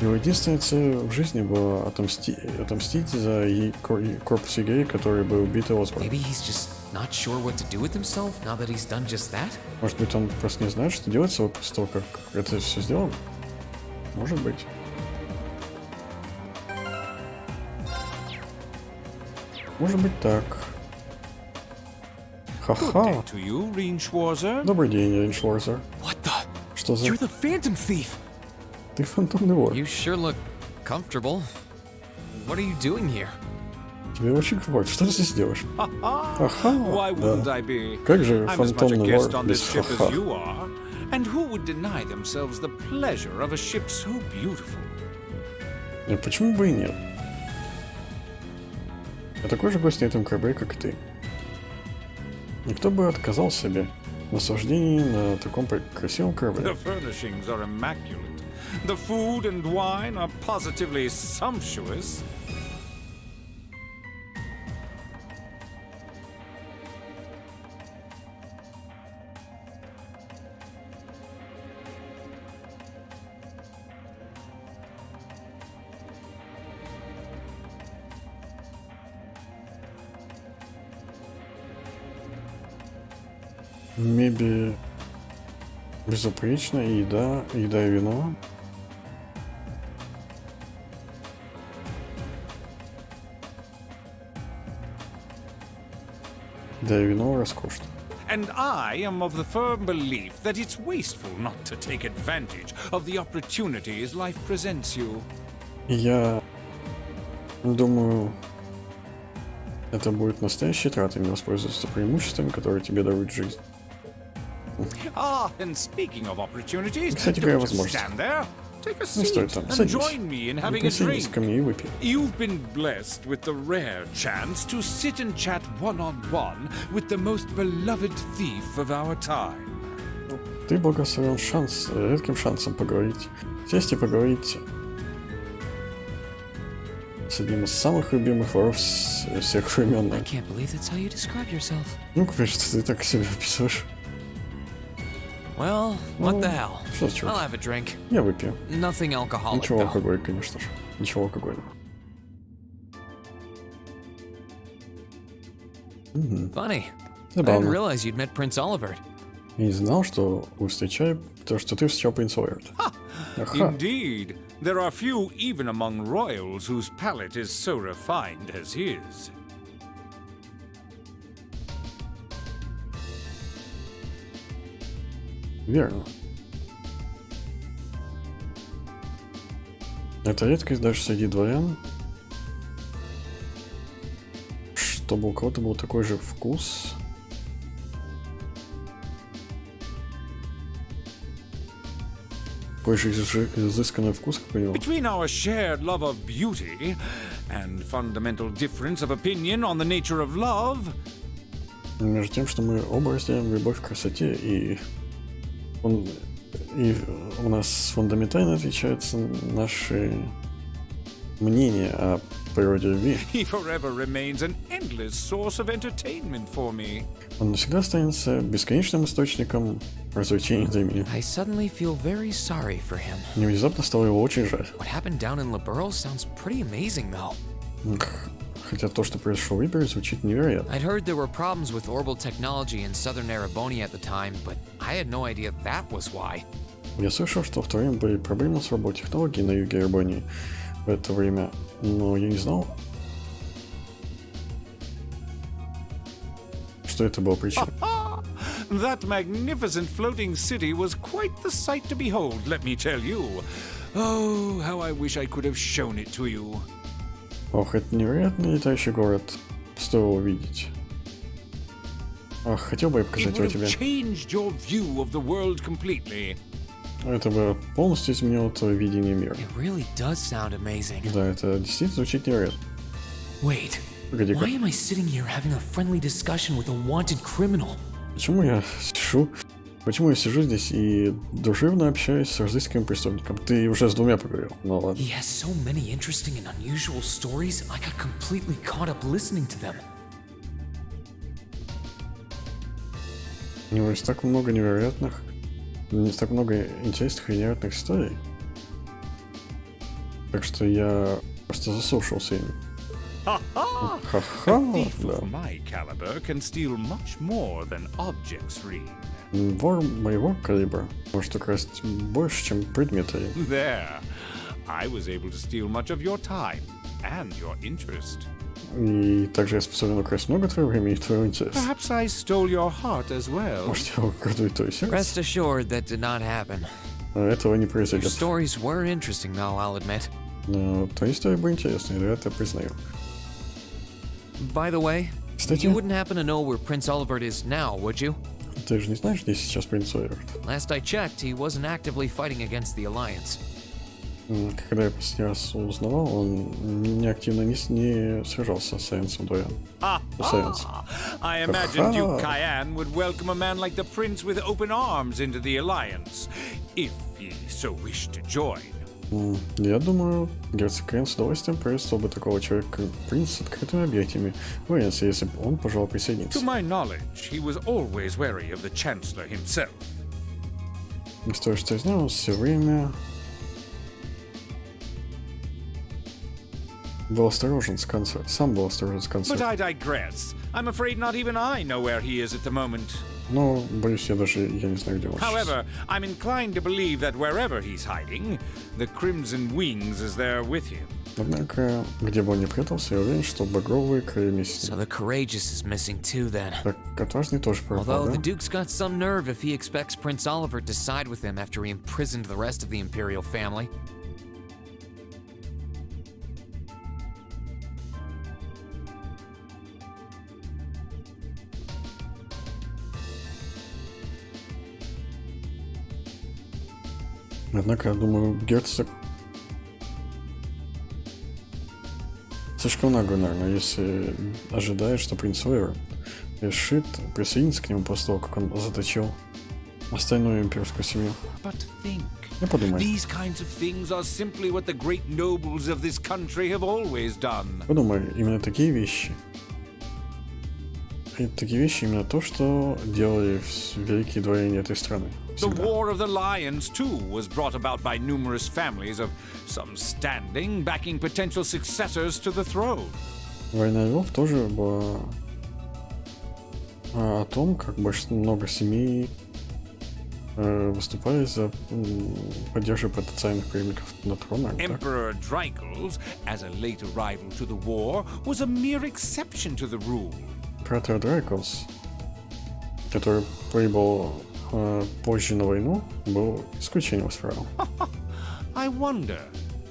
Его единственная цель в жизни была отомстить за корпус егерей, который был убит Осборн. Maybe he's just not sure what to do with himself now that he's done just that? Может быть, он просто не знает, что делать после того, как это все сделано? Может быть. Может быть так. Ха-ха. To you, Reinschwarzer. Добрый день, Рейншварзер. What the? Что за... You're the Phantom Thief! Ты фантомный вор. You sure look comfortable. What are you doing here? Тебе очень комфортно. Что ты здесь делаешь? Ха-ха. Why wouldn't Да. I be? Как же I'm as much a фантомный guest вор on без this ship ха-ха? as you are. And who would deny themselves the pleasure of a ship so beautiful? Ну, почему бы и нет? Я такой же гость на этом корабле, как и ты. Никто бы отказал себе в наслаждении на таком красивом корабле. The furnishings are immaculate. The food and wine are positively sumptuous. Мебель безупречна, и еда и вино. Да, и вино роскошно. And I am of the firm belief that it's wasteful not to take advantage of the opportunities life presents you. Я думаю, это будет настоящей тратой не воспользоваться преимуществами, которые тебе дарует жизнь. Ah, and speaking of opportunities, Кстати don't говоря, just возможность. stand there. Take a Не стоит seat там. and Садись. join me in having a Присоединись drink. ко мне и выпей. You've been blessed with the rare chance to sit and chat one-on-one with the most beloved thief of our time. Ты благословен редким шансом поговорить. Сесть и поговорить с одним из самых любимых воров всех времен. I can't believe that's how you describe yourself. Ну, конечно, ты так себя описываешь. Well, what the hell? Что за черт? I'll have a drink. Я выпью. Nothing alcoholic, Ничего though. алкоголя, конечно же. Ничего алкоголя. Funny. I Забавно. didn't realize you'd met Prince Olivert. Я не знал, что вы встречали, то, что ты встречал принца Оливерта. Аха. Indeed, there are few even among royals whose palate is so refined as his. Верно. Это редкость даже среди дворян, чтобы у кого-то был такой же вкус. Такой же изысканный вкус, как у него. Between our shared love of beauty and fundamental difference of opinion on the nature of love. Между тем, что мы оба разделяем любовь к красоте, и у нас фундаментально отличаются наши мнения о природе любви. He forever remains an endless source of entertainment for me. Он навсегда останется бесконечным источником развлечений для меня. I suddenly feel very sorry for him. Мне внезапно стало его очень жаль. What happened down in Liberl sounds pretty amazing, though. Хотя то, что произошло в Ибере, звучит невероятно. I'd heard there were problems with orbital technology in southern Erebonia at the time, but I had no idea that was why. Я слышал, что в то время были проблемы с работой технологий на юге Эребонии в это время, но я не знал, что это была причина. That magnificent floating city was quite the sight to behold, let me tell you. Oh, how I wish I could have shown it to you. Ох, это невероятный летающий город. Стоило увидеть. Ах, хотел бы я показать его тебе. Это бы полностью изменило твое видение мира. Really does sound amazing. Да, это действительно звучит невероятно. Wait, Погоди-ка. why am I sitting here having a friendly discussion with a wanted criminal? Почему я сижу здесь и дружелюбно общаюсь с разыскиваемым преступником? Ты уже с двумя поговорил, ну ладно. He has so many interesting and unusual stories, I got completely caught up listening to them. У него есть так много невероятных, так много интересных и невероятных историй. Так что я просто заслушался ими. A thief of my caliber can steal much more than objects read. Вор моего калибра может украсть больше, чем предметы. There, I was able to steal much of your time and your interest. И также я способен украсть много твоего времени и твоего интереса. Perhaps I stole your heart as well. Может, я украду и твое сердце? Rest assured that did not happen. Этого не произойдет. Your stories were interesting, though, I'll admit. Но твои истории были интересны, я это признаю. By the way, Кстати, you wouldn't happen to know where Prince Olivert is now, would you? Ты же не знаешь, где сейчас принц Оливерт? Last I checked, he wasn't actively fighting against the Alliance. Когда я последний раз узнавал, он неактивно не сражался с Альянсом дворян. I imagined Duke Cayenne would welcome a man like the Prince with open arms into the Alliance, if he so wished to join. Я думаю, герцог Крен с удовольствием приветствовал бы такого человека, принц с открытыми объятиями в Альянсе, если бы он пожелал присоединиться. To my knowledge, he was always wary of the Chancellor himself. Из того, что я знал, он все время был осторожен с конца. Сам был осторожен с конца. But I digress. I'm afraid not even I know where he is at the moment. Но, боюсь, я не знаю, где он сейчас. However, I'm inclined to believe that wherever he's hiding, the Crimson Wings is there with him. Однако, где бы он ни прятался, я уверен, что багровые крылья вместе. So the Courageous is missing too, then. Так, отважный тоже пропал, Although да? the Duke's got some nerve if he expects Prince Olivert to side with him after he imprisoned the rest of the Imperial family. Однако, я думаю, герцог слишком нагло, наверное, если ожидает, что принц Оливерт решит присоединиться к нему после того, как он заточил остальную имперскую семью. But think, Я подумаю. these kinds of things are simply what the great nobles of this country have always done. Подумай, именно такие вещи. И такие вещи именно то, что делали великие дворяне этой страны. The War of the Lions, too, was brought about by numerous families of some standing, backing potential successors to the throne. Война львов тоже была о том, как много семей выступали за поддержку потенциальных преемников на трон. Emperor Drycles, as a late arrival to the war, was a mere exception to the rule. Император Драйклс, который прибыл позже на войну, был исключением из правил. I wonder,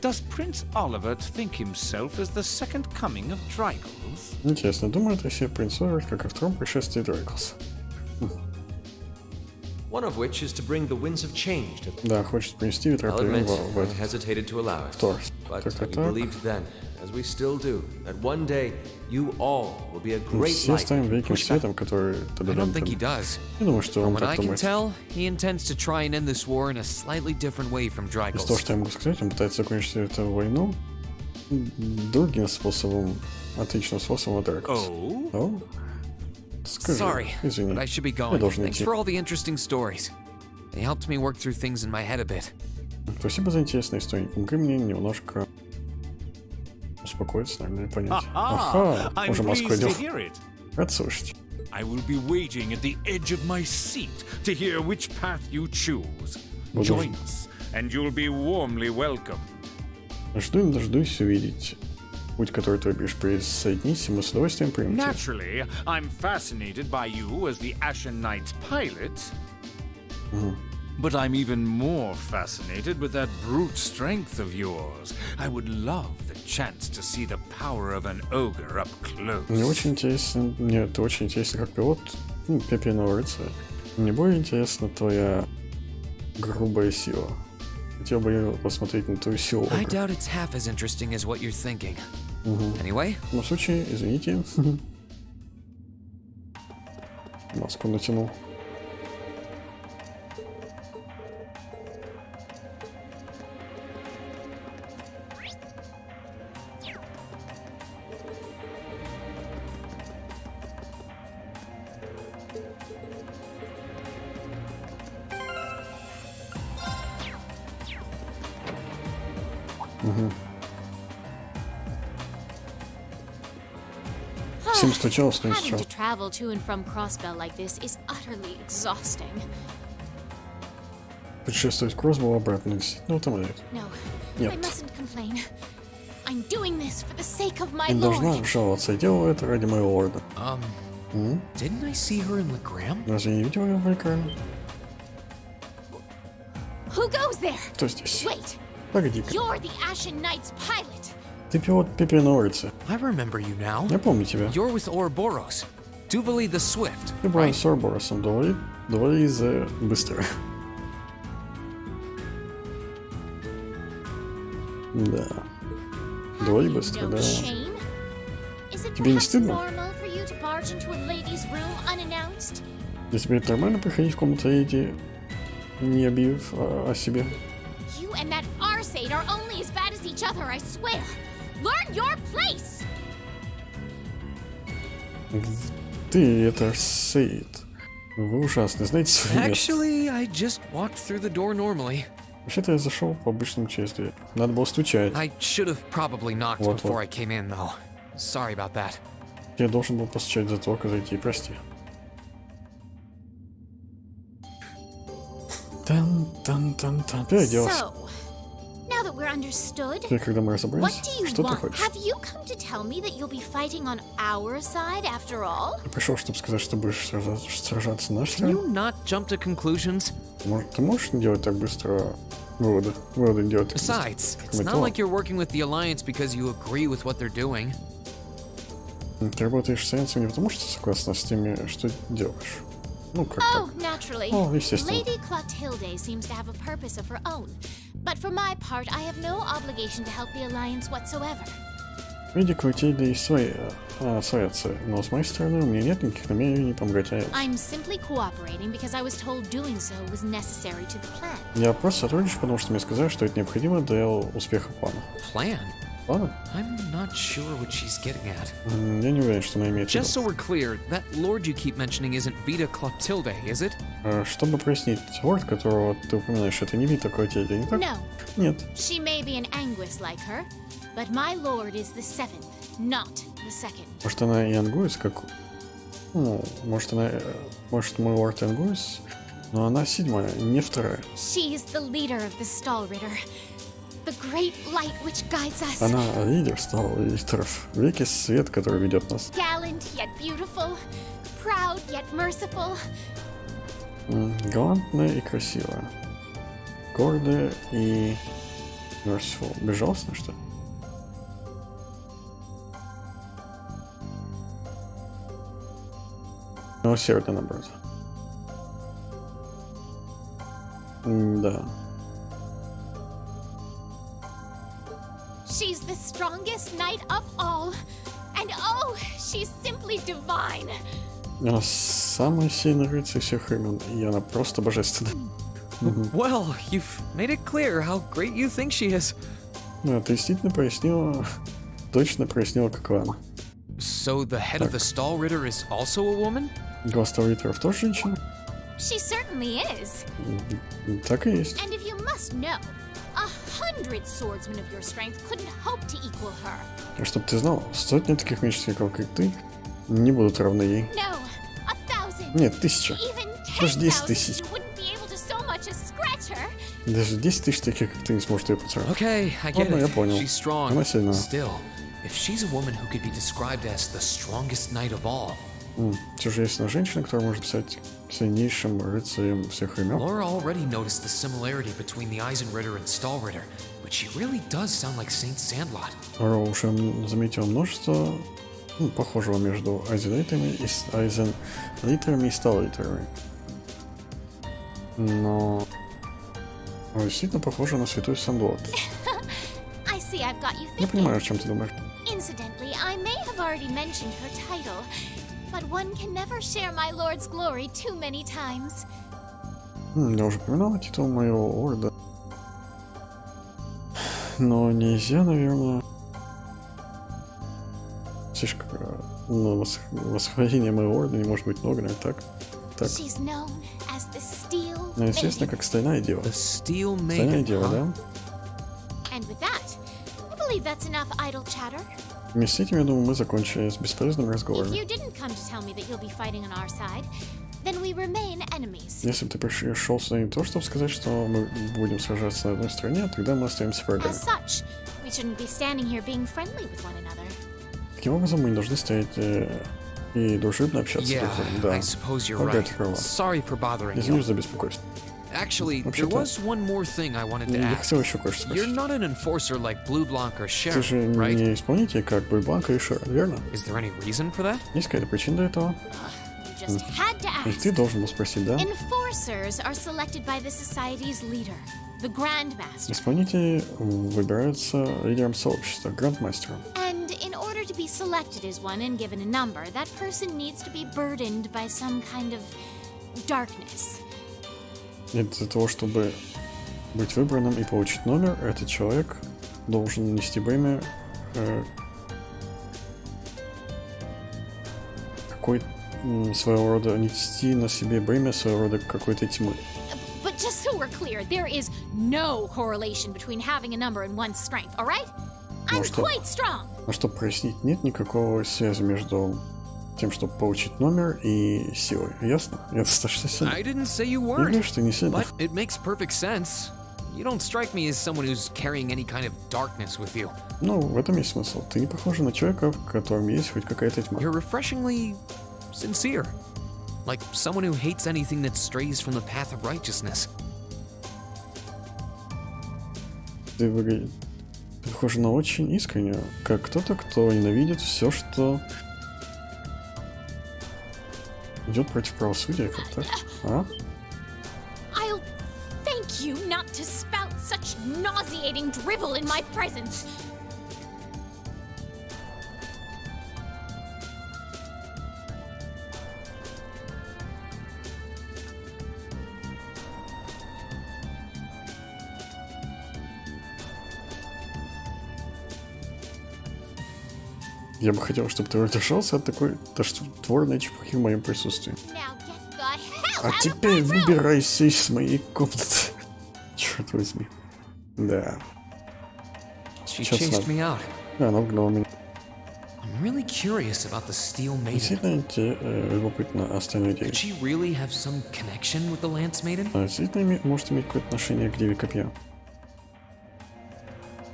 does Prince Oliver think himself as the second coming of Drygles? Интересно, думает ли себе принц Оливер, как о втором пришествии Драйглса? One of which is to bring the winds of change to Да, хочет принести ветроперемен в I hesitated to allow it. Тор. But Как-то we так. believed then, as we still do, that one day you all will be a great Все light. станем великим светом, который тогда I don't think he does. Не думаю, что From он what I так can думает. tell, he intends to try and end this war in a slightly different way from Из того, Drygles. что я могу сказать, он пытается закончить эту войну другим способом, отличным способом от Драйглса. О? Скажи, Sorry, извини. but I should be Я going. должен Thanks идти. for all the interesting stories. They helped me work through things in my head a bit. Спасибо за интересные истории. Помоги мне немножко успокоиться, наверное, и понять. Ага, I'm уже Москва pleased дел. to hear it. Рад слышать. I will be waiting at the edge of my seat to hear which path you choose. Буду Join us, and you'll be warmly welcome. Жду и не дождусь увидеть путь, который ты выберешь. Присоединись, и мы с удовольствием примем тебя. Naturally, I'm fascinated by you as the Ashen Knight's pilot. But I'm even more fascinated with that brute strength of yours. I would love the chance to see the power of an ogre up close. Мне очень интересно, мне это очень интересно как пилот Пепельного рыцаря. Мне более интересна твоя грубая сила. Хотел бы я посмотреть на твою силу. I doubt it's half as interesting as what you're thinking. Anyway, В любом случае, извините. Маску натянул. Всем сначала, всем Having сначала. to travel to and from Crossbell like this is utterly exhausting. Путешествовать в Кроссбоу обратно действительно утомляет. No, Нет. I mustn't complain. I'm doing this for the sake of my Не должна lord. жаловаться, я делаю это ради моего лорда. didn't I see her in Legram? Разве не видел ее в экране? Who goes there? Кто здесь? Wait, Погоди-ка. you're the Ashen Knight's pilot. Ты пилот Пепельного рыцаря. I remember you now. Я помню тебя. You're with Ouroboros. Duvali the Swift. Ты брал с Ouroboros'ом. Довали за быстро. Да. Довольно быстро, да. Shame? Is it Тебе не perhaps стыдно? normal for you to barge into a lady's room unannounced? Для тебя это нормально приходить в комнату леди, не объявив о себе? You and that Arseid are only as bad as each other, I swear. Learn your place! Ты это Сейд. Вы ужасны, знаете свое место. Actually, I just walked through the door normally. Вообще-то я зашел по обычному через дверь. Надо было стучать. I should have probably knocked Вот, before вот. I came in, though. Sorry about that. Я должен был постучать за то, как зайти, прости. Тан-тан-тан-тан. Переоделась. So, now that we're understood, Теперь, когда мы what разобрались, do you что ты want? хочешь? Have you come to tell me that you'll be fighting on our side after all? Я пришел, чтобы сказать, что будешь сражаться на нашей Can стороне. you not jump to conclusions? Ты можешь не делать так быстро выводы? Выводы не делать так быстро. Besides, it's Как not металл. like you're working with the Alliance because you agree with what they're doing. Ты работаешь с Альянсом не потому, что согласна с теми, что делаешь. Ну, как Oh, так. naturally. Oh, естественно. Lady Clotilde seems to have a purpose of her own. But for my part, I have no obligation to help the Alliance whatsoever. Види, Клотильда есть своя цель, но с моей стороны у меня нет никаких намерений помогать Альянсу. I'm simply cooperating because I was told doing so was necessary to the plan. Я просто сотрудничаю, потому что мне сказали, что это необходимо для успеха плана. Plan? Плана? I'm not sure what she's getting at. Я не уверен, что она имеет в виду. Just so we're clear, that lord you keep mentioning isn't Vita Clotilde, is it? Чтобы прояснить, лорд, которого ты упоминаешь, это не Вита Клотильда, не так? No. Нет. She may be an Anguis like her, but my lord is the seventh, not the second. Может, она и Ангуис, как... Ну, может, мой лорд Ангуис, но она седьмая, не вторая. She is the leader of the Stallritter, the great light which guides us. Она лидер стал лидеров. Великий свет, который ведет нас. Gallant yet beautiful, proud yet merciful. Галантная и красивая. Гордая и... merciful. Безжалостная, что ли? Милосердно, наоборот. Да. She's the strongest knight of all. And oh, she's simply divine. Она самый сильный рыцарь всех времен, и она просто божественна. Well, you've made it clear how great you think she is. Ну, ты действительно прояснила, точно прояснила, какова она. So the head of the stall ritter is also a woman? Глава столритеров тоже женщина? She certainly is. Так и есть. And if you must know, 100 swordsmen of your strength couldn't hope to equal her. А чтоб ты знал, сотни таких мечников, как ты, не будут равны ей. No, 1000. Нет, 1000. Даже 10 000. You wouldn't be able to so much as scratch her. Даже 10 000 таких, как ты, не сможет ее поцарапать. Okay, I get Ладно, я it. понял. She's strong. Она сильна. Still, if she's a woman who could be described as the strongest knight of all. Все же есть одна женщина, которая может стать сильнейшим рыцарем всех времен. Laura already noticed the similarity between the Eisenritter and Stallritter, but she really does sound like Saint Sandlot. Лора уже заметила множество похожего между Айзенритерами и Сталлритерами. Но она действительно похожа на святую Сэндлот. I see I've got you Не thinking. понимаю, о чем ты думаешь. Incidentally, I may have already mentioned her title, but one can never share my lord's glory too many times. Я уже упоминал титул моего лорда. Но нельзя, наверное... Слишком... восхваления моего лорда не может быть много, наверное, так? Так. She's known as the Steel Она известна как Стальная Дева. Steel Стальная Дева, да? And with that, I believe that's enough idle chatter. Вместе с этим, я думаю, мы закончили с бесполезным разговором. If you didn't come to tell me that you'll be fighting on our side, then we remain enemies. Если бы ты пришел сюда не то, чтобы сказать, что мы будем сражаться на одной стороне, тогда мы остаемся врагами. As such, we shouldn't be standing here being friendly with one another. Таким образом, мы не должны стоять и дружелюбно общаться друг с другом. Да. I suppose you're Ага, right. ты права. Sorry for bothering Извини you. за беспокойство. Actually, there Вообще-то, was one more thing I wanted to я ask. хотел еще кое-что You're спросить. not an enforcer like Blue Blanc or Ты Sheriff, же right? не исполнитель, как Бланка и Шер, верно? Is there any reason for that? Есть какая-то причина для этого? You just had to И ask. ты должен был спросить, да? Enforcers are selected by the society's leader, the Grandmaster. Исполнители выбираются лидером сообщества, грандмастером. And in order to be selected as one and given a number, that person needs to be burdened by some kind of darkness. И для того, чтобы быть выбранным и получить номер, этот человек должен нести бремя своего рода, нести на себе бремя своего рода какой-то тьмы. But just so we're clear, there is no correlation between having a number and one's strength, all right? I'm quite strong. А чтобы прояснить, нет никакого связи между тем, чтобы получить номер и силой. Ясно? Я достаточно сильный. I didn't say you Я говорю, weren't, что не сильный. but it makes perfect sense. You don't strike me as someone who's carrying any kind of darkness with you. Ну, в этом есть смысл. Ты не похож на человека, в котором есть хоть какая-то тьма. You're refreshingly sincere. Like someone who hates anything that strays from the path of righteousness. Ты похож на очень искренне, как кто-то, кто ненавидит все, что идет против правосудия, как так? А? I'll thank you not to spout such nauseating drivel in my presence. Я бы хотел, чтобы ты удержался от такой творной чепухи в моем присутствии. Now get the hell А out of теперь my room! выбирайся из моей комнаты. Черт возьми. Да. She Сейчас chased надо. me out. Да, она вгнала меня. I'm really curious about the Steel Maiden. Действительно любопытно о Стальной Деве. Could she really have some connection with the Lance Maiden? Она действительно может иметь какое-то отношение к Деве Копья.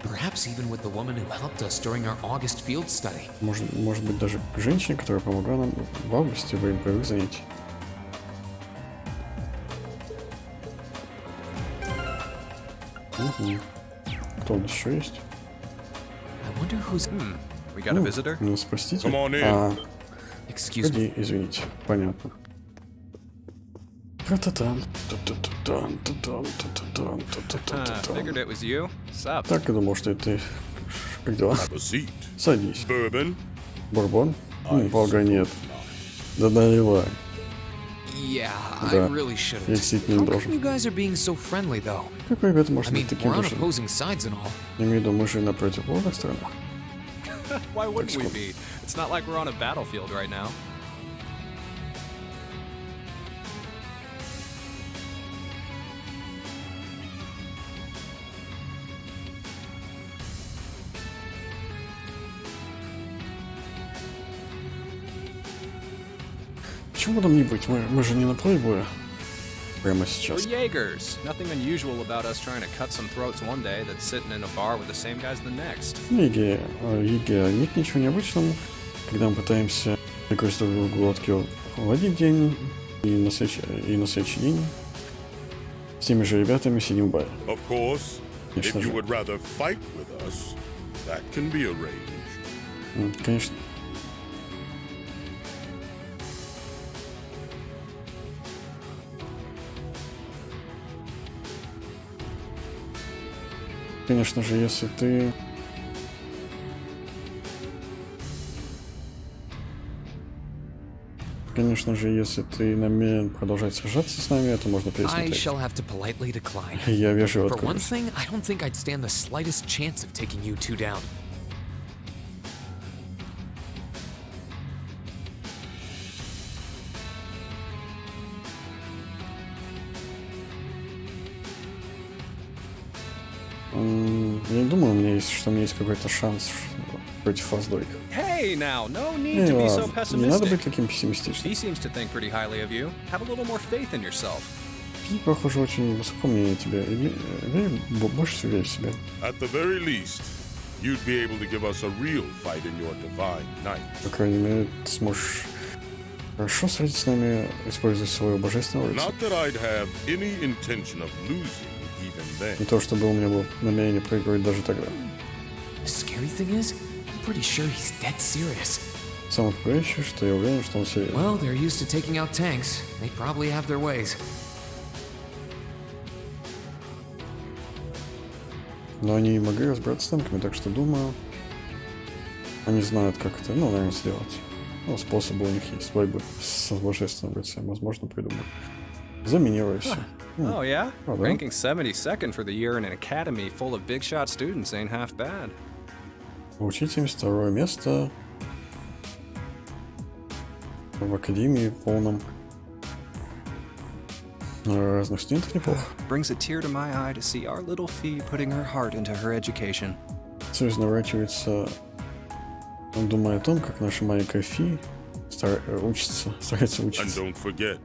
Perhaps even with the woman who helped us during our August field study. Может быть, даже к женщине, которая помогла нам в августе во время боевых занятий. Угу. Кто у нас еще есть? Ну, простите. Excuse извините. Понятно. Так и думал, что это... Как дела? Садись. Бурбон? Бога нет. Да наливай. Yeah, Да. I really shouldn't. Я действительно не How come должен. you guys are being so friendly, though? Как ребята I может mean, быть таким we're on душевным? opposing sides and all. Я имею в виду, мы же на противоположных сторонах. Why wouldn't we be? It's not like we're on a battlefield right now. Почему нам не быть? Мы же не на поле боя. Прямо We're сейчас. Jaegers. Nothing unusual about us trying to cut some throats one day that's sitting in a bar with the same guys the next. Еге, нет ничего необычного, когда мы пытаемся прикрыть друг другу глотки в один день и на следующий день с теми же ребятами сидим в баре. Of course, if Конечно you же. would rather fight with us, that can be arranged. Конечно. Конечно же, если ты... Конечно же, если ты намерен продолжать сражаться с нами, это можно I пересмотреть. shall have to politely decline. Я вежливо For one откажусь. thing, I don't think I'd stand the slightest chance of taking you two down. Я не думаю, что у меня есть какой-то шанс против вас двоих. Hey, now, no need to be so Не надо быть pessimistic. таким пессимистичным. He seems to think pretty highly of you. Have a little more faith in yourself. Ты, похоже, очень высоко мнение тебе. Больше всего верь в себя. At the very least, you'd be able to give us a real fight in your divine night. По крайней мере, ты сможешь хорошо сразиться с нами, используя своего божественного рыцаря. Not that I'd have any intention of losing even then. Не то, чтобы у меня было намерение проигрывать даже тогда. The scary thing is, I'm pretty sure he's dead serious. Самое пугающее, что я уверен, что он серьезен. Well, they're used to taking out tanks. They probably have their ways. Но они могли разбираться с танками, так что думаю, они знают, как это, наверное, сделать. Способы у них есть борьбы с божественным рыцарем, возможно, придумают. Заминируя все. Oh, yeah? Oh, да? Ranking 72nd for the year in an academy full of big shot students ain't half bad. Получить 72 место в академии полном разных студентов неплохо. Brings a tear to my eye to see our little Fee putting her heart into her education. Все изворачивается, думая о том, как наша маленькая Фи старается And учиться. don't forget,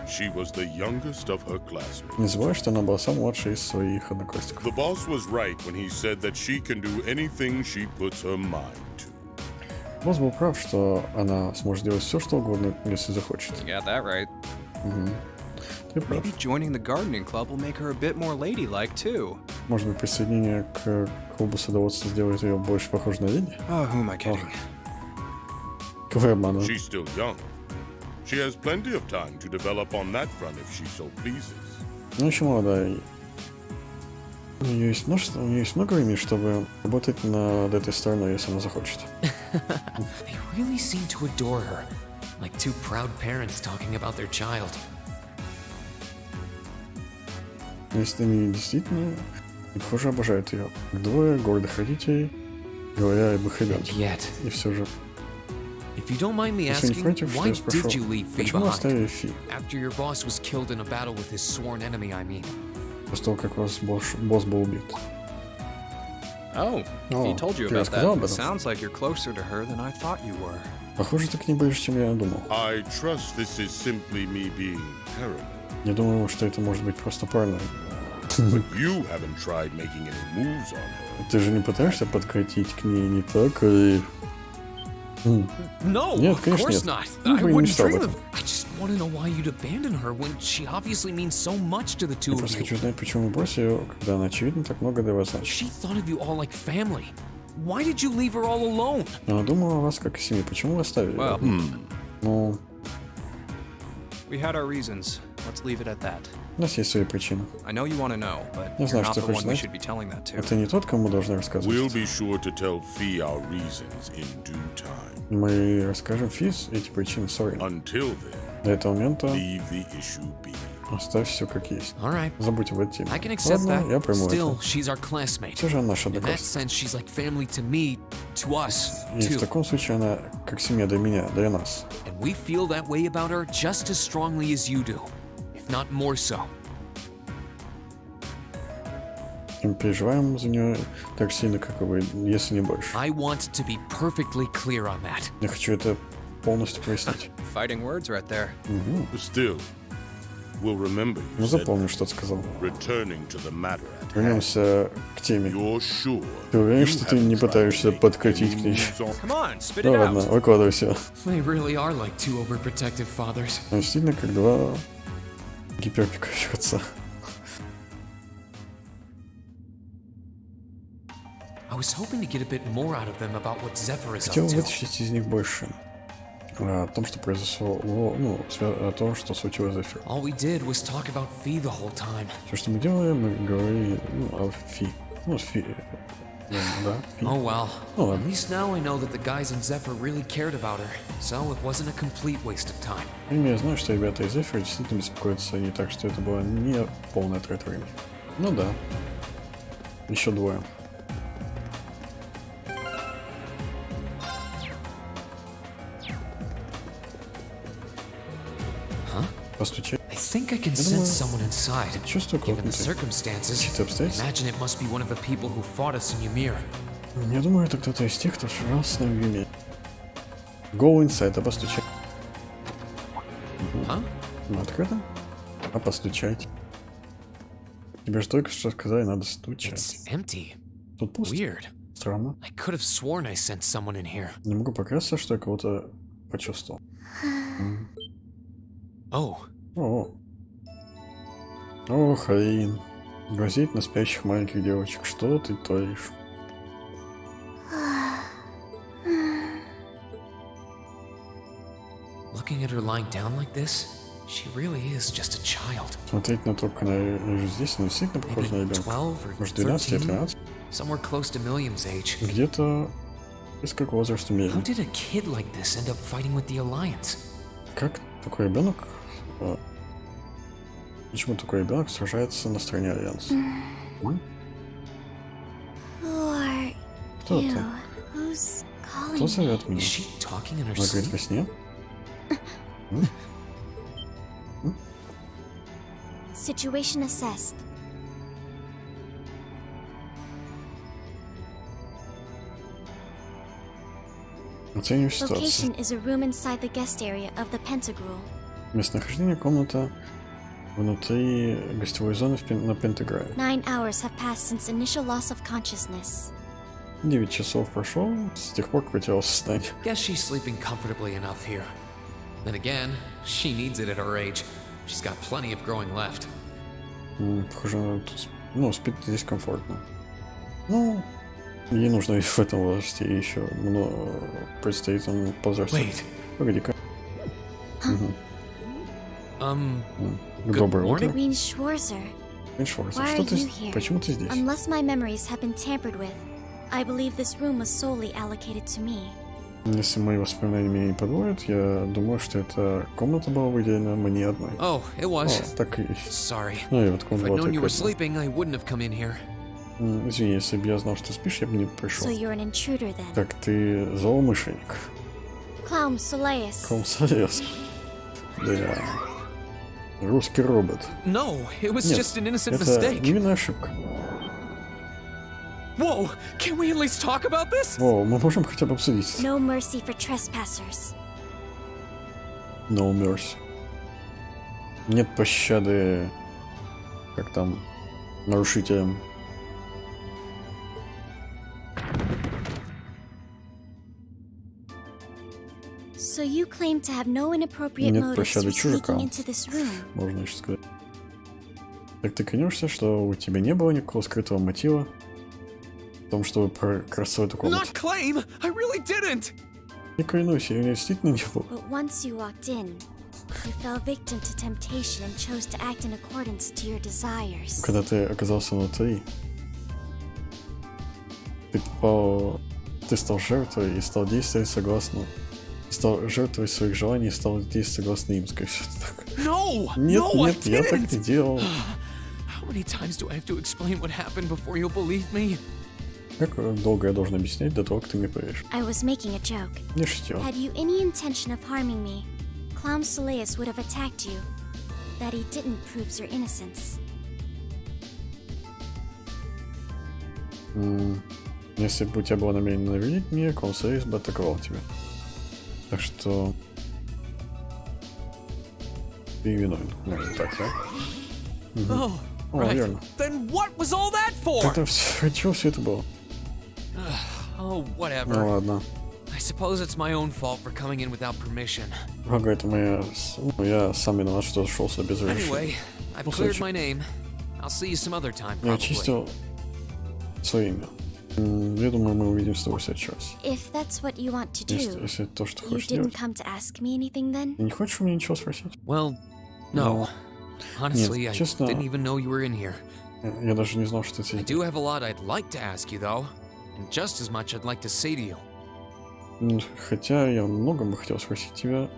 she was the youngest of her classmates. Не забывай, что она была самой младшей из своих одноклассников. The boss was right when he said that she can do anything she puts her mind to. Босс был прав, что она сможет делать все, что угодно, если захочет. You got that right. Ты прав. Maybe joining the gardening club will make her a bit more ladylike too. Может быть, присоединение к клубу садоводства сделает ее больше похожей на леди? Oh, who am I kidding? Кого я обманываю? She's still young. She has plenty of time to develop on that front if she so pleases. Ну, еще молодая. У нее есть много времени, чтобы работать над этой стороной, если она захочет. They really seem to adore her, like two proud parents talking about their child. Если они действительно, похоже, обожают ее. Как двое гордых родителей, говоря об их ребенке. И все же. If you don't mind me Если не asking, против, что why я спрошу, did you leave Fee почему оставили behind? Фи? After your boss was killed in a battle with his sworn enemy, I mean. После того, как ваш босс был убит. Oh, he told you ты about рассказал that. об It этом? sounds like you're closer to her than I thought you were. Похоже, ты к ней ближе, чем я думал. I trust this is simply me being paranoid. Я думаю, что это может быть просто паранойя. But you haven't tried making any moves on her. Ты же не пытаешься подкатить к ней не так и... No, Нет, of конечно, course нет. not. Я I бы и не wouldn't мечтал об dream этом. of. I just want to know why you'd abandon her when she obviously means so much to the two Я of просто you. хочу знать, почему вы бросили ее, когда она очевидно так много для вас значит. She thought of you all like family. Why did you leave her all alone? Она думала о вас как о семье. Почему вы оставили ее? Ну, We had our reasons. Let's leave it at that. у нас есть свои причины. I know you want to know, but Я you're знаю, not что the ты хочешь one we знать. should be telling that to. Это не тот, кому должны рассказывать. We'll be sure to tell Fee our reasons in due time. Мы расскажем Физ эти причины Сорин. Until then, До этого момента leave the issue be. оставь все как есть. All right. Забудь об этой теме. I can accept Ладно, я that. приму Still, это. she's our classmate. Все же она наша In that одноклассница. sense, she's like family to me, to us, И в too. таком случае она как семья для меня, для нас. And we feel that way about her just as strongly as you do, if not more so. И мы переживаем за нее так сильно, как и вы, если не больше. I want to be perfectly clear on that. Я хочу это полностью прояснить. Fighting words right there. Still, we'll remember you Ну said запомни, что ты сказал. returning to the matter at hand. Вернемся к теме. You're sure Ты уверен, you что ты haven't не tried пытаешься to make подкатить any к ней? moves on- Come on, spit Ну it ладно, out. выкладывай все. They really are like two overprotective fathers. Действительно, как два гиперопекающих отца. I was hoping to get a bit more out of them about what Zephyr is Хотел up to. вытащить из них больше. О том, что произошло, ну, о том, что случилось за Зефир. All we did was talk about Fee the whole time. Все, что мы делали, мы говорили, ну, о Фи. Ну, Фи. Да, Фи. Oh well. Ну At ладно. least now I know that the guys in Zephyr really cared about her, so it wasn't a complete waste of time. И я знаю, что ребята из Зефира действительно беспокоятся о ней, так что это была не полная трата времени. Ну да. Еще двое. Постучай. I think I can Я думаю, sense someone inside. чувствую Given the кого-то. circumstances, Какие-то I обстоятельства. imagine it must be one of the people who fought us in Ymir. Я думаю, это кто-то из тех, кто сражался с нами в Юме. Go inside, а постучай. Huh? Ну, открыто? А постучать. Тебе же только что сказали, надо стучать. It's empty. Тут пусто. Weird. Странно. I could have sworn I sensed someone in here. Не могу поклясться, что я кого-то почувствовал. Oh, О. О, Хаин. Глазеть на спящих маленьких девочек. Что ты творишь? looking at her lying down like this, she really is just a child. Смотреть на то, как она лежит здесь, она действительно похожа на Maybe ребенка. 12 or Может, 12 или 13? 13? Somewhere close to Milliam's age. Где-то близко к возрасту How Мели. did a kid like this end up fighting with the Alliance? Как такой ребенок... Почему такой ребенок сражается на стороне Альянса? Who are Кто you? ты? Who's calling Кто me? зовет меня? Is she talking in her Она говорит sleep? во сне? Situation assessed. Оцениваю ситуацию. Location is a room inside the guest area of the Pentagram. Местонахождение комната внутри гостевой зоны на Пентаграме. 9 hours have passed since initial loss of consciousness. 9 часов прошло с тех пор, как потерял сознание. Guess she's sleeping comfortably enough here. Then again, she needs it at her age. She's got plenty of growing left. Похоже, она тут, ну, спит здесь комфортно. Ну, ей нужно и в этом возрасте и еще много предстоит он повзрослеть. Погоди-ка. Доброе утро. Queen Schwarzer, Шварцер, why что are ты, you here? почему ты здесь? Unless my memories have been tampered with, I believe this room was solely allocated to me. Если мои воспоминания меня не подводят, я думаю, что эта комната была выделена мне одной. Oh, it was. О, так и есть. Sorry. Ну и вот If комната I'd была known you were такой. sleeping, I wouldn't have come in here. Извини, если бы я знал, что ты спишь, я бы не пришел. So you're an intruder then. Так, ты злоумышленник. Clown Soleus. Комсолес. Да. Русский робот. No, it was Нет, just an innocent это mistake. невинная ошибка. Whoa, can we at least talk about this? О, мы можем хотя бы обсудить. No mercy for trespassers. No mercy. Нет пощады, как там, нарушителям. So you claim to have no inappropriate Нет motives пощады for sneaking чужакам, into this room. можно еще сказать. Так ты клянешься, что у тебя не было никакого скрытого мотива в том, чтобы прокрасться в эту комнату? Not claim! I really didn't! Не клянусь, я действительно не был. But once you walked in, you fell victim to temptation and chose to act in accordance to your desires. Когда ты оказался внутри, ты стал жертвой и стал действовать согласно. Стал жертвой своих желаний и стал действовать согласно им, скорее всего. No! Нет, no, нет, я так не делал. How many times do I have to explain what happened before you'll believe me? Как долго я должен объяснять до того, как ты мне поверишь? I was making a joke. Не шутил. Had you any intention of harming me, Clown Soleus would have attacked you. That he didn't proves your innocence. Если бы у тебя было намерение навредить мне, Консейс бы атаковал тебя. Так что... Ты виновен. Наверное, так, да? Oh, О, right. верно. Then what was all that for? Это все... Чего все это было? Oh, whatever. Ну ладно. I suppose it's my own fault for coming in without permission. Ага, это моя... Ну, я сам виноват, что зашел сюда без разрешения. Anyway, I've cleared my name. I'll see you some other time, Я probably. очистил свое имя. Я думаю, мы увидимся с тобой в следующий раз. If that's what you want to do, Если это то, что you хочешь didn't делать. come to ask me anything then? Ты не хочешь у меня ничего спросить? Well, no. Honestly, Нет, I честно, didn't even know you were in here. Я даже не знал, что ты... I do have a lot I'd like to ask you, though. And just as much I'd like to say to you. Хотя я много бы хотел спросить тебя,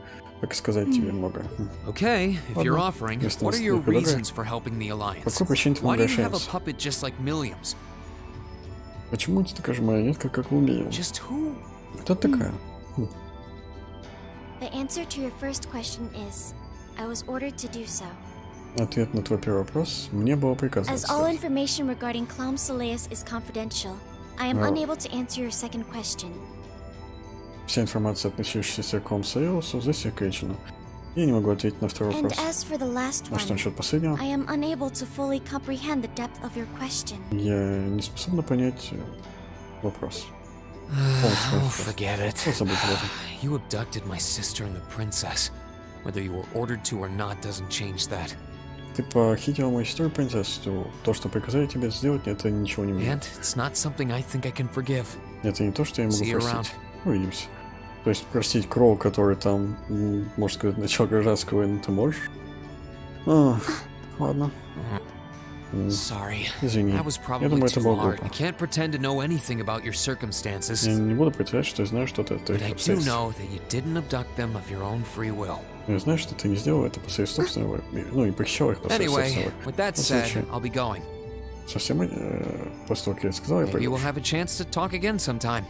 как сказать тебе много. Okay, if you're offering, Если what are ты your предлагаешь. reasons for helping the Alliance? По какой причине ты Why do you have a помогаешь? puppet just like Milliam's? Почему ты такая же марионетка, как у Милли? Just who? Кто такая? The answer to your first question is, I was ordered to do so. Ответ на твой первый вопрос. Мне было приказано. As all information regarding Clown Soleus is confidential, I am No. unable to answer your second question. Вся информация, относящаяся к Комсейлсу, засекречена. Я не могу ответить на второй And вопрос. as for the last А что one, насчет последнего? I am unable to fully comprehend the depth of your question. Я не способна понять вопрос. Oh, forget it. Забудь об этом. You abducted my sister and the princess. Whether you were ordered to or not doesn't change that. Ты похитила мою сестру и принцессу. То, что приказали тебе сделать, это ничего не меняет. And it's not something I think I can forgive. Это не то, что я могу See you простить. Увидимся. То есть простить Кроу, который там, можно сказать, начал гражданской войны, ты можешь? Ладно. Sorry. Извини. That was Я probably думаю, это too было hard. глупо. I can't pretend to know anything about your circumstances. Я не буду притворять, что я знаю что-то от But твоих I do обстоятельств. know that you didn't abduct them of your own free will. Я знаю, что ты не сделал это по своей собственной воле. Ну, и похищал их по своей Anyway, собственной воле. with that Ну, said, случае, I'll be going. совсем после того, как я это сказал, я Maybe пойду. we'll have a chance to talk again sometime.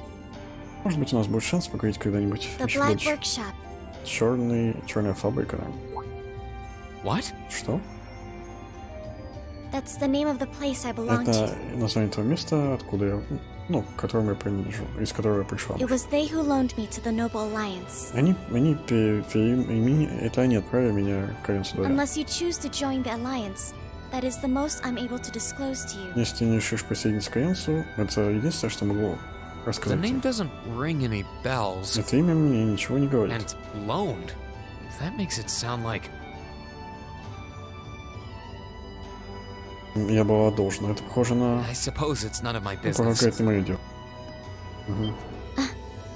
Может быть, у нас будет шанс поговорить когда-нибудь The еще Black больше. Workshop. Черная фабрика. What? Что? That's the name of the place I belong Это to. название того места, откуда я, ну, к которому я принадлежу, из которого я пришла. It was they who loaned me to the Noble Alliance. Это они отправили меня к Альянсу Дворян. Unless you choose to join the Alliance, that is the most I'm able to disclose to you. Если ты не решишь присоединиться к Альянсу, это единственное, что могу The рассказать name тебе. doesn't ring any bells. Это имя мне ничего не говорит. And loaned. That makes it sound like... Я была должна. Это похоже на... I suppose it's none of my Похоже, business. это не мое дело.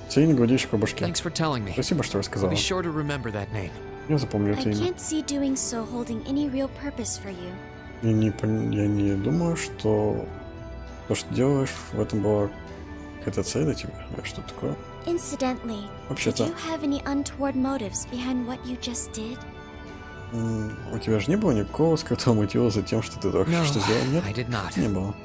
Сильно гладишь по башке. Thanks for telling me. Спасибо, что I'll рассказала. be sure to remember that name. Я запомню I это имя. can't see doing so holding any real purpose for you. Я не думаю, что то, что делаешь, в этом была какая-то цель для тебя. Или что-то такое. Incidentally, did Вообще-то, you have any untoward motives behind what you just did? у тебя же не было никакого скрытого мотива за тем, что ты только No, что сделал, нет? I did not. Не было.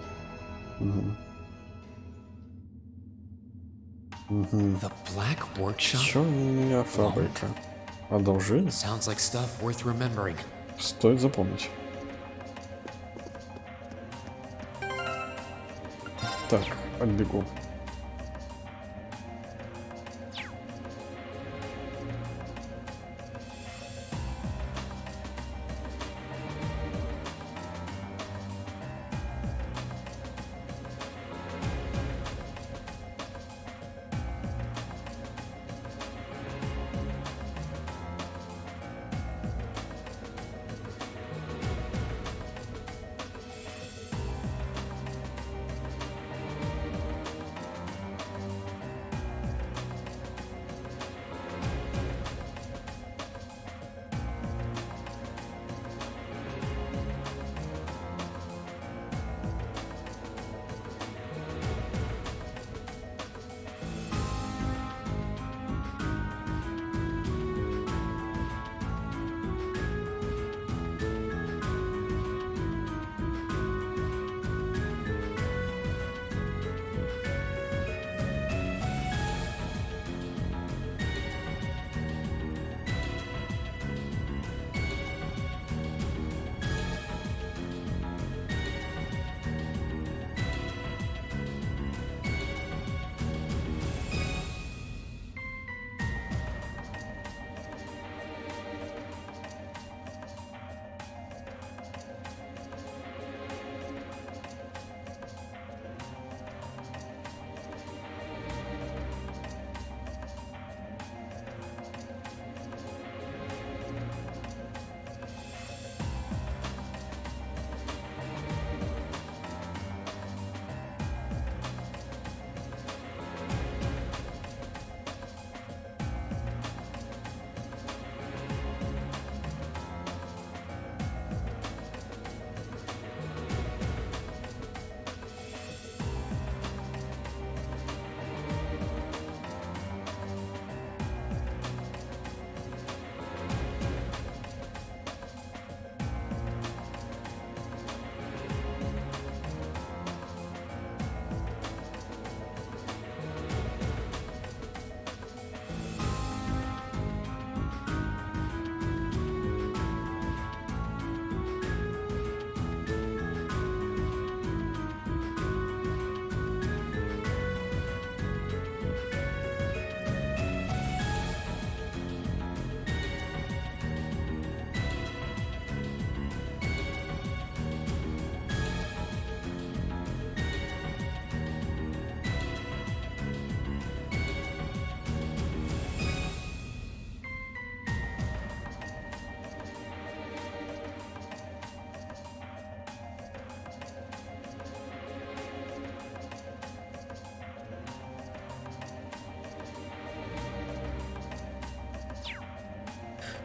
The Black Workshop? Черная фабрика. Одолжили? Sounds like stuff worth remembering. Стоит запомнить. Так, отбегу.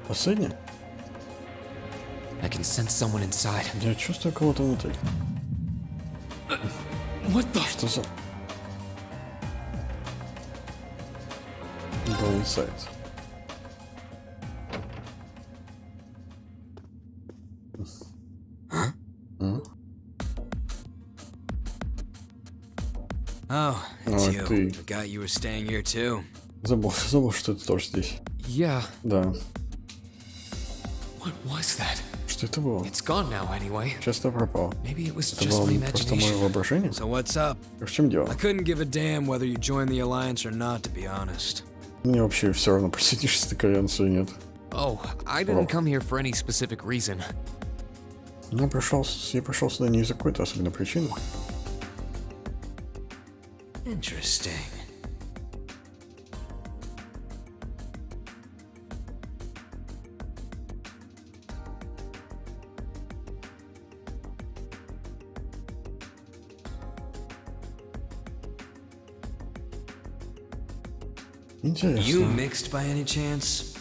Последняя? I can sense someone inside. Я чувствую кого-то внутри. What the? Что за... Go inside. Oh, it's you. Ты. Forgot you were staying here too. Забыл, что ты тоже здесь. Yeah. Да. What was that? Что это было? It's gone now anyway. Часто пропал. Maybe it was Это just было my просто мое imagination. воображение? So what's up? В чем дело? I couldn't give a damn whether you joined the alliance or not, to be honest. Мне вообще все равно, присоединишься ты к альянсу или нет. Oh, I didn't come here for any specific reason. Я пришел сюда не из-за какой-то особенной причины. Interesting. Интересно. You mixed by any chance?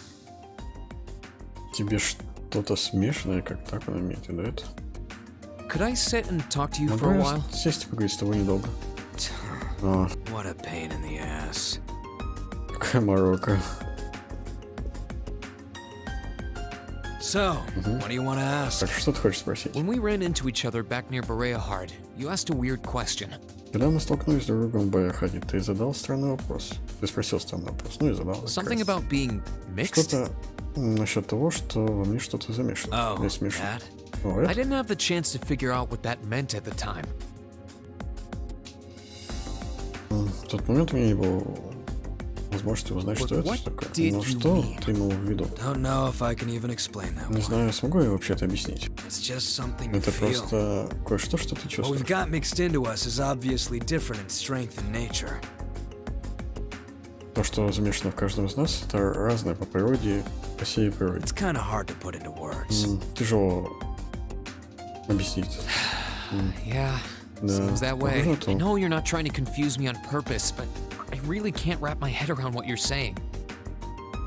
Тебе что-то смешанное, как так он имеет в виду это? Could I sit and talk to you for a while? Сесть и поговорить с тобой недолго. What a pain in the ass. Какая морока. So, what do you want to ask? Так что ты хочешь спросить? When we ran into each other back near Berea-Hard, you asked a weird question. Когда мы столкнулись друг с другом в Berea-Harде, ты задал странный вопрос. Ты спросил странный вопрос, ну и задал. Something about being mixed? Что-то насчет того, что во мне что-то замешано. Oh, смешано. that? I didn't have the chance to figure out what that meant at the time. В тот момент у меня не было возможности узнать, что это такое. Но что ты имел в виду? Don't know if I can even explain that. Не знаю, смогу я вообще это объяснить. It's just something you Это feel. просто кое-что, что ты What чувствуешь. we've got mixed into us is obviously different in strength and nature. То, что замешано в каждом из нас, это разное по природе, по всей природе. It's kind of hard to put into words. Тяжело объяснить. Yeah, seems that way. I know you're not trying to confuse me on purpose, but I really can't wrap my head around what you're saying.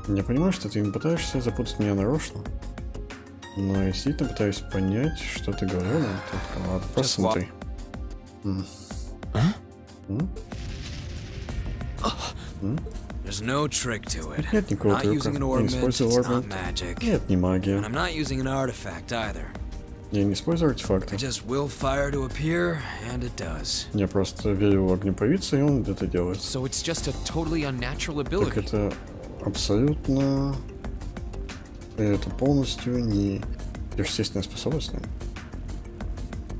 Я понимаю, что ты не пытаешься запутать меня нарочно, но я действительно пытаюсь понять, что ты говорил. Ладно, просто смотри. There's no trick to it. Нет никакого Not трюка. using an Я не ornament, использую it's not орнамент. magic. Нет, не магия. And I'm not using an artifact either. Я не использую артефакты. I just will fire to appear, and it does. Я просто верю в огню появиться, и он это делает. So it's just a totally unnatural ability. Так это абсолютно... Это полностью не естественная способность.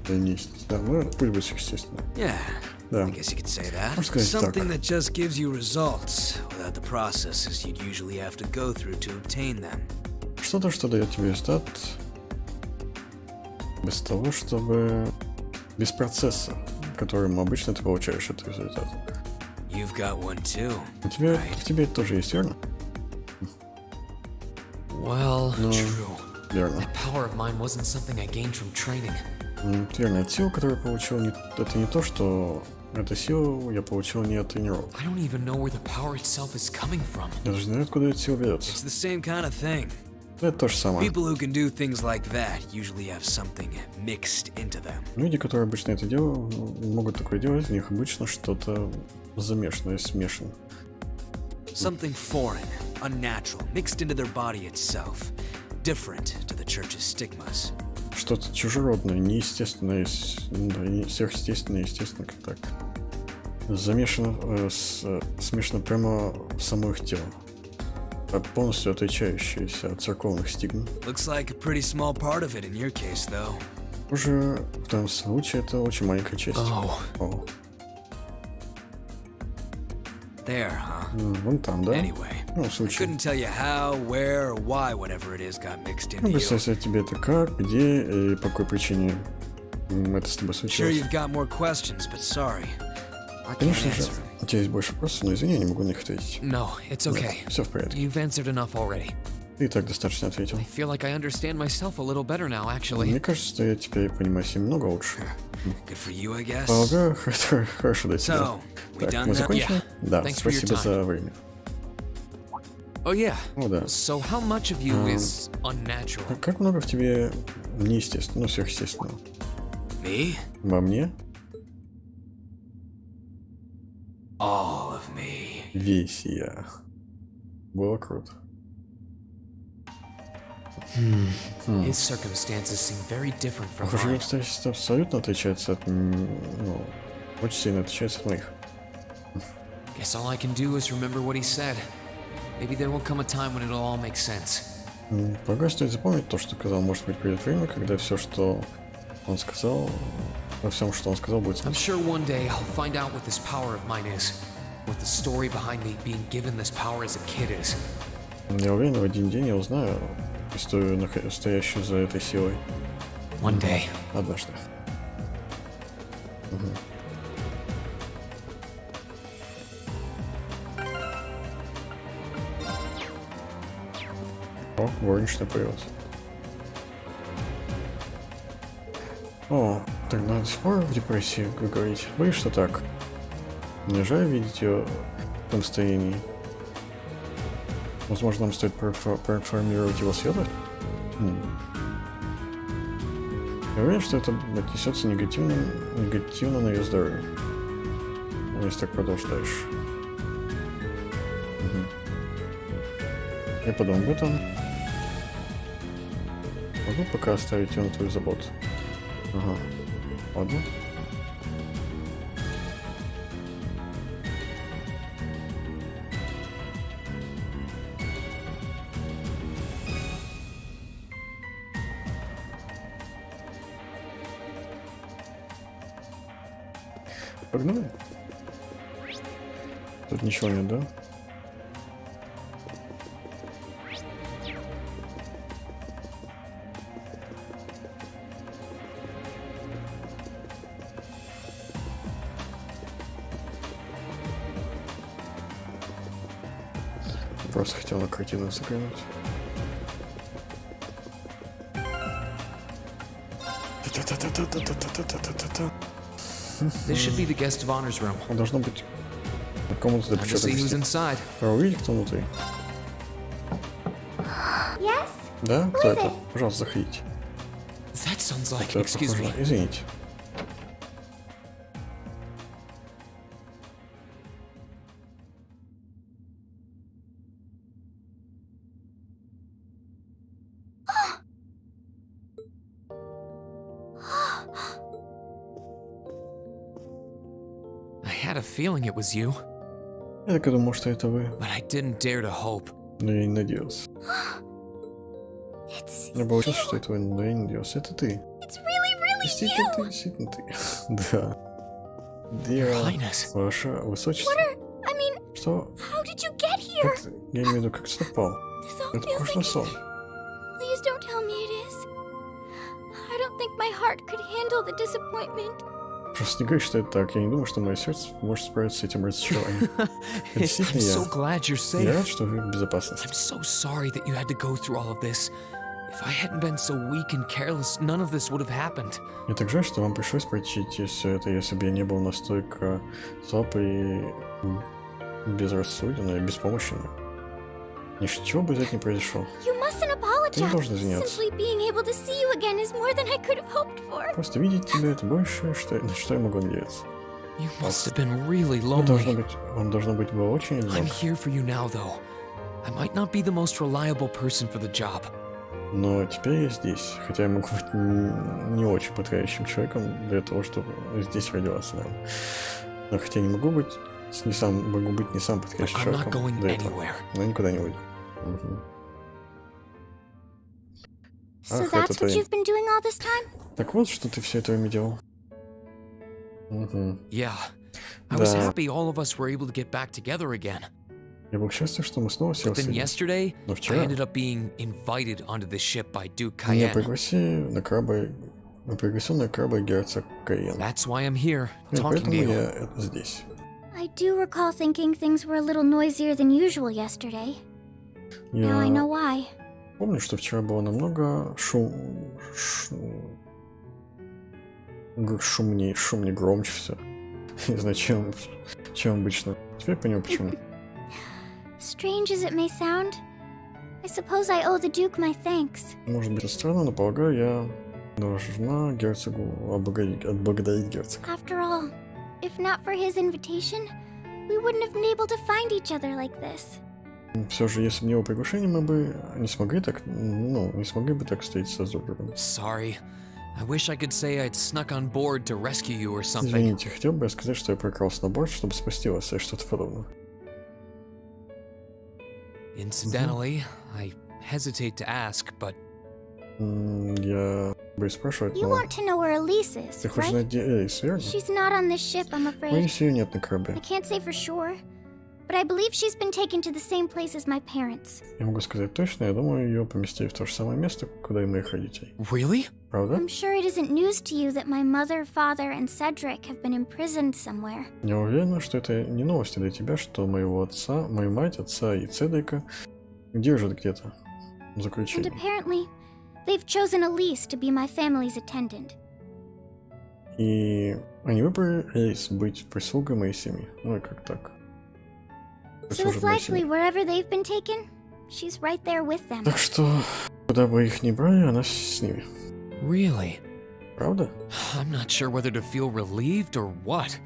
Да, не естественная. Ну, пусть будет естественно. Yeah. Да. I guess you could say that. Можно сказать так. Something that just gives you results without the processes you'd usually have to go through to obtain them. Что-то, что дает тебе результат без того, чтобы... Без процесса, которым обычно ты получаешь этот результат. You've got one too, В тебе это тоже есть, верно? Well, true. Верно. That power of mine wasn't something I gained from training. Верно, от сил, которую я получил, это не то, что... Эту силу я получил не от тренировок. I don't even know where the power itself is coming from. Я даже не знаю, откуда эта сила берется. It's the same kind of thing. Это то же самое. People who can do things like that usually have something mixed into them. Люди, которые обычно это делают, могут такое делать, у них обычно что-то замешанное, смешано. Something foreign, unnatural, mixed into their body itself. Different to the church's stigmas. Что-то чужеродное, неестественное, сверхъестественное, естественно, как так. Замешано, смешано прямо в само их тело. Полностью отличающееся от церковных стигм. Looks like a pretty small part of it in your case, though. Уже в данном случае это очень маленькая часть. Oh. There, huh? Вон там, да? Anyway, Ну, в I случае. couldn't tell you how, where, or why whatever it is got mixed into Ну, you. представь тебе это как, где и по какой причине это с тобой Sure, случилось. you've got more questions, but sorry. I can't Конечно же, answer them. у тебя есть больше вопросов, но извини, я не могу на них ответить. No, it's okay. Все в порядке. You've answered enough already. Ты и так достаточно ответил. I feel like I understand myself a little better now, actually. Мне кажется, что я теперь понимаю себя немного лучше. Good for you, I guess. Полагаю, это хорошо для тебя. So, we Так, done мы that? закончили? Yeah. Да, Thanks for your спасибо time. за время. Oh yeah. О, да. So how much of you is unnatural? Как много в тебе неестественно, ну, сверхъестественного? Me? Во мне? All of me. Весь я. Было круто. His circumstances seem very different from Похоже, mine. обстоятельства абсолютно отличаются от... Ну, очень сильно отличаются от моих. Guess all I can do is remember what he said. Maybe there will come a time when it'll all make sense. Полагаю, стоит запомнить то, что сказал. Может быть, придет время, когда все, что он сказал, во всем, что он сказал, будет I'm смысл. sure one day I'll find out what this power of mine is. What the story behind me being given this power as a kid is. Я уверен, в один день я узнаю историю, стоящую за этой силой. One day. Однажды. О, горничная появилась. О, тогда до сих пор в депрессии, как вы говорите. Боюсь, что так. Мне жаль видеть ее в том состоянии. Возможно, нам стоит проинформировать его следовать? Я уверен, что это отнесется негативно на ее здоровье. Если так продолжишь дальше. Я подумал об этом. Могу пока оставить ее на твою заботу. Ага. Ладно. Погнали. Тут ничего нет, да? Просто хотел на картину заглянуть. This should be the guest of honor's room. Должно быть комната для See who's inside. Увидеть, кто внутри. Yes? Да? Кто это? Пожалуйста, заходите. That sounds like. Это Excuse me. похоже. Извините. I had a feeling it was you, Я так и думал, что это вы. but I didn't dare to hope. Но я не надеялся. Я был уверен, что это вы, но я не надеялся. Это ты. Действительно ты, действительно ты. Да. Ваше высочество. Что? Как ты? Я имею в виду, как ты попал? Это похоже на сон. Please don't tell me it is. I don't think my heart could handle the disappointment. Просто не говори, что это так. Я не думаю, что мое сердце может справиться с этим разочарованием. Это действительно I'm so glad you're safe. Я рад, что вы в безопасности. I'm so sorry that you had to go through all of this. If I hadn't been so weak and careless, none of this would have happened. Мне так жаль, что вам пришлось пройти все это, если бы я не был настолько слаб и безрассуден и беспомощен. Ничего бы из этого не произошло. You mustn't Ты не apologize. должен извиняться. Simply being able to see you again is more than I could have hoped for. Просто видеть тебя — это больше, на что я могу надеяться. You must have been really Вам должно lonely. быть, вам должно быть было очень I'm одиноко. here for you now, though. I might not be the most reliable person for the job. Но теперь я здесь, хотя я могу быть не очень подходящим человеком для того, чтобы здесь родился, да. Но хотя не могу быть не самым подходящим I'm not человеком going для этого. anywhere. Но я никуда не уйду. So Ах, that's это what ты. you've been doing all this time? Так вот, что ты все это время делал. Yeah. I was Да. happy all of us were able to get back together again. Я был счастлив, что мы снова But then селся. yesterday, Но I вчера ended up being invited onto this ship by Duke меня Cayenne. пригласил на корабль герцог Кайен. That's why I'm here, И talking to поэтому you. я здесь. I do recall thinking things were a little noisier than usual yesterday. Now I know Я why. помню, что вчера было намного шумнее, громче все. Не знаю, чем обычно. Теперь понял, почему. Strange as it may sound, I suppose I owe the Duke my thanks. Может быть, это странно, но полагаю, я должна герцогу отблагодарить герцога. After all, if not for his invitation, we wouldn't have been able to find each other like this. Все же, если бы не его приглашение, мы бы не смогли бы так встретиться с друг другом. Sorry. I wish I could say I'd snuck on board to rescue you or something. Извините, хотел бы я сказать, что я прокрался на борт, чтобы спасти вас, или что-то подобное. Incidentally, I hesitate to ask, but... Я бы спрашивать, You но... want to know where Elise is, Ты хочешь right? знать, где Элис, верно? She's not on this ship, I'm afraid. Боюсь, ее нет на корабле. I can't say for sure, but I believe she's been taken to the same place as my parents. Я могу сказать точно, я думаю, ее поместили в то же самое место, куда и моих родителей. Really? Правда? I'm sure it isn't news to you that my mother, father, and Cedric have been imprisoned somewhere. Я уверена, что это не новости для тебя, что моего отца, мою мать, отца и Цедрика держат где-то в And заключении. apparently, they've chosen Elise to be my family's attendant. И они выбрали Элис быть прислугой моей семьи. Ну и как так? So it's likely wherever they've been taken, she's right there with them. Так что, куда бы их ни брали, она с ними. Really? Правда? I'm not sure whether to feel relieved or what.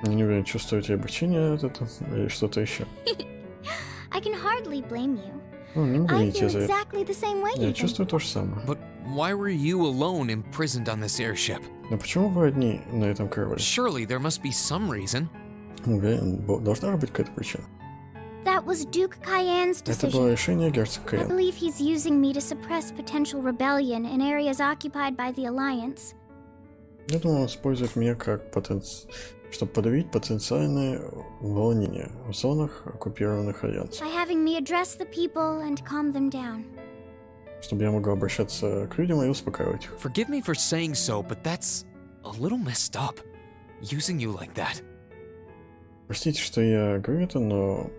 Я не уверен, чувствуете облегчение от этого или что-то еще. I can hardly blame you. Ну, не могу I винить тебя feel за это. exactly the same way, Я even. чувствую то же самое. But why were you alone imprisoned on this airship? Но почему вы одни на этом корабле? Surely there must be some reason. Уверен, должна быть какая-то причина. That was Duke Cayenne's Это было decision. решение герцога I Каен. believe he's using me to suppress potential rebellion in areas occupied by the Alliance. Я думаю, он использует меня как чтобы подавить потенциальные волнения в зонах, оккупированных Альянсом. By having me address the people and calm them down. Чтобы я могу обращаться к людям и успокаивать их. Forgive me for saying so, but that's a little messed up. Using you like that. Простите, что я говорю это, но...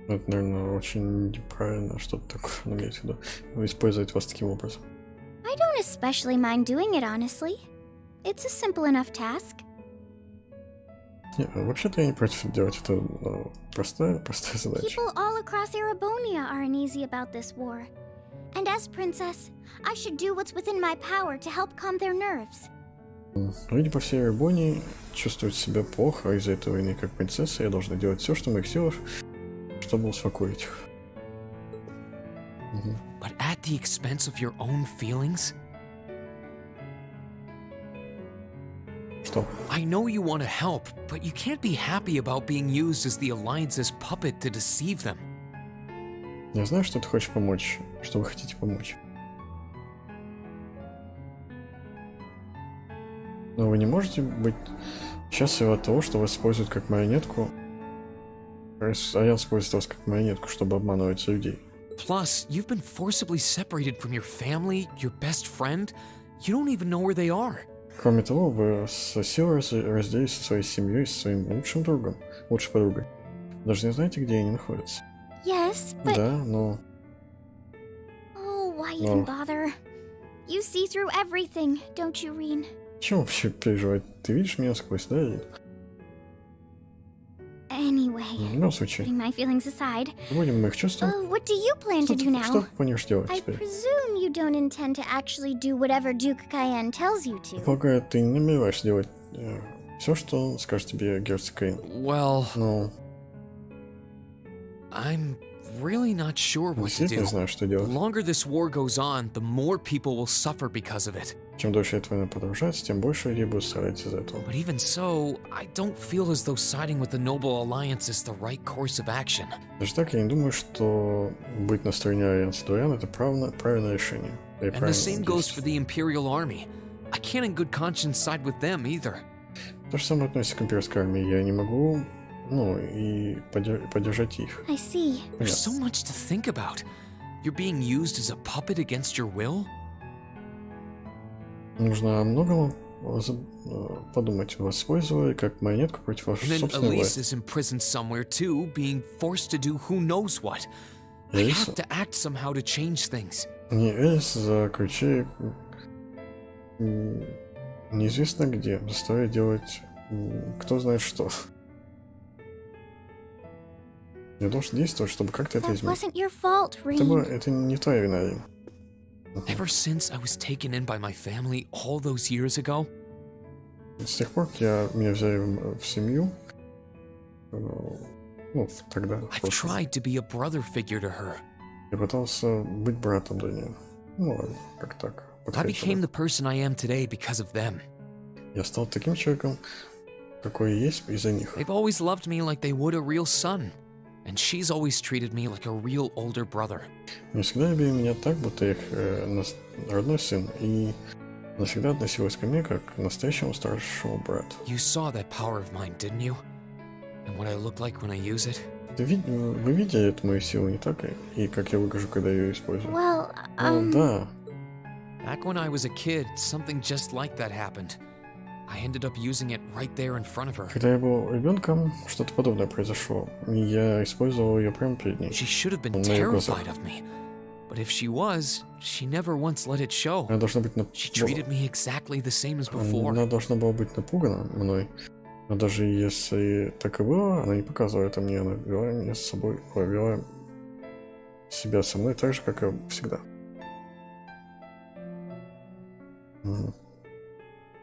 Это, наверное, очень неправильно, что-то такое, имеется в виду. Использовать вас таким образом. I don't especially mind doing it, honestly. It's a simple enough task. Не, вообще-то я не против делать это, но простая задача. People all across Erebonia are uneasy about this war. And as princess, I should do what's within my power to help calm their nerves. Люди по всей Эребонии чувствуют себя плохо из-за этой войны. Как принцесса, я должна делать все, что в моих силах, чтобы успокоить их. But at the expense of your own feelings? Что? I know you want to help, but you can't be happy about being used as the Alliance's puppet to deceive them. Я знаю, что ты хочешь помочь, что вы хотите помочь. Но вы не можете быть счастливы от того, что вас используют как марионетку. Альянс использует вас как марионетку, чтобы обманывать людей. Plus, you've been forcibly separated from your family, your best friend. You don't even know where they are. Кроме того, вы с силой разделились со своей семьей, со своим лучшим другом, лучшей подругой. Даже не знаете, где они находятся. Yes, but... Да, но... Oh, why even bother? You see through everything, don't you, Reen? Чего вообще переживать? Ты видишь меня сквозь, да? Anyway, В любом случае, putting my feelings aside, будем мы их чувства. what do you plan to do Что now? ты планируешь делать I теперь? presume you don't intend to actually do whatever Duke Cayenne tells you to. Полагаю, ты не намереваешься делать все, что скажет тебе герцог Каин. Well, Ну, I'm really not sure what to действительно do. знаю, что The делать. longer this war goes on, the more people will suffer because of it. Чем дольше эта война продолжается, тем больше людей будут страдать из-за этого. But even so, I don't feel as though siding with the Noble Alliance is the right course of action. Даже так, я не думаю, что быть на стороне Альянса Дворян — это правильное решение. И And the same goes for the Imperial Army. I can't in good conscience side with them either. То же самое относится к имперской армии. Я не могу, и поддержать их. I see. There's so much to think about. You're being used as a puppet against your will? Нужно о многом подумать. Вас использовали как марионетку против вашей And then собственной Elise власти. is imprisoned somewhere too, being forced to do who knows what. I Элис? have to act somehow to change things. Не Элис заключили неизвестно где. Заставили делать кто знает что. Я должен действовать, чтобы как-то это That изменить. wasn't your fault, Это не твоя вина, Рин. Ever since I was taken in by my family all those years ago, С тех пор, как меня взяли в семью, ну, тогда, в I've прошлом, tried to be a brother figure to her. я пытался быть братом для нее. Ну, как так. I became the person I am today because of them. Я стал таким человеком, какой есть из-за них. They've always loved me like they would a real son, and she's always treated me like a real older brother. Они всегда любили меня так, будто их родной сын, и навсегда относилась ко мне как к настоящему старшему брату. You saw that power of mine, didn't you? And what I look like when I use it? Вы видели эту мою силу, не так? И как я выгляжу, когда ее использую? Well, Да. Back when I was a kid, something just like that happened. I ended up using it right there in front of her. Когда я был ребенком, что-то подобное произошло. И я использовал ее прямо перед ней. She should have been terrified of me. But if she was, she never once let it show. Она должна быть She treated me exactly the same as before. Она должна была быть напугана мной. Но даже если так и было, она не показывала это мне. Она вела меня с собой, вела себя со мной так же, как и всегда.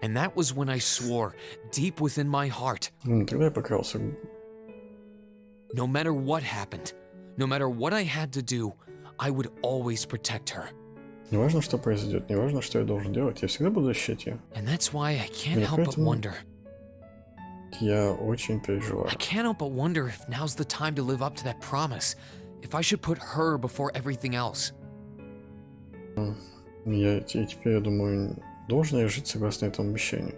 And that was when I swore, deep within my heart. Тогда я поклялся. No matter what happened, no matter what I had to do, I would always protect her. Не важно, что произойдет, не важно, что я должен делать, я всегда буду защищать ее. And that's why I can't help but wonder. Я очень переживаю. I can't help but wonder if now's the time to live up to that promise. If I should put her before everything else. И теперь я думаю, должен я жить согласно этому обещанию?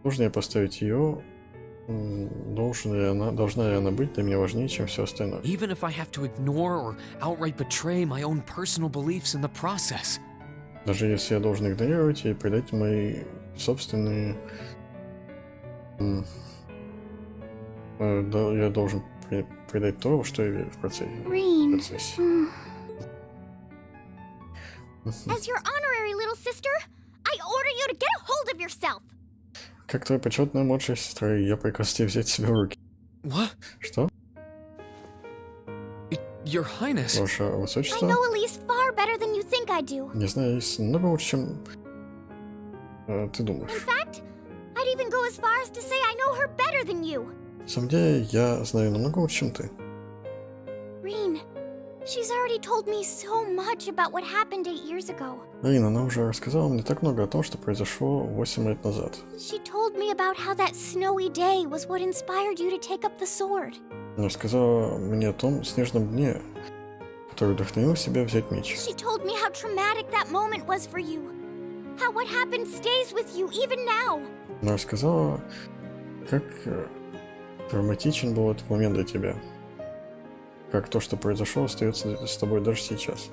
Должен я поставить ее? Должна ли она быть для меня важнее, чем все остальное? Even if I have to ignore or outright betray my own personal beliefs in the process. Даже если я должен игнорировать и предать мои собственные... Я должен предать то, что я верю в процессе. As your honorary little sister, I order you to get a hold of yourself. Как твоя почетная младшая сестра, я приказ тебе взять себя в руки. What? Что? Your Highness. Ваше Высочество? I know Elise far better than you think I do. Не знаю, Элис намного лучше, чем ты думаешь. In fact, I'd even go as far as to say I know her better than you. На самом деле, я знаю намного лучше, чем ты. Reen, she's already told me so much about what happened 8 years ago. Рин, она уже рассказала мне так много о том, что произошло 8 лет назад. She told me about how that snowy day was what inspired you to take up the sword. Она рассказала мне о том снежном дне, который вдохновил себя взять меч. She told me how traumatic that moment was for you. How what happened stays with you even now. Она рассказала, как травматичен был этот момент для тебя. Как то, что произошло, остается с тобой даже сейчас.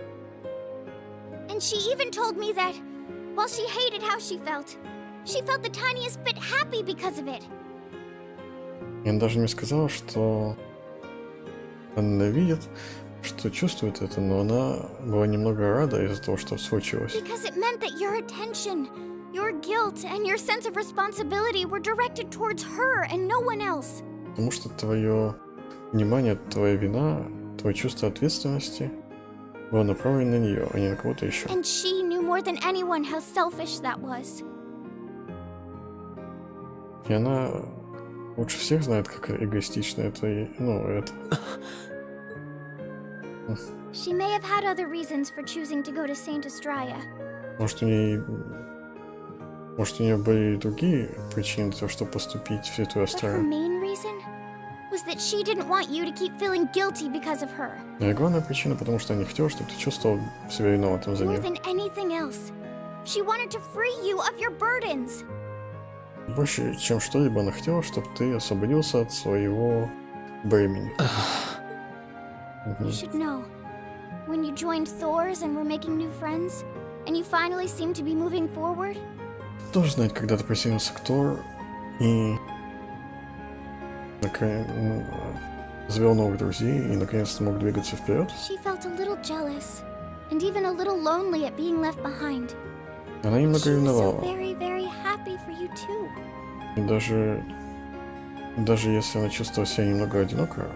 And she even told me that, while she hated how she felt the tiniest bit happy because of it. И она даже мне сказала, что она ненавидит, что чувствует это, но она была немного рада из-за того, что случилось. Because it meant that your attention, your guilt, and your sense of responsibility were directed towards her and no one else. Потому что твое внимание, твоя вина, твое чувство ответственности было направлено на нее, а не на кого-то еще. And she knew more than anyone how selfish that was. И она лучше всех знает, как эгоистично это, это. She may have had other reasons for choosing to go to Saint Estrella. Может, у нее были и другие причины для того, чтобы поступить в Святую But her Астралию. main reason was that she didn't want you to keep feeling guilty because of her. И главная причина, потому что она не хотела, чтобы ты чувствовал себя виноватым за More нее. than anything else, she wanted to free you of your burdens. Больше, чем что-либо, она хотела, чтобы ты освободился от своего бремени. You should know, when you joined Thor's and were making new friends, and you finally seemed to be moving forward, Тоже знать, когда ты присоединился к Тор и завел новых друзей и наконец-то мог двигаться вперед. she felt a little jealous, and even a little lonely at being left behind. Она немного She was so ревновала. very, very happy for you too. И даже если она чувствовала себя немного одиноко,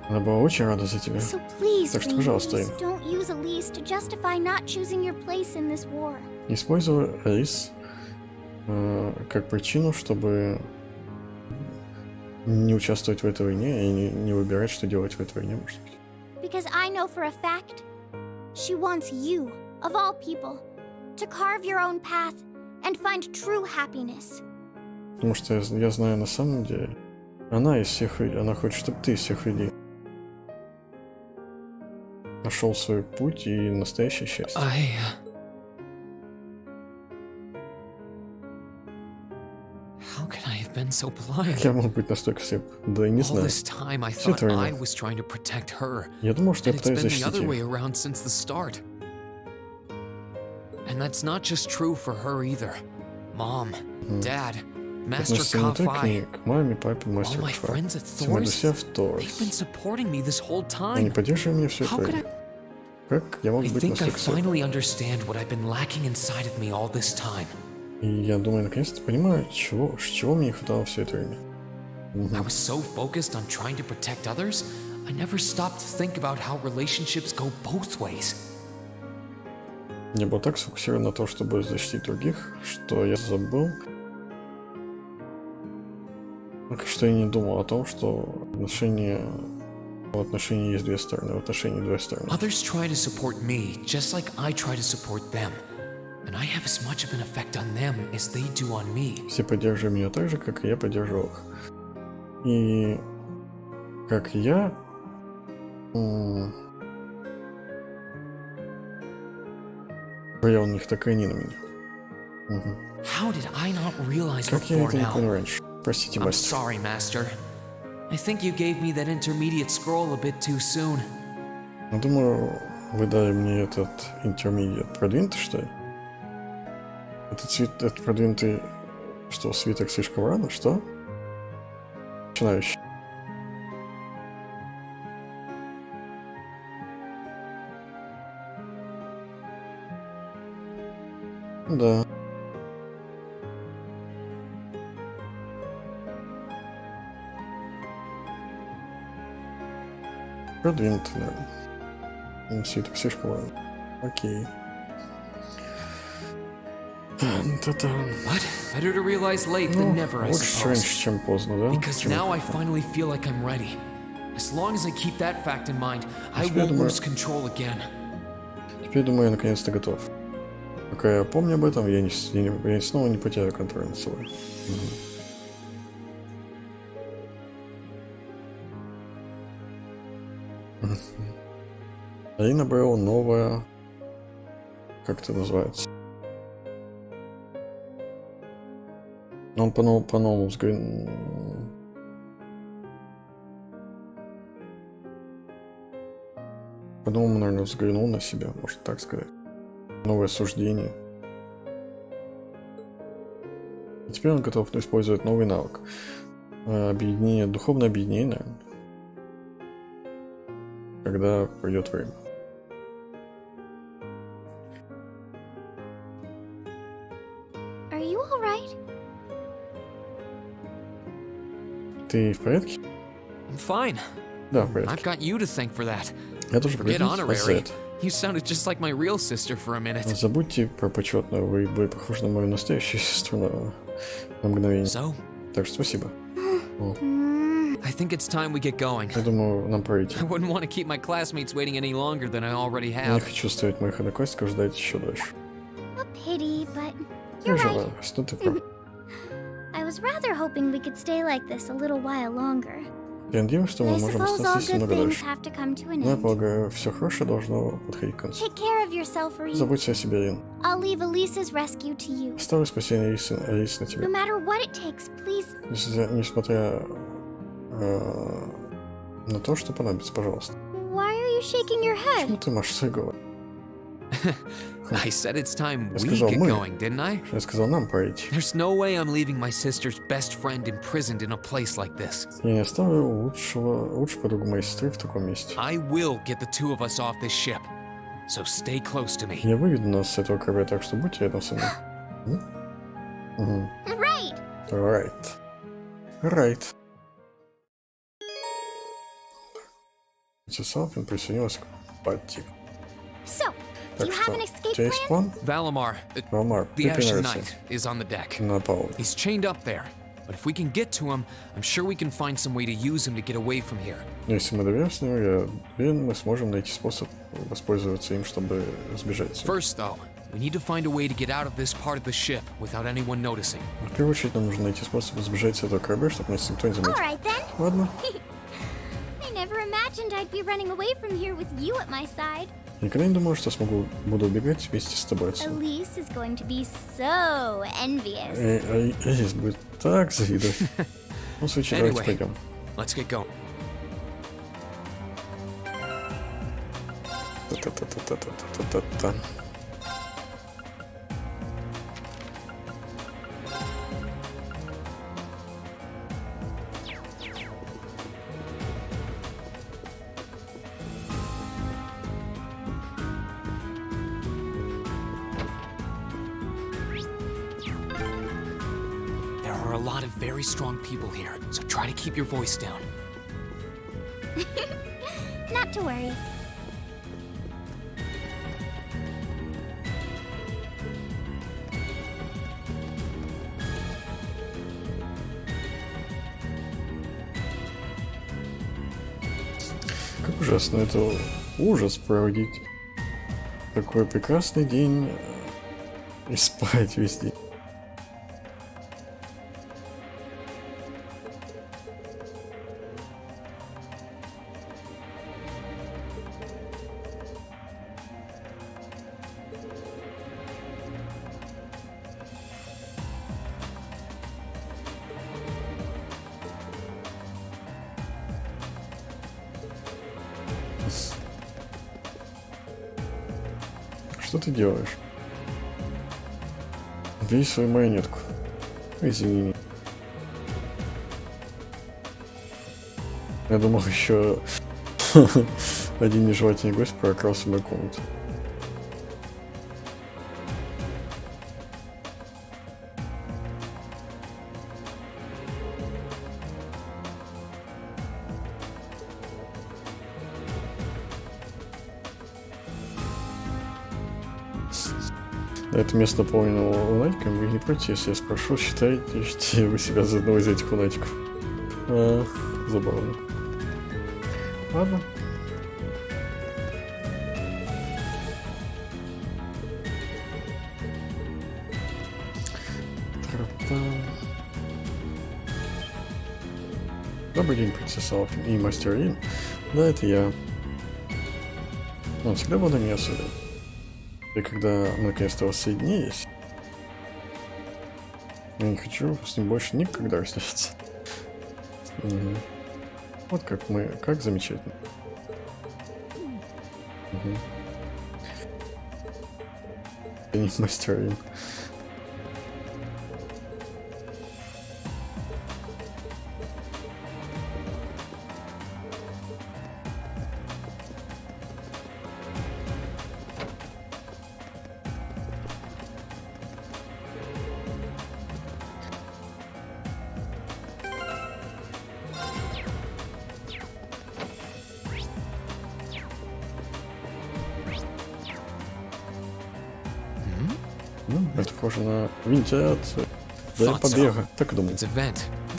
Она была очень рада за тебя. So please, Так что, пожалуйста, please, don't use Elise to justify not choosing your place in this war. используй Элис как причину, чтобы не участвовать в этой войне и не выбирать, что делать в этой войне, может быть. Because I know for a fact, she wants you, of all people, to carve your own path and find true happiness. Потому что я знаю на самом деле, она из всех, она хочет, чтобы ты из всех людей нашел свой путь и настоящее счастье. How could I have been so blind? Я мог быть настолько слеп. Да и не All знаю. this time I Все thought это I время. was trying to protect her. Я думал, что я And it's пытаюсь been the защитить other way ее. around since the start. And that's not just true for her either. Mom, Dad, Master Относится не только Kafai, к маме, папе, all мастеру my Кафай. friends at Все мои друзья в Thor's, Торс. they've been supporting me this whole Они time. поддерживали меня все это How could время. Как я мог I быть think I настолько слеп? finally understand what I've been lacking inside of me all this time. И я думаю, наконец-то понимаю, чего мне не хватало все это время. I was so focused on trying to protect others, I never stopped to think about how relationships go both ways. Я был так сфокусирован на том, чтобы защитить других, что я забыл, что я не думал о том, что в отношении есть две стороны, в отношении две стороны. Others try to support me, just like I try to support them. And I have as much of an effect on them as they do on me. Все поддерживают меня так же, как и я поддерживал их. И как я влиял на них, так и они на меня. How did I not realize Как я before это не now? понял раньше? Простите, I'm мастер. sorry, Master. I think you gave me that intermediate scroll a bit too soon. Думаю, вы дали мне этот интермедиат. Продвинутый, что ли? Этот продвинутый, что, свиток слишком рано, что? Начинающий. Да. Продвинутый, наверное. Свиток слишком рано. Окей. What? Better to realize late than never, I Лучше suppose. раньше, чем поздно, да? Because now I finally feel like I'm ready. As long as I keep that fact in mind, I Теперь won't думаю- lose control again. Теперь, думаю, я наконец-то готов. Пока я помню об этом, я снова не потеряю контроль над собой. И набрал новое... Как это называется? Он по-новому взглянул... По-новому, наверное, взглянул на себя, можно так сказать. Новое суждение. И теперь он готов использовать новый навык. Объединение, духовное объединение, наверное. Когда придет время. Are you alright? Ты в порядке? I'm fine. Да, в I've порядке. got you to thank for that. Я тоже Forget благодарю вас за honorary. это. You sounded just like my real sister for a minute. Забудьте про почетную, вы были похожи на мою настоящую сестру на мгновение. So? Так что спасибо. О, I think it's time we get going. я думаю, нам пора идти. I wouldn't want to keep my classmates waiting any longer than I already Я не have. хочу оставить моих одноклассников ждать еще дольше. A pity, but Я you're жалею right. вас, но ты прав. I was rather hoping we could stay like this a little while longer. Я надеюсь, что But I мы можем suppose all остаться здесь good немного things дольше. have to come to an Но я end. полагаю, все хорошее должно подходить к концу. Take care of yourself, Reed. Заботься о себе, Рин. I'll leave Elisa's rescue to you. Оставлю спасение Алисы на No тебе. matter what it takes, please. Несмотря на то, что понадобится, пожалуйста. Why are you shaking your Почему head? ты машешь своей головой? I said it's time Я we сказал get мы. going, didn't I? Я сказал нам пора идти. There's no way I'm leaving my sister's best friend imprisoned in a place like this. Я не оставлю лучшую подругу моей сестры в таком месте. I will get the two of us off this ship. So stay close to me. Я выведу нас с этого корабля, так что будьте рядом со мной. Right. Right. Right. Принцесса Алфин присоединилась к пати. So, do Так you have что, an у escape тебя есть plan? план? Valamar, Валмар, the ты Ashen нравится. Knight, is on the deck. На палубе. He's chained up there, but if we can get to him, I'm sure we can find some way to use him to get away from here. Если мы доберемся до него, я уверен, мы сможем найти способ воспользоваться им, чтобы сбежать. First, though, we need to find a way to get out of this part of the ship without anyone noticing. В первую очередь нам нужно найти способ сбежать с этого корабля, чтобы нас никто не заметил. Alright then. Ладно. I never imagined I'd be running away from here with you at my side. Никогда не думал, что буду убегать вместе с тобой отсюда. Elise is going to be so envious. Элис будет так завидовать. Ну, в случае, давайте пойдем. Let's get going. Та-та-та-та-та-та-та-та. There are a lot of very strong people here, so try to keep your voice down. Not to worry. Как ужасно, это ужас проводить такой прекрасный день и спать весь день. Что ты делаешь? Бей свою марионетку. Извини. Я думал, еще один нежелательный гость прокрался в мою комнату. Это место наполнено лунатиками, вы не против, если я спрошу, считаете вы себя за одного из этих лунатиков? Забавно. Ладно. Добрый день, принцесса Алфин и мастер Рин. Да, это я. Он всегда был на меня суден. И когда мы наконец-то воссоединились, я не хочу с ним больше никогда встретиться. Угу. Вот как замечательно. Угу. Я не мастер Рин. Это похоже на вентиляцию. Да, побега. Так и думал. Это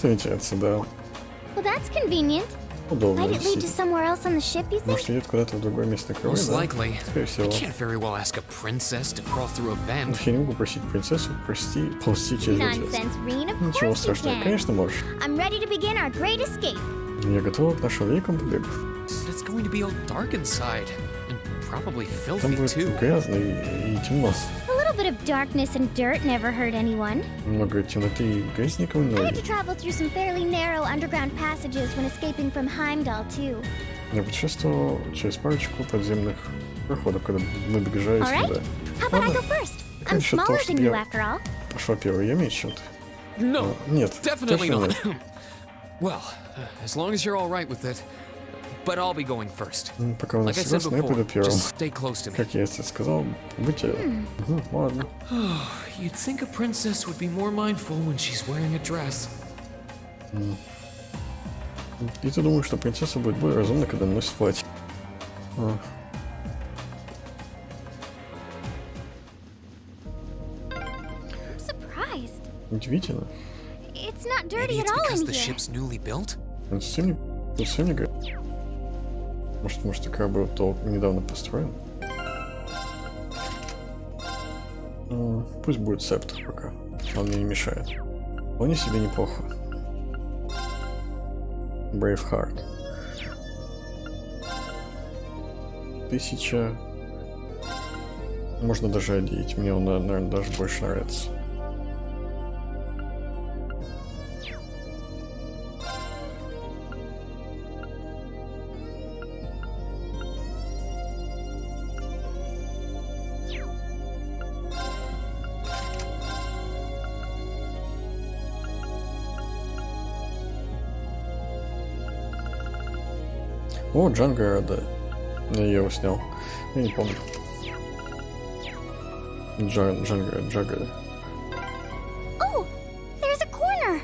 вентиляция, да. Well, that's convenient. Удобно. Might it lead to somewhere else on the ship, you think? Может, идет куда-то в другое место крови, Most да? likely. Скорее всего. I can't very well ask a princess to crawl through a vent. Я не могу просить принцессу ползти через вентиляцию. Nonsense, Reen. Of Ничего course you страшного. can. Конечно, можешь. I'm ready to begin our great escape. Я готова к нашему великому побегу. But it's going to be all dark inside. And probably Там filthy будет too. грязно и темно. A little bit of darkness and dirt never hurt anyone. Много темноты и грязи никого не I had to навредит. travel through some fairly narrow underground passages when escaping from Heimdall, too. Я путешествовал через парочку подземных проходов, когда мы добежали All right. сюда. How about I Ладно. go first? Как I'm насчет того, smaller than чтобы you, я after all. пошла первой? Я меньше, чем ты. No, Нет, definitely точно not. нет. Well, as long as you're all right with it. But I'll be going first. Пока у нас Like I said согласны, я пойду before, первым. just stay close to me. Как я тебе сказал, будьте... Угу, ладно. You'd think a princess would be more mindful when she's wearing a dress. И ты думаешь, что принцесса будет более разумна, когда носит платье? I'm surprised. Удивительно. It's not Maybe dirty at it's all because in the here. ship's newly built? Это совсем не говорит. Может, такая был недавно построен? Пусть будет септор пока. Он мне не мешает. Вполне себе неплохо. Brave Heart. 1000. Можно даже одеть. Мне он, наверное, даже больше нравится. О, Джанго, да. Я его снял. Я не помню. Джанго. Oh, there's a corner.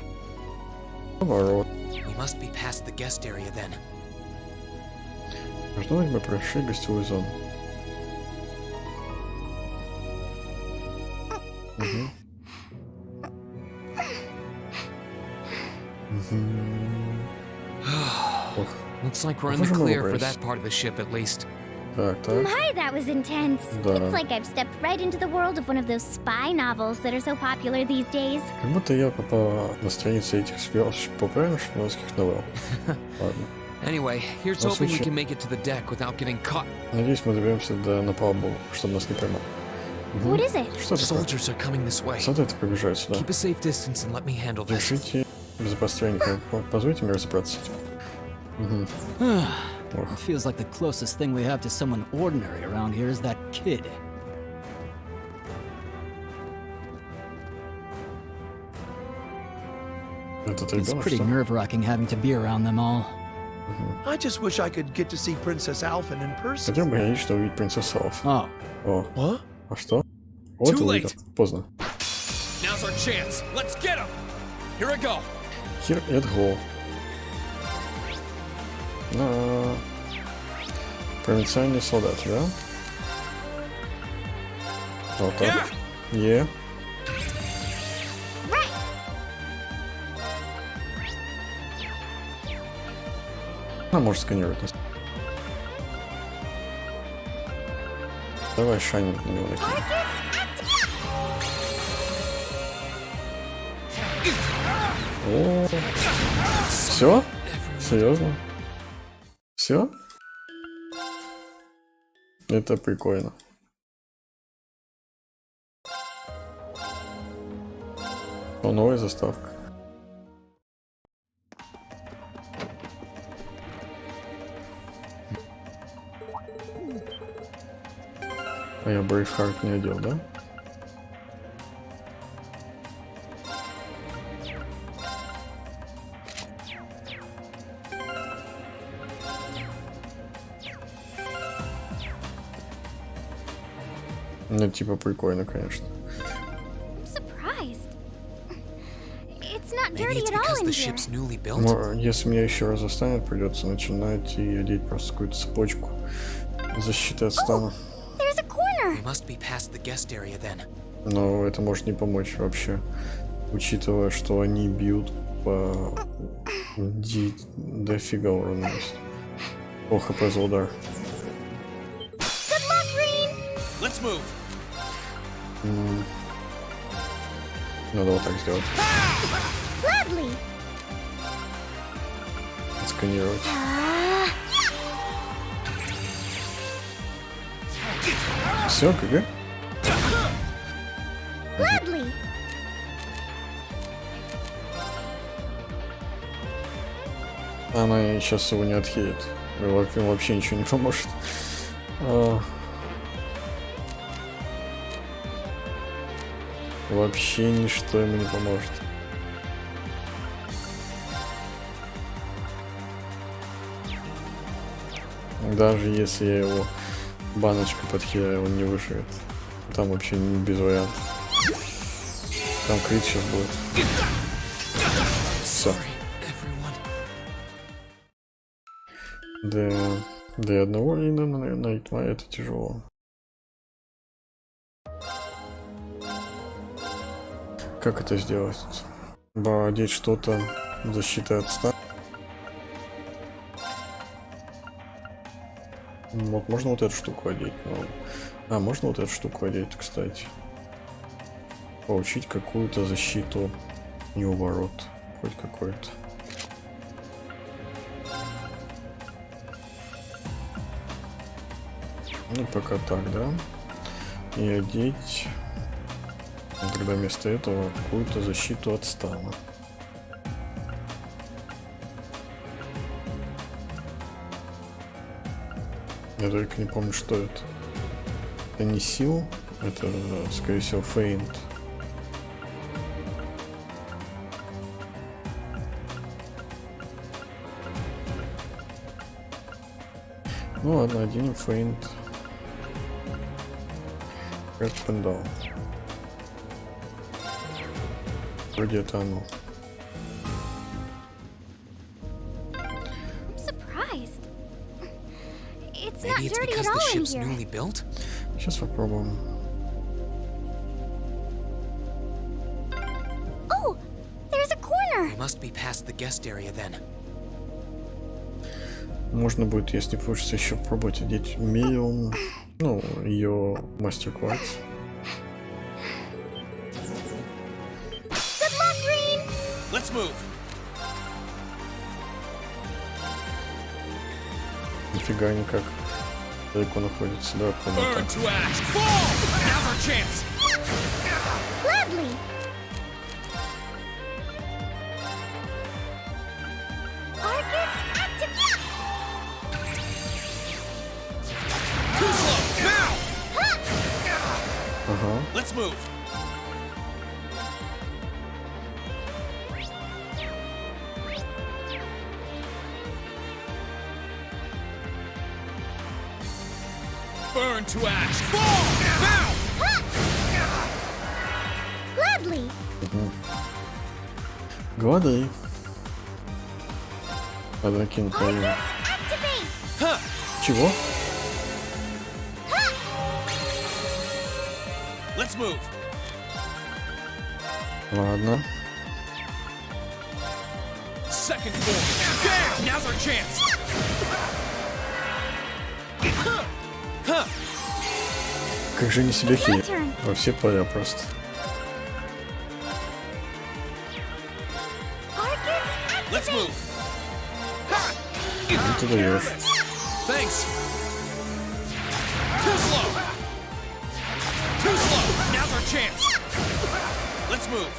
Поворот. We must be past the guest area then. Должно быть, мы прошли гостевую зону. Looks like we're in the clear for that part of the ship at least. My, that was intense. Да. It's like I've stepped right into the world of one of those spy novels that are so popular these days. Как будто я попал на страницы этих популярных шпионских новелл. Ладно. Anyway, here's hoping we can make it to the deck without getting caught. Надеюсь, мы доберемся на палубу, чтобы нас не поймал. What is it? Что такое? Soldiers are coming this way. Солдаты побежают сюда. Keep a safe distance and let me handle this. Держите безопасность. Позвольте мне разобраться с этим. It feels like the closest thing we have to someone ordinary around here is that kid. It's pretty nerve-wracking having to be around them all. I just wish I could get to see Princess Alphen in person. Хотел бы я лично увидеть принцессу Алф. О. What? А что? Вот увидел. Поздно. Now's our chance. Let's get him. Here I go. Here it go. Провинциальный солдат, да? Вот так. А может сканировать нас. Давай шайнинг на него накинем. О, все? Серьезно? Все? Это прикольно. О, новая заставка. А я Brave Heart не одел, да? Ну, типа прикольно, конечно. Но если меня еще раз застанет, придется начинать и одеть просто какую-то цепочку защиты от стана. Но это может не помочь вообще, учитывая, что они бьют по дофига урона. О, хп за удар. Let's move. Надо вот так сделать. Отсканировать. Все, КГ. Она сейчас его не отхилит. Вообще ничего не поможет. Вообще ничто ему не поможет. Даже если я его баночкой подхиляю, он не выживет. Там вообще без вариантов. Там крит сейчас будет. Все. Да. Для одного рейда на Найтма это тяжело. Как это сделать? Одеть что-то защиты от ста. Вот можно вот эту штуку одеть. Но... можно вот эту штуку одеть, кстати. Получить какую-то защиту и уворот. Хоть какой-то. Ну пока так, да. И одеть тогда вместо этого какую-то защиту от стана. Я только не помню, что это. Это не сил, это, скорее всего, фейнт. Ну ладно, оденем фейнт. Как пендал. Вроде это оно. Maybe it's because the ship's newly built? Сейчас попробуем. Oh, there's a corner. We must be past the guest area then. Можно будет, если получится, еще пробовать одеть Мириум, ну, ее мастер-класс. Good luck, Green. Let's move. Нифига никак далеко находится, да, Burn to ash. Fall! Now's our chance. Gladly. Arcus, activate. Too slow. Now. Ага. Let's move. Burn to ash. Fall! Now! Gladly. Гладый. Надо накинуть на него. Чего? Let's move. Ладно. Second form. Damn! Now's our chance. Как же не себя хилит? Во все поля просто. Let's move. Ну ты даешь. Thanks. Too slow. Too slow. Now's our chance. Let's move.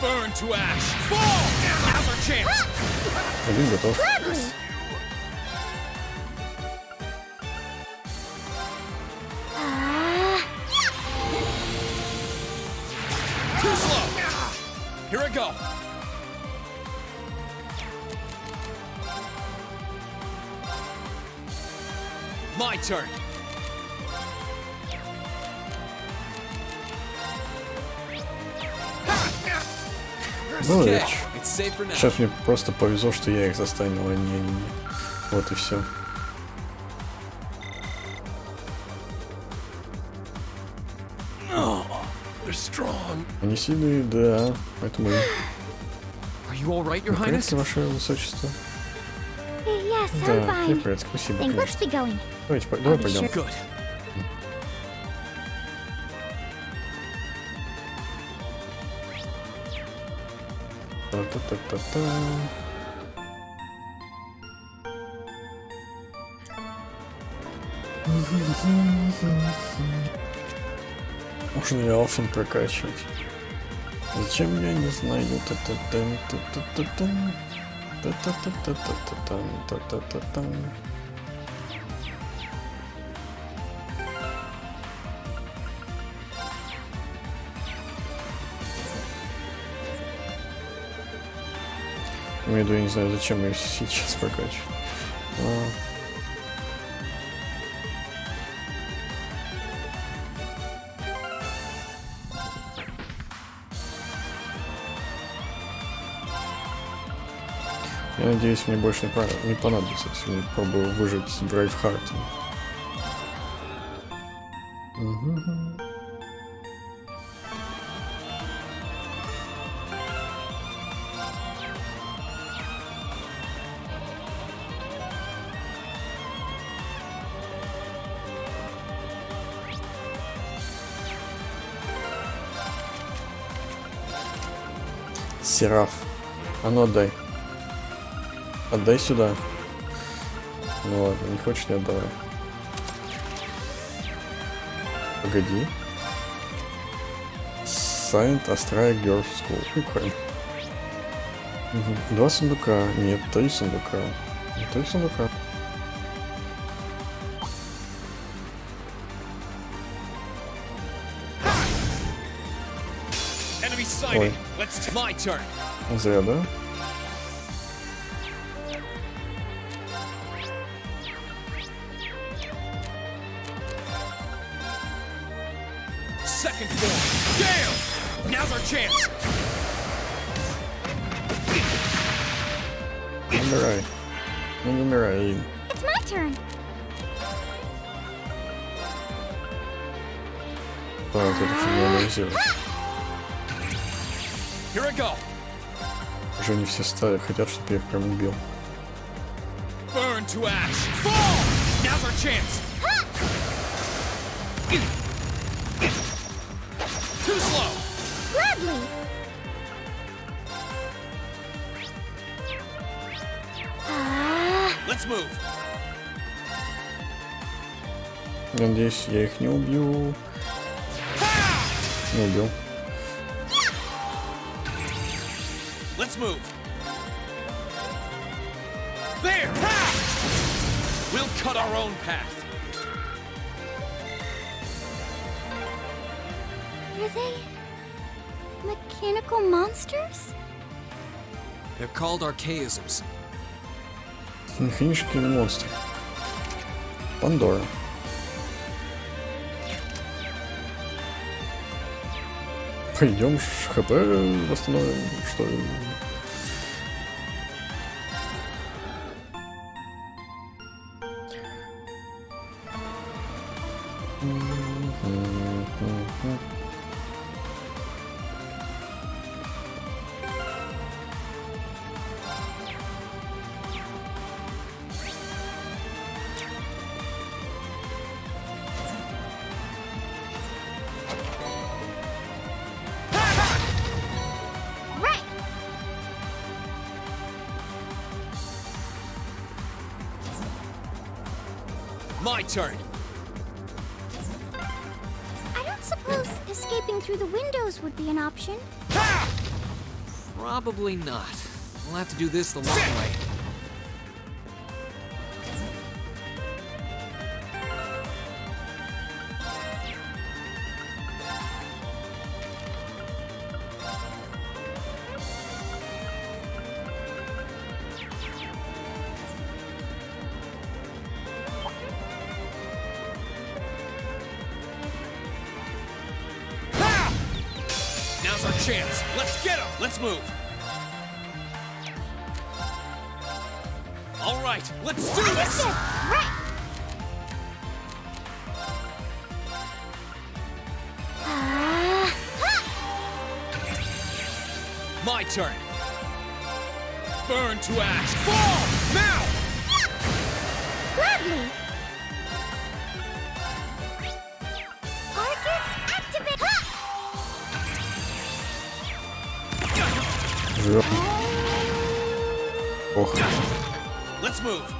Burn to ash. Fall! Now's our chance. Один готов. Too slow. Here I go. My turn. Ну, сейчас мне просто повезло, что я их застанил, а не они. Вот и все. Они сильные, да. Поэтому... Порядке, ваше высочество. Yes, I'm Да, fine. я порядке, спасибо, Then let's конечно. be going. Давай пойдем. Good. Та-та-та-та-та. Можно и Алфин прокачивать. Зачем, я не знаю. Та-та-тан, та-та-та-тан. Та-та-та-та-та-тан, та-та-та-тан. Имею в виду, я не знаю, зачем ее сейчас прокачивать. Я надеюсь, мне больше не понадобится, если я пробую выжить с Брейвхартом. Сераф. А ну отдай. Отдай сюда. Ну ладно, не хочешь, не отдавай. Погоди. Saint Astray Girls School. Прикольно. 2 сундука. Нет, 3 сундука. 3 сундука. Ой. Зря, да? Second floor. Damn! Now's our chance. Не умирай. Не умирай. It's my turn. А, вот это фигня анализирует. Here I go. Уже не все стали, хотят, чтобы я их прям убил. Burn to ash. Fall! Now's our chance. Too slow. Gladly. Let's move. Надеюсь, я их не убью. Не убил. Let's move. There! Ha! We'll cut our own path. Are they mechanical monsters? They're called archaisms. Механические монстры. Пандора. Пойдем ХП восстановим, что ли? My turn. I don't suppose escaping through the windows would be an option. Probably not. We'll have to do this the long way. Now's our chance. Let's get him. Let's move. All right, let's do this. Right. My turn. Burn to ash. Fall now. Gladly. Arcus, activate. Ох. Let's move.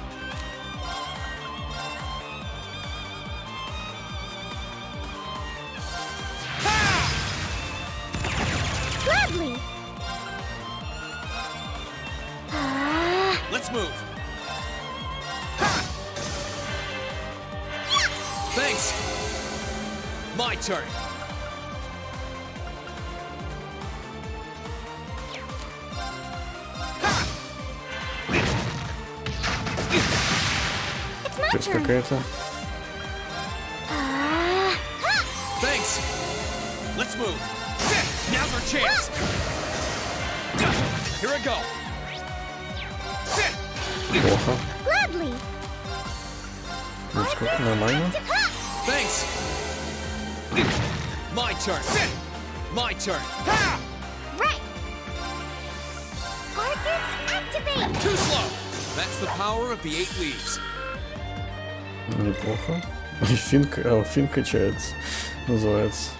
Gladly. Let's move. Thanks. My turn. Есть какая-то. Thanks. Let's move. Now's our chance. Here I go. Плохо. Gladly. Ну, сколько? Нормально. Thanks. My turn. My turn. Right. Arcus, activate. Too slow. That's the power of the 8 leaves. Неплохо. Фин качается. Называется.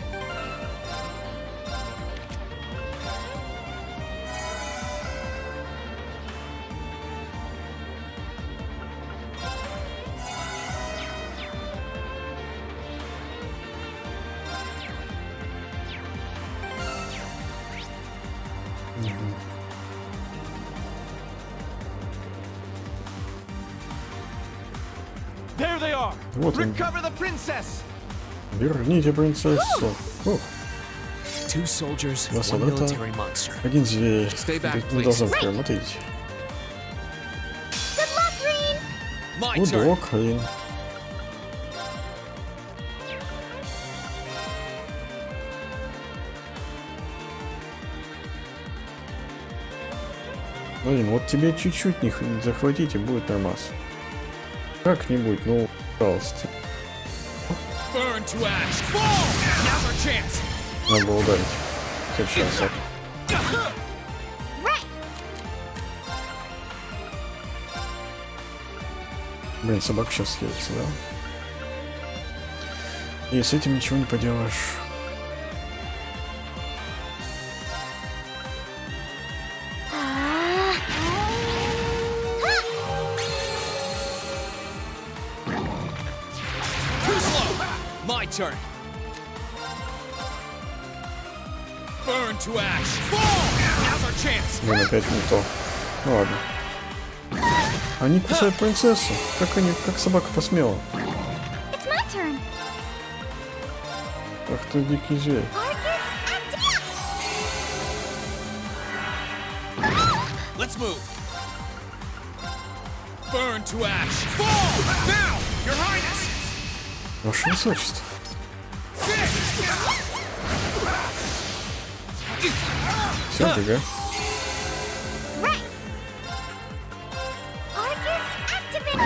There they are. Вот он. Recover the princess. Верните принцессу. Ух. Two soldiers, Два one солдата, military monster. один зверь. Stay back, Мы please. должны прямо отойти. Good luck, Green. My turn. Удок, блин. Блин, вот тебе чуть-чуть не захватите, будет нормас. Как-нибудь, ну, пожалуйста. Burn to ash. Fall. Now's our chance. Надо было ударить. Сейчас. Right. Блин, собака сейчас съедется, да? И с этим ничего не поделаешь. Too slow. My turn. Burn to ash. Fall. Now's our chance. Блин, опять не то. Ну ладно. Они кусают принцессу. Как собака посмела? It's my turn. Ах ты дикий зверь. Let's move. Burn to ash. Fall. Now, Your Highness. Ваше высочество. Все, бегай. Right. Arcus, activate.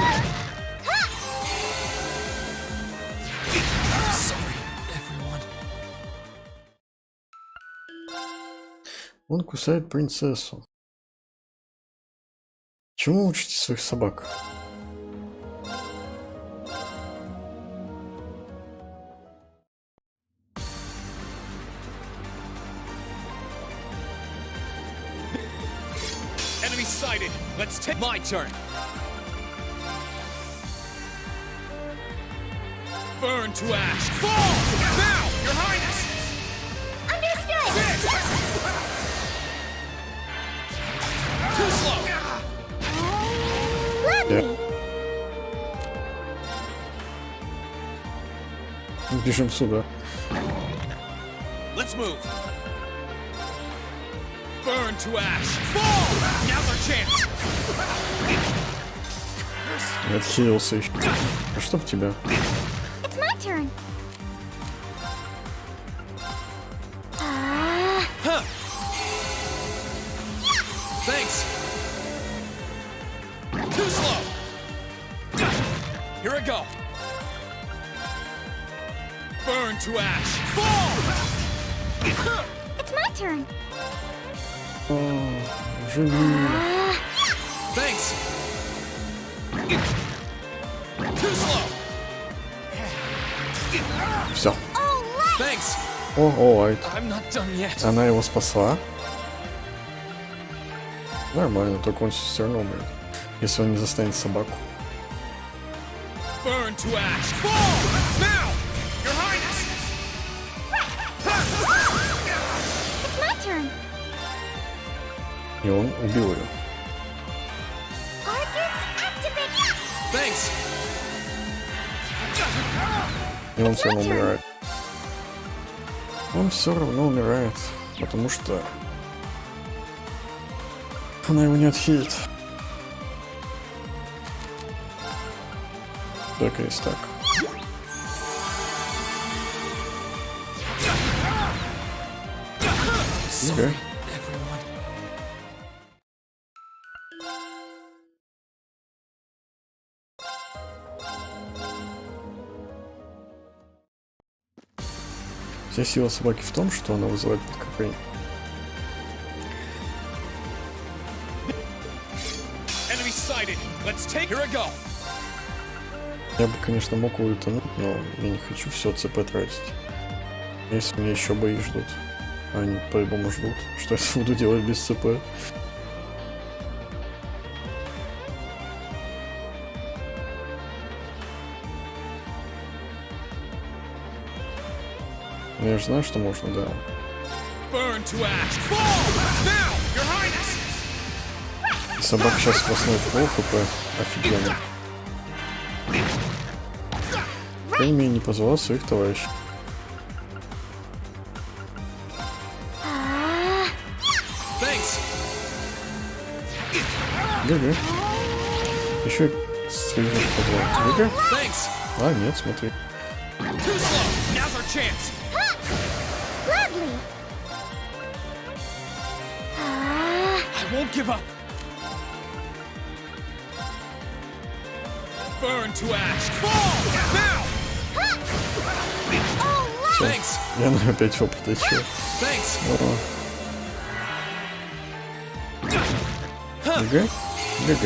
Sorry, everyone. Он кусает принцессу. Чему учите своих собак? Enemy sighted. Let's take my turn. Burn to ash. Fall. Now, Your Highness. Understood. Too slow. Gladly. Бежим сюда. Let's move. Burn to ash. Fall. Now's our chance. Отхилился еще. А чтоб тебя? It's my turn. Huh. Thanks. Too slow. Here I go. Burn to ash. Fall. It's my turn. О, живи. Thanks. Too slow. Все. Thanks. О, Айт. I'm not done yet. Она его спасла. Нормально, только он все равно умрет. Если он не застанет собаку. Burn to ash. Fall. Now, Your Highness. It's my turn. И он убил ее. Arcus, activate. Thanks. И он все равно умирает. Он все равно умирает, потому что она его не отхилит. Так и есть так. Okay. Вся сила собаки в том, что она вызывает подкрепление. Я бы, конечно, мог улетануть, но я не хочу все ЦП тратить. Если меня еще бои ждут, а они по-любому ждут, что я буду делать без ЦП. Я же знаю, что можно, да. Собака сейчас восстановит пол хп. Офигенно. По крайней мере, не позвала своих товарищей. ГГ. Еще союзник позвал. ГГ? А, нет, смотри. Won't give up. Burn to ash. Fall now. Thanks. Я опять опыта чё. Thanks. ГГ? ГГ.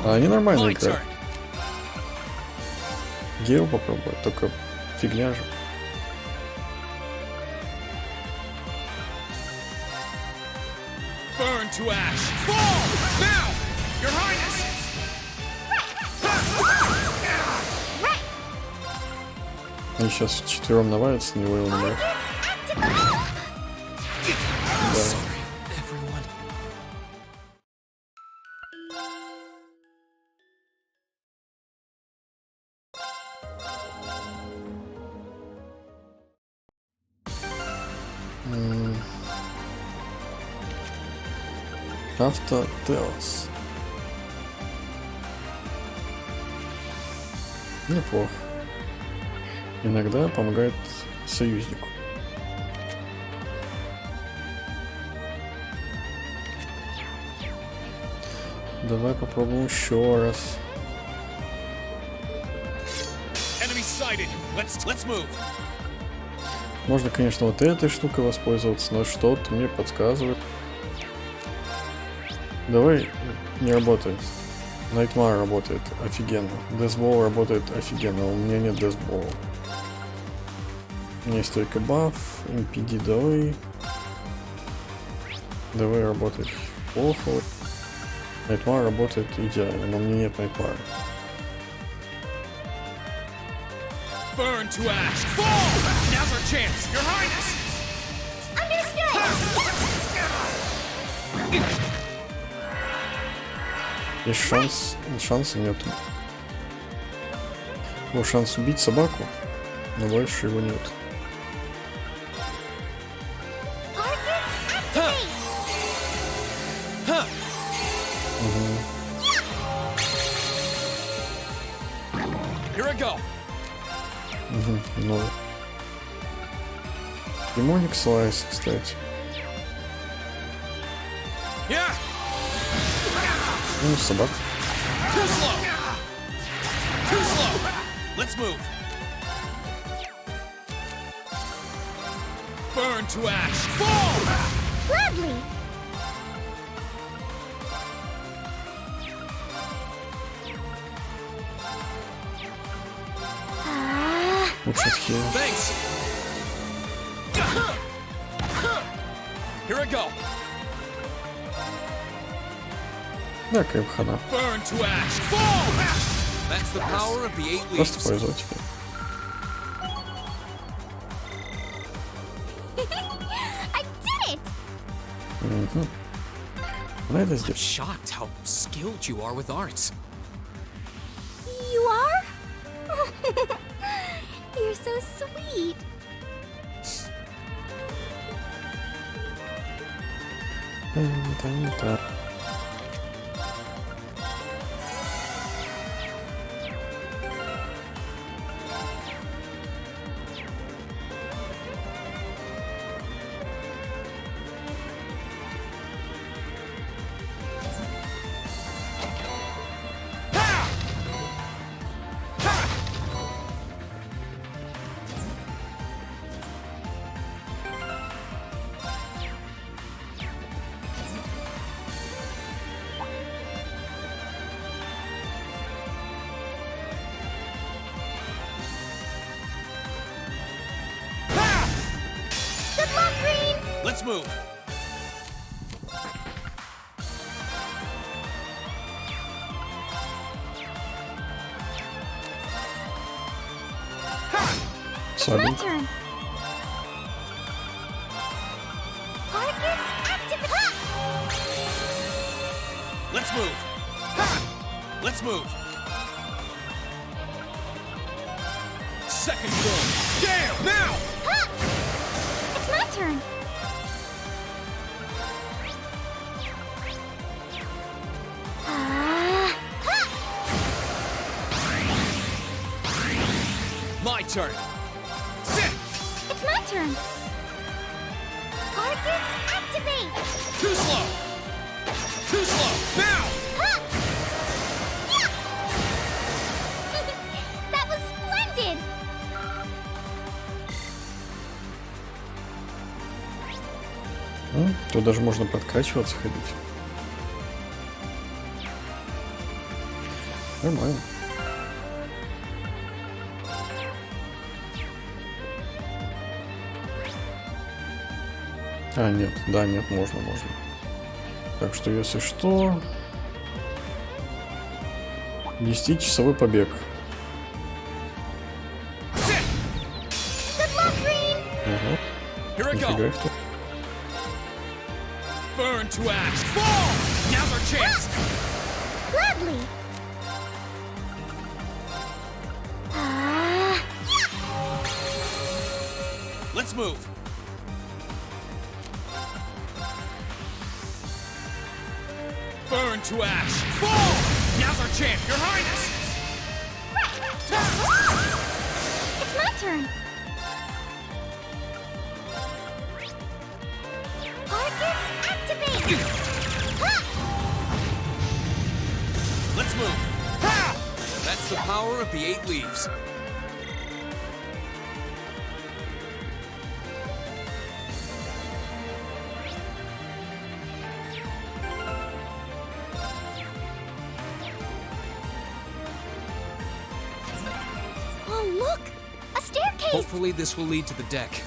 А они нормально играют. Гео попробуй, только фигня же. Burn to ash. Fall now, Your Highness. Они сейчас вчетвером навалятся на него и умрет. Автотеос. Неплохо. Иногда помогает союзнику. Давай попробуем еще раз. Можно, конечно, вот этой штукой воспользоваться, но что-то мне подсказывает. Давай, не работает. Найтмар работает офигенно. Дезбол работает офигенно. У меня нет дезбола. У меня есть только баф. MPD давай. Давай работает плохо. Найтмар работает идеально, но у меня нет Найтмара. Burn to ash. Fall! Now's our chance, Your Highness. Understood. Есть шанса нету. Был шанс убить собаку, но больше его нет. Ну. Демоник слайс, кстати. Ну, собак. Let's move. Burn to ash. Fall! Gladly. Лучше хил. Thanks. Here I go. Да, как хана. Burn to ash. Fall! That's the power of the 8 leaves. Просто повезло тебе. I did it. Она это I'm сделала. shocked how skilled you are with arts. You are? You're so sweet. move. It's my turn. Arcus, activate! Let's move. Let's move. Second storm. Gale, now! It's my turn. My turn. It's my turn. Arcus, activate! Too slow. Too slow. Now! That was splendid! Тут даже можно подкачиваться, ходить. Нормально. А, нет, да, нет, можно. Так что, если что... 10-часовой побег. Ага. Нифига их тут. Burn to ash. Fall! Now's our chance. Gladly. Let's move. Burn to ash. Fall! Now's our chance, Your Highness. It's my turn. Arcus, activate! Let's move. That's the power of the 8 leaves. Oh, look! A staircase! Hopefully this will lead to the deck.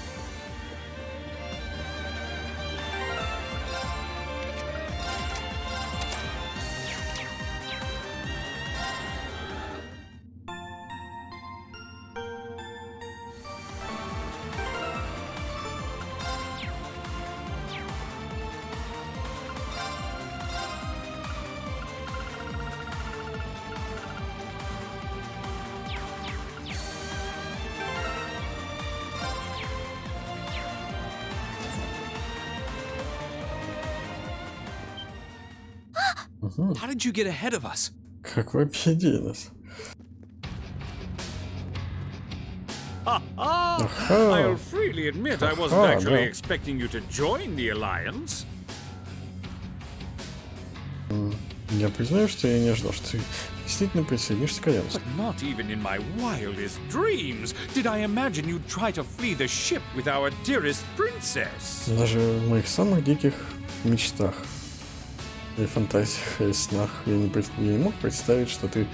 How did you get ahead of us? Как вы опередили нас? I'll freely admit I wasn't actually expecting you to join the Alliance. Я признаю, что я не ожидал, что ты действительно присоединишься к Альянсу. But not even in my wildest dreams did I imagine you'd try to flee the ship with our dearest princess. Даже в моих самых диких мечтах и фантазиях, и снах я не мог представить, что ты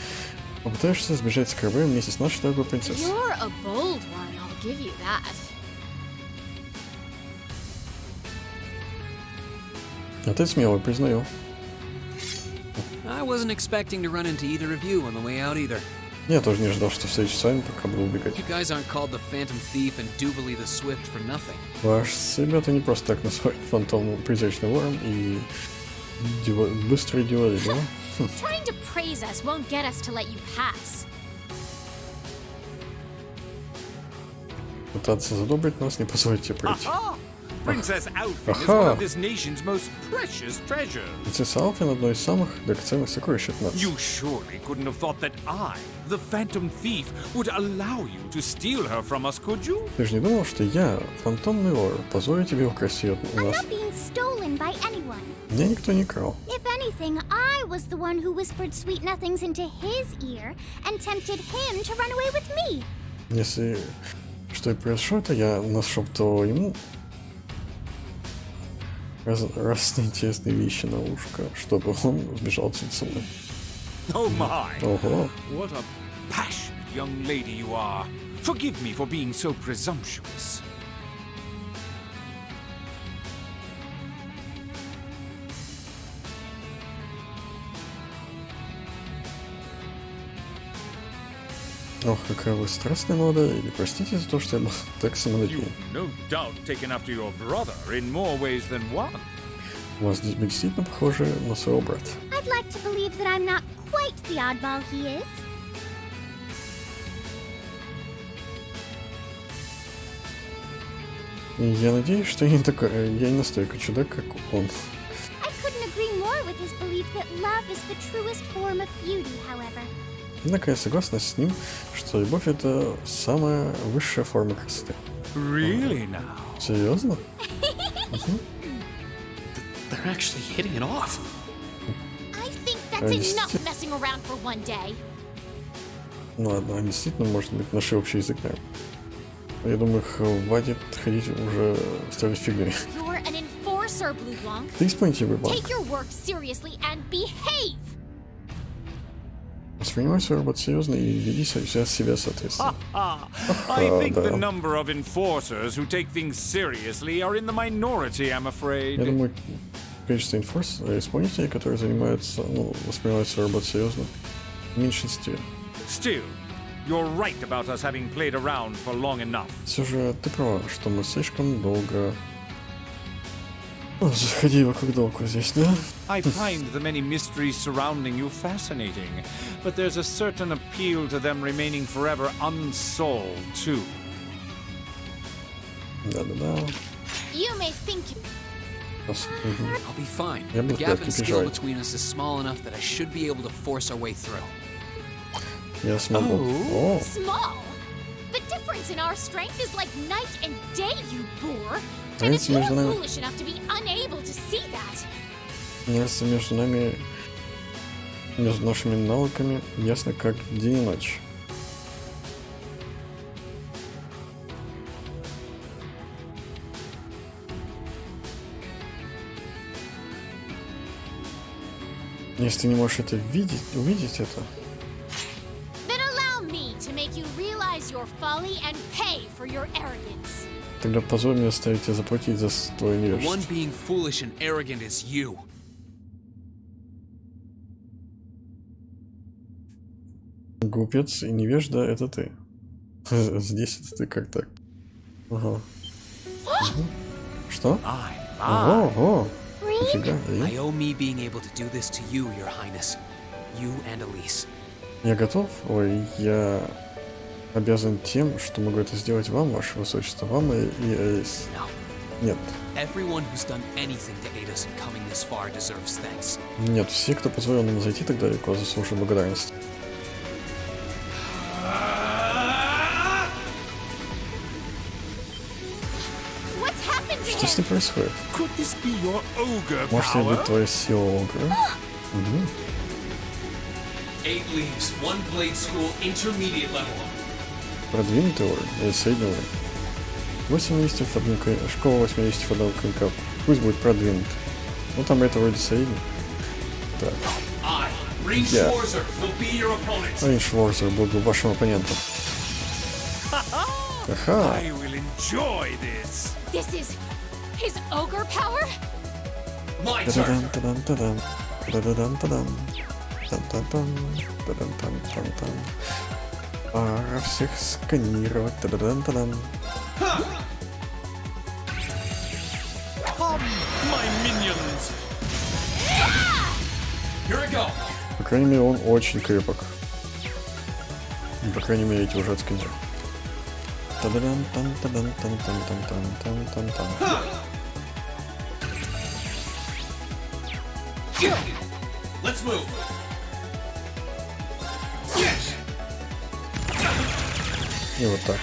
попытаешься сбежать с корабля вместе с нашей дорогой принцессой. You're a bold one, I'll give you that. А ты смелый, признаю. I wasn't expecting to run into either of you on the way out either. Я тоже не ожидал, что встречусь с вами, пока буду убегать. You guys aren't called the Phantom Thief and Duvally the Swift for nothing. Ваши ребята не просто так называют фантомным призрачным вором и быстрый Дювали, да? Trying to praise us won't get us to let you pass. Пытаться задобрить нас, не позволить тебе пройти. Princess Alfin is one of this nation's most precious treasures. Принцесса Алфин — одно из самых драгоценных сокровищ от нации. You surely couldn't have thought that I, the Phantom Thief, would allow you to steal her from us, could you? Ты же не думал, что я, фантомный вор, позволю тебе украсть ее у нас? I'm not being stolen by anyone. Меня никто не крал. If anything, I was the one who whispered sweet nothings into his ear and tempted him to run away with me. Если что и произошло, то я нашептывал ему разные интересные вещи на ушко, чтобы он сбежал отсюда со мной. Oh my! Ого! What a passionate young lady you are. Forgive me for being so presumptuous. Ох, какая вы страстная молодая леди. Простите за то, что я был так самонадеян. No doubt taken after your brother in more ways than one. У вас действительно похожи на своего брата. I'd like to believe that I'm not quite the oddball he is. Я надеюсь, что я не настолько чудак, как он. I couldn't agree more with his belief that love is the truest form of beauty, however. Однако я согласна с ним, что любовь — это самая высшая форма красоты. Really now? Серьезно? They're actually hitting it off. I think that's enough messing around for one day. Ну ладно, они действительно, может быть, наши общий язык, наверное. Я думаю, хватит ходить уже ставить фигни. You're an enforcer, Blue Blanc. Ты исполнитель Blue Blanc. Take your work seriously and behave. Воспринимай свою работу серьезно и веди себя соответственно. I think the number of enforcers who take things seriously are in the minority, I'm afraid. Я думаю, количество исполнителей, которые занимаются, воспринимают свою работу серьезно, в меньшинстве. Still, you're right about us having played around for long enough. Все же ты права, что мы слишком долго заходили вокруг да около здесь, да? I find the many mysteries surrounding you fascinating, but there's a certain appeal to them remaining forever unsolved, too. Да-да-да. You may think. I'll be fine. Я The буду в gap in порядке, skill переживай. between us is small enough that I should be able to force our way through. Я смогу. О, Small. The difference in our strength is like night and day, you boor. And if разница you're между нами, foolish enough to be unable to see that, разница между нами, между нашими навыками ясно как день и ночь. Если ты не можешь это увидеть это, then allow me to make you realize your folly and pay for your arrogance. тогда позволь мне оставить тебя заплатить за твое The one невежество. being foolish and arrogant is you. Глупец и невежда — это ты. Здесь это ты как так? Ага. Что? Ого, нифига. I owe me being able to do this to you, Your Highness. You and Elise. Я готов? Ой, я обязан тем, что могу это сделать вам, ваше высочество, вам и Элис. Нет. Everyone who's done anything to aid us in coming this far deserves thanks. Нет, все, кто позволил нам зайти так далеко, заслуживают благодарности. What's happened to Что с him? ним происходит? Could this be your ogre Может ли быть power? твоя сила огра? Угу. 8 leaves, 1 blade school, intermediate level. Продвинутый уровень или средний уровень? 8 листьев, школа 8 листьев одного клинка. Пусть будет продвинут. Ну там это вроде средний. Так. I, Ring Я. Schwarzer, will be your opponent. Рейншворзер буду вашим оппонентом. Ага. I will enjoy this. This is his ogre power? My turn. Та-да-дам, та-дам, та-дам. Та-да-дам-та-дам. Там-там-там. Та-дам-там-там-там. Пора всех сканировать. Та-да-дам-та-дам. Come, my minions. Here we go. По крайней мере, он очень крепок. По крайней мере, эти уже отсканировали. Та-да-дам, там-та-дам, там-там-там-там-там-там-там. Let's move. И вот так.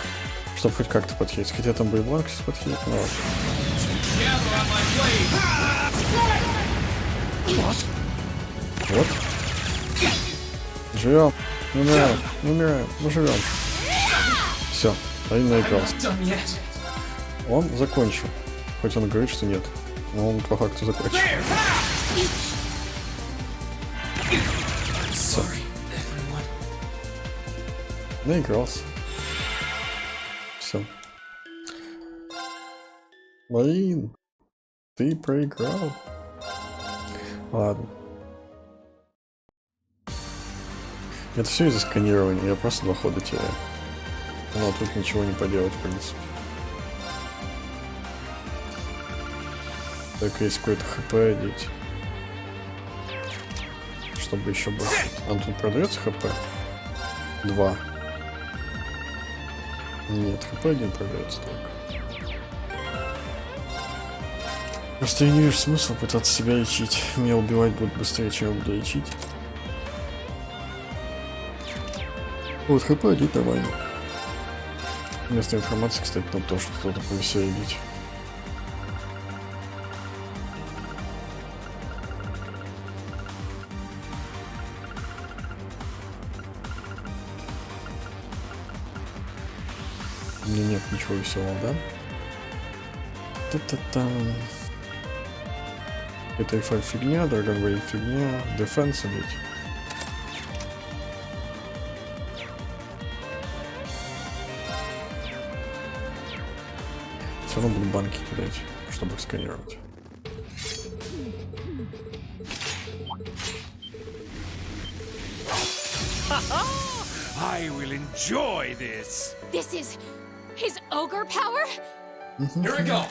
Чтобы хоть как-то подхилить. Хотя там боебланк сейчас подхилит, но... Gather on my blade. Вот. Живем. Не умираем. Не умираем. Мы живем. Все. Один наигрался. Done yet. Он закончил. Хоть он говорит, что нет. Но он по факту закончил. Все. Наигрался. Все. Блин. Ты проиграл. Ладно. Это все из-за сканирования, я просто 2 хода теряю. Но тут ничего не поделать, в принципе. Так, есть какой-то хп одеть. Чтобы еще больше. А тут продается хп? 2. Нет, хп 1 продается только. Просто я не вижу смысла пытаться себя лечить. Меня убивать будут быстрее, чем я буду лечить. Вот, хп одеть нормально. Вместо информации, кстати, на то, что кто-то повеселее идти. У меня нет ничего веселого, да? Та-та-та. Это F5 фигня, Dragon Wave фигня, Defense ведь. Все равно буду банки кидать, чтобы их сканировать. I will enjoy this. This is his ogre power? Here we go.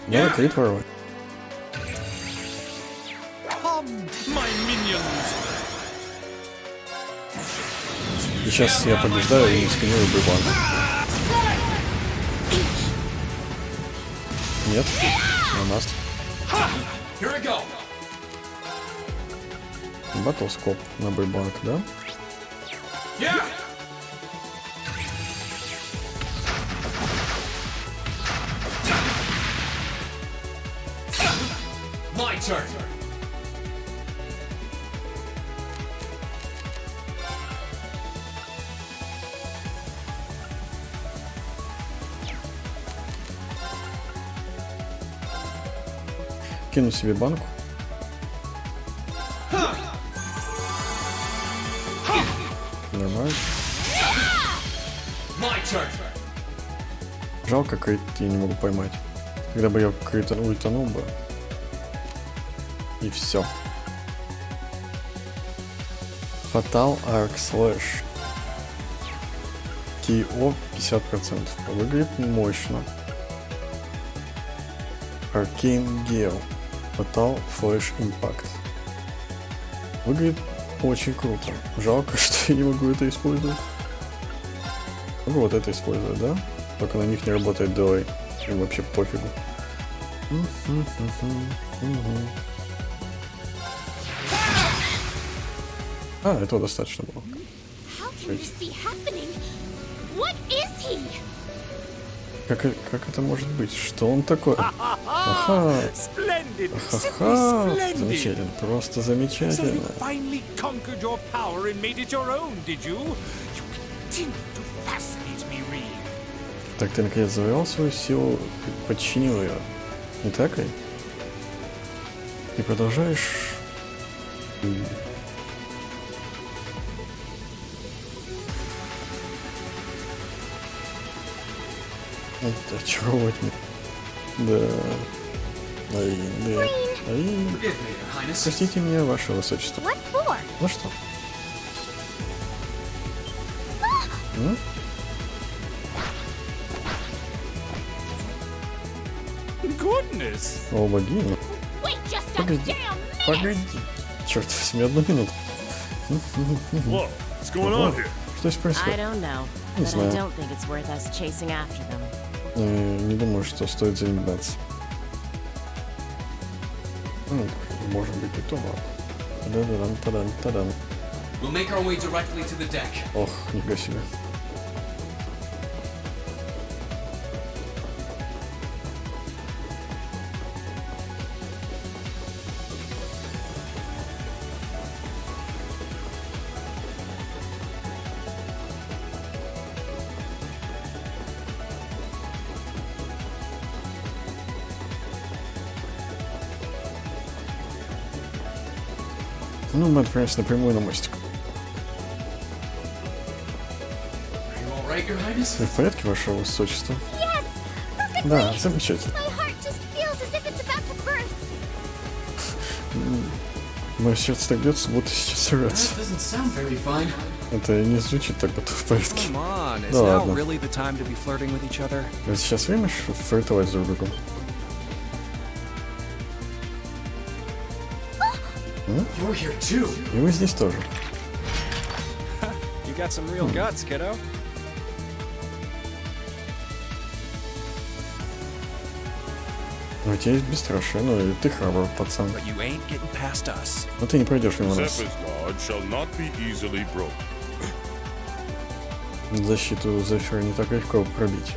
Да, крит воровать. Come, my minions. И сейчас я побеждаю и сканирую банк. Нет, на нас. Here we go. Батлскоп на бэйбанк, да? Yeah. My turn. Кину себе банку. Нормально. Жалко, крит я не могу поймать. Когда бы я крит ультанул бы. И все. Fatal Arc Slash. KO 50%. Выглядит мощно. Arcane Gale. Fatal Flash Impact. Выглядит очень круто. Жалко, что я не могу это использовать. Могу вот это использовать, да? Только на них не работает delay. Им вообще пофигу. А, этого достаточно было. Как это может быть? Что он такой? Ага. Ага. Замечательно. Просто замечательно. Так, ты наконец завоевал свою силу и подчинил ее. Не так ли? И продолжаешь... Это очаровать меня. Да. Ай. Простите меня, ваше высочество. Ну что? О, богиня. Погоди. Черт возьми, 1 минуту. Что здесь происходит? Не знаю. Не думаю, что стоит за ним гнаться. Может быть и то, ладно. Та-дам. Ох, нифига себе. Ну, мы отправимся напрямую на мостик. Вы в порядке, ваше высочество? Да, замечательно. Мое сердце так бьется, будто сейчас рвется. Это не звучит так, будто в порядке. Да ладно. Это сейчас время флиртовать друг другом? И вы здесь тоже. Ну, у тебя есть бесстрашие, ну и ты храбрый пацан. Но ты не пройдешь мимо нас. Защиту Зефира не так легко пробить.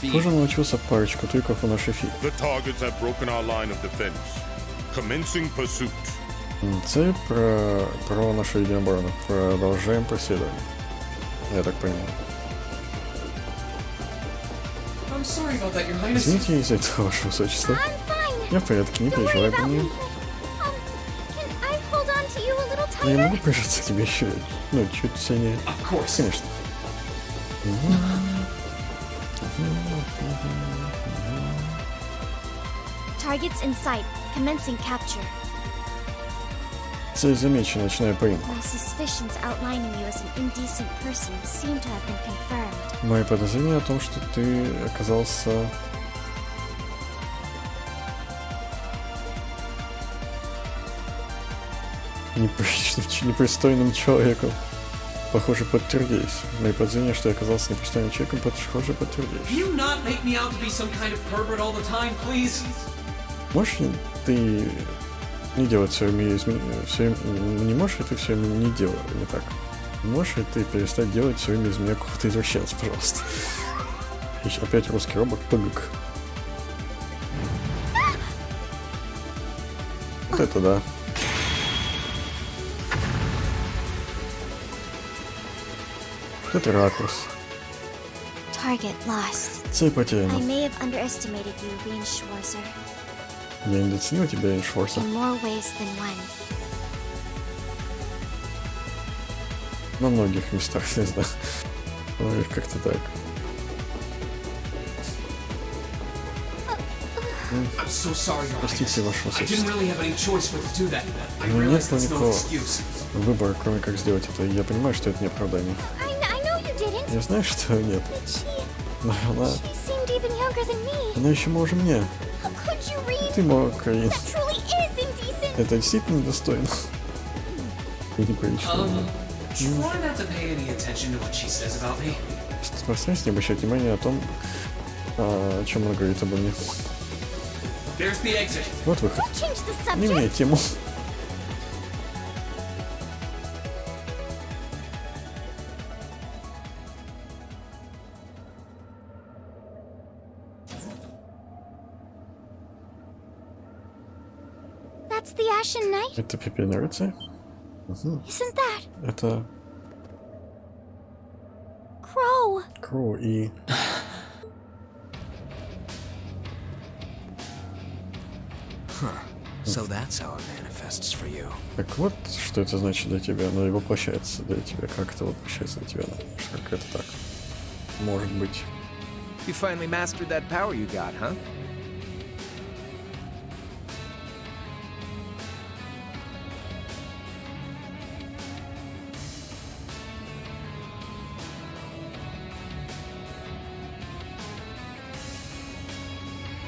Похоже, научился парочку трюков у нашей фи. Це про нашу линию обороны. Продолжаем преследование. Я так понимаю. Извините из-за этого, ваше высочество. Я в порядке, не переживай по мне. Но я могу прижаться к тебе еще, ну, чуть сильнее. Конечно. Targets in sight. Commencing capture. Цель замечена, начинаю поимку. My suspicions outlining you as an indecent person seem to have been confirmed. Мои подозрения о том, что ты оказался непристойным человеком. Похоже, подтвердились. Мои подозрения, что я оказался непристойным человеком, похоже, подтвердились. Можешь ты не делать все не можешь ли ты все не делать, не так? Можешь ли ты перестать делать все время из меня какого-то извращенца, пожалуйста? Опять русский робот, пыгк. Вот это да. Это ракурс. Цель потеряна. Я недооценил тебя, Эйншварса. На многих местах, не знаю. Как-то так. Простите, ваше высочество. У меня нет никакого выбора, кроме как сделать это. Я понимаю, что это не оправдание. Я знаю, что нет. Но она еще моложе меня. Ты мог, Карин. Это действительно достойно. И неприлично. Постарайся не обращать внимания о том, о чем она говорит обо мне. Вот выход. Не меняй тему. Это пепельный рыцарь? Это... Кроу и... Так вот, что это значит для тебя, но и воплощается для тебя. Как это воплощается для тебя? Как это так? Может быть. You finally mastered that power you got, huh?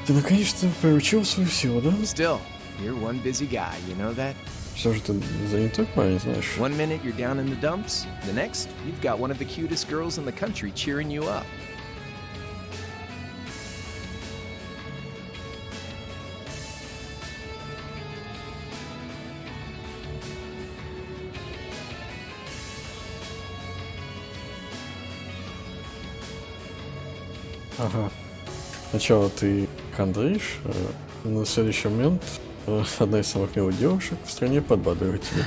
Ты наконец-то приучил свою силу, да? Still, you're one busy guy, you know that? Все же ты занятой парень, знаешь. One minute you're down in the dumps, the next you've got one of the cutest girls in the country cheering you up. Ага. Сначала ты хандришь, на следующий момент одна из самых милых девушек в стране подбадривает тебя.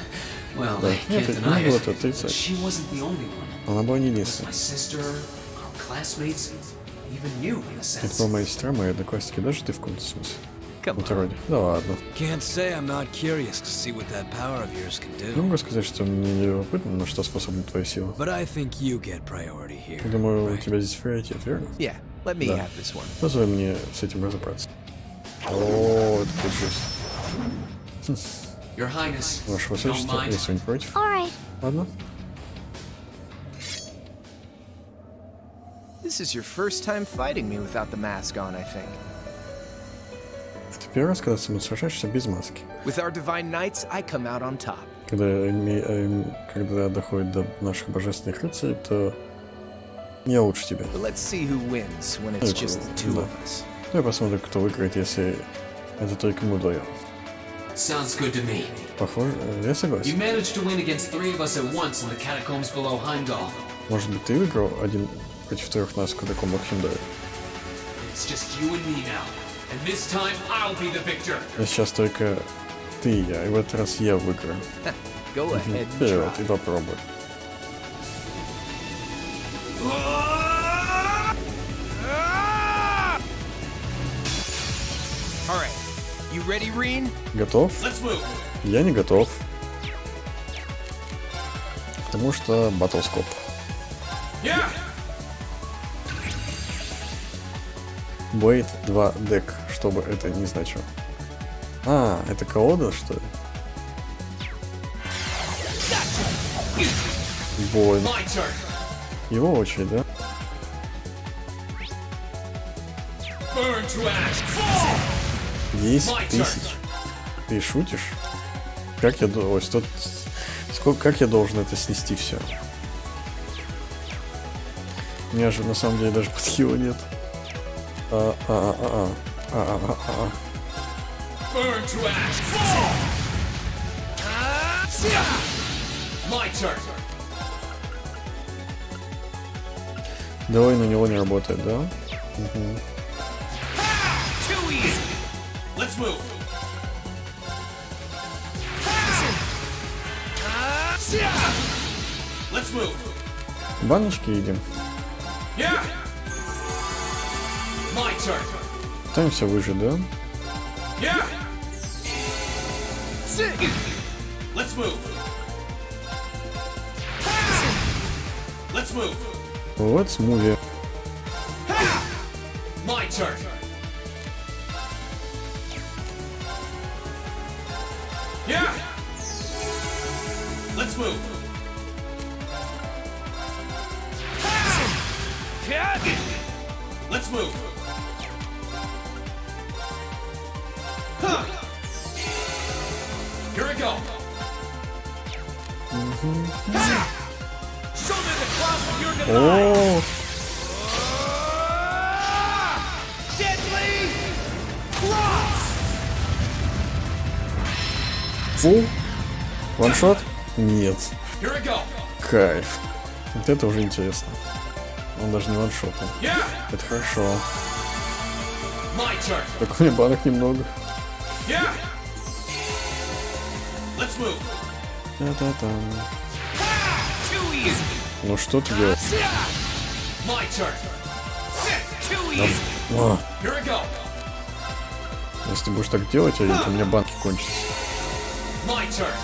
Да, нет, это не было это отрицать. Она была не единственной. Это была моя сестра, мои одноклассники, даже ты в каком-то смысле. Вот вроде. Да ладно. Can't say I'm not curious to see what that power of yours can Не do. могу сказать, что мне не любопытно, на что способна твоя сила. But I think you get priority here. Думаю, у тебя здесь приоритет, верно? Yeah, let me Да. have this one. Позволь мне с этим разобраться. О, это тут жесть. Your Highness, Ваше don't Высочество, mind. если вы не против. Alright. Ладно. This is your first time fighting me without the mask on, I think. Это первый раз, когда ты со мной сражаешься без маски. With our divine knights, I come out on top. Когда доходит до наших божественных рыцарей, то я лучше тебя. But let's see who wins when it's just the two of us. Давай посмотрим, кто выиграет, если это только мы вдвоем. Sounds good to me. Похоже, я You согласен. managed to win against 3 of us at once in the catacombs below Heimdall. Может быть, ты выиграл один против 3 нас в катакомбах Химдая? It's just you and me now. And this time I'll be the victor. А сейчас только ты и я, и в этот раз я выиграю. Go ahead and Вперед, try. и попробуй. Alright, you ready, Reen? Готов? Let's move. Я не готов. Потому что батлскоп. Yeah. Блейд 2 дек, что бы это ни значило. А, это колода, что ли? Больно. Его очередь, да? 10 тысяч. Ты шутишь? Как я должен... Как я должен это снести все? У меня же на самом деле даже подхила нет. Burn to ash. My turn. Давай на него не работает, да? Угу. Too easy. Let's move. Let's move. Баночки едим. Yeah. My turn. Пытаемся выжить, да? Yeah. Let's move. Let's move. Let's move. My turn. Yeah. Let's move. Let's move. Huh. Here we go. Show me the cross of your divine. О, Deadly cross. фу. Ваншот? Нет. Here we go. Кайф. Вот это уже интересно. Он даже не ваншотный. Yeah. Это хорошо. My turn. Так у меня банок немного. Yeah. Let's move. Та-та-там. Too easy. Ну что ты делаешь? My turn. Too easy. А, Here we go. если ты будешь так делать, то у меня банки кончатся. My turn.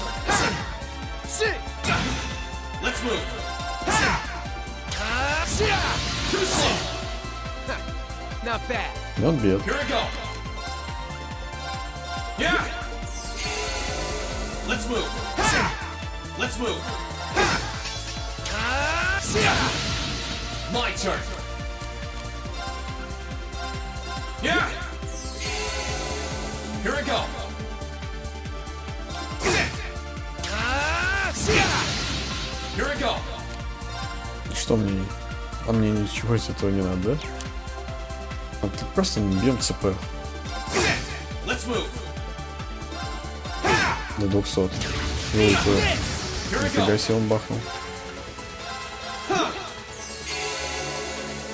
Let's move. Too slow. Not bad. Not bad. Here we go. Yeah. Let's move. Let's move. My turn. Yeah. Here we go. Here we go. Что мне? А мне ничего из этого не надо, да? А ты просто бьем ЦП Let's move. до 200. Нифига себе он бахнул.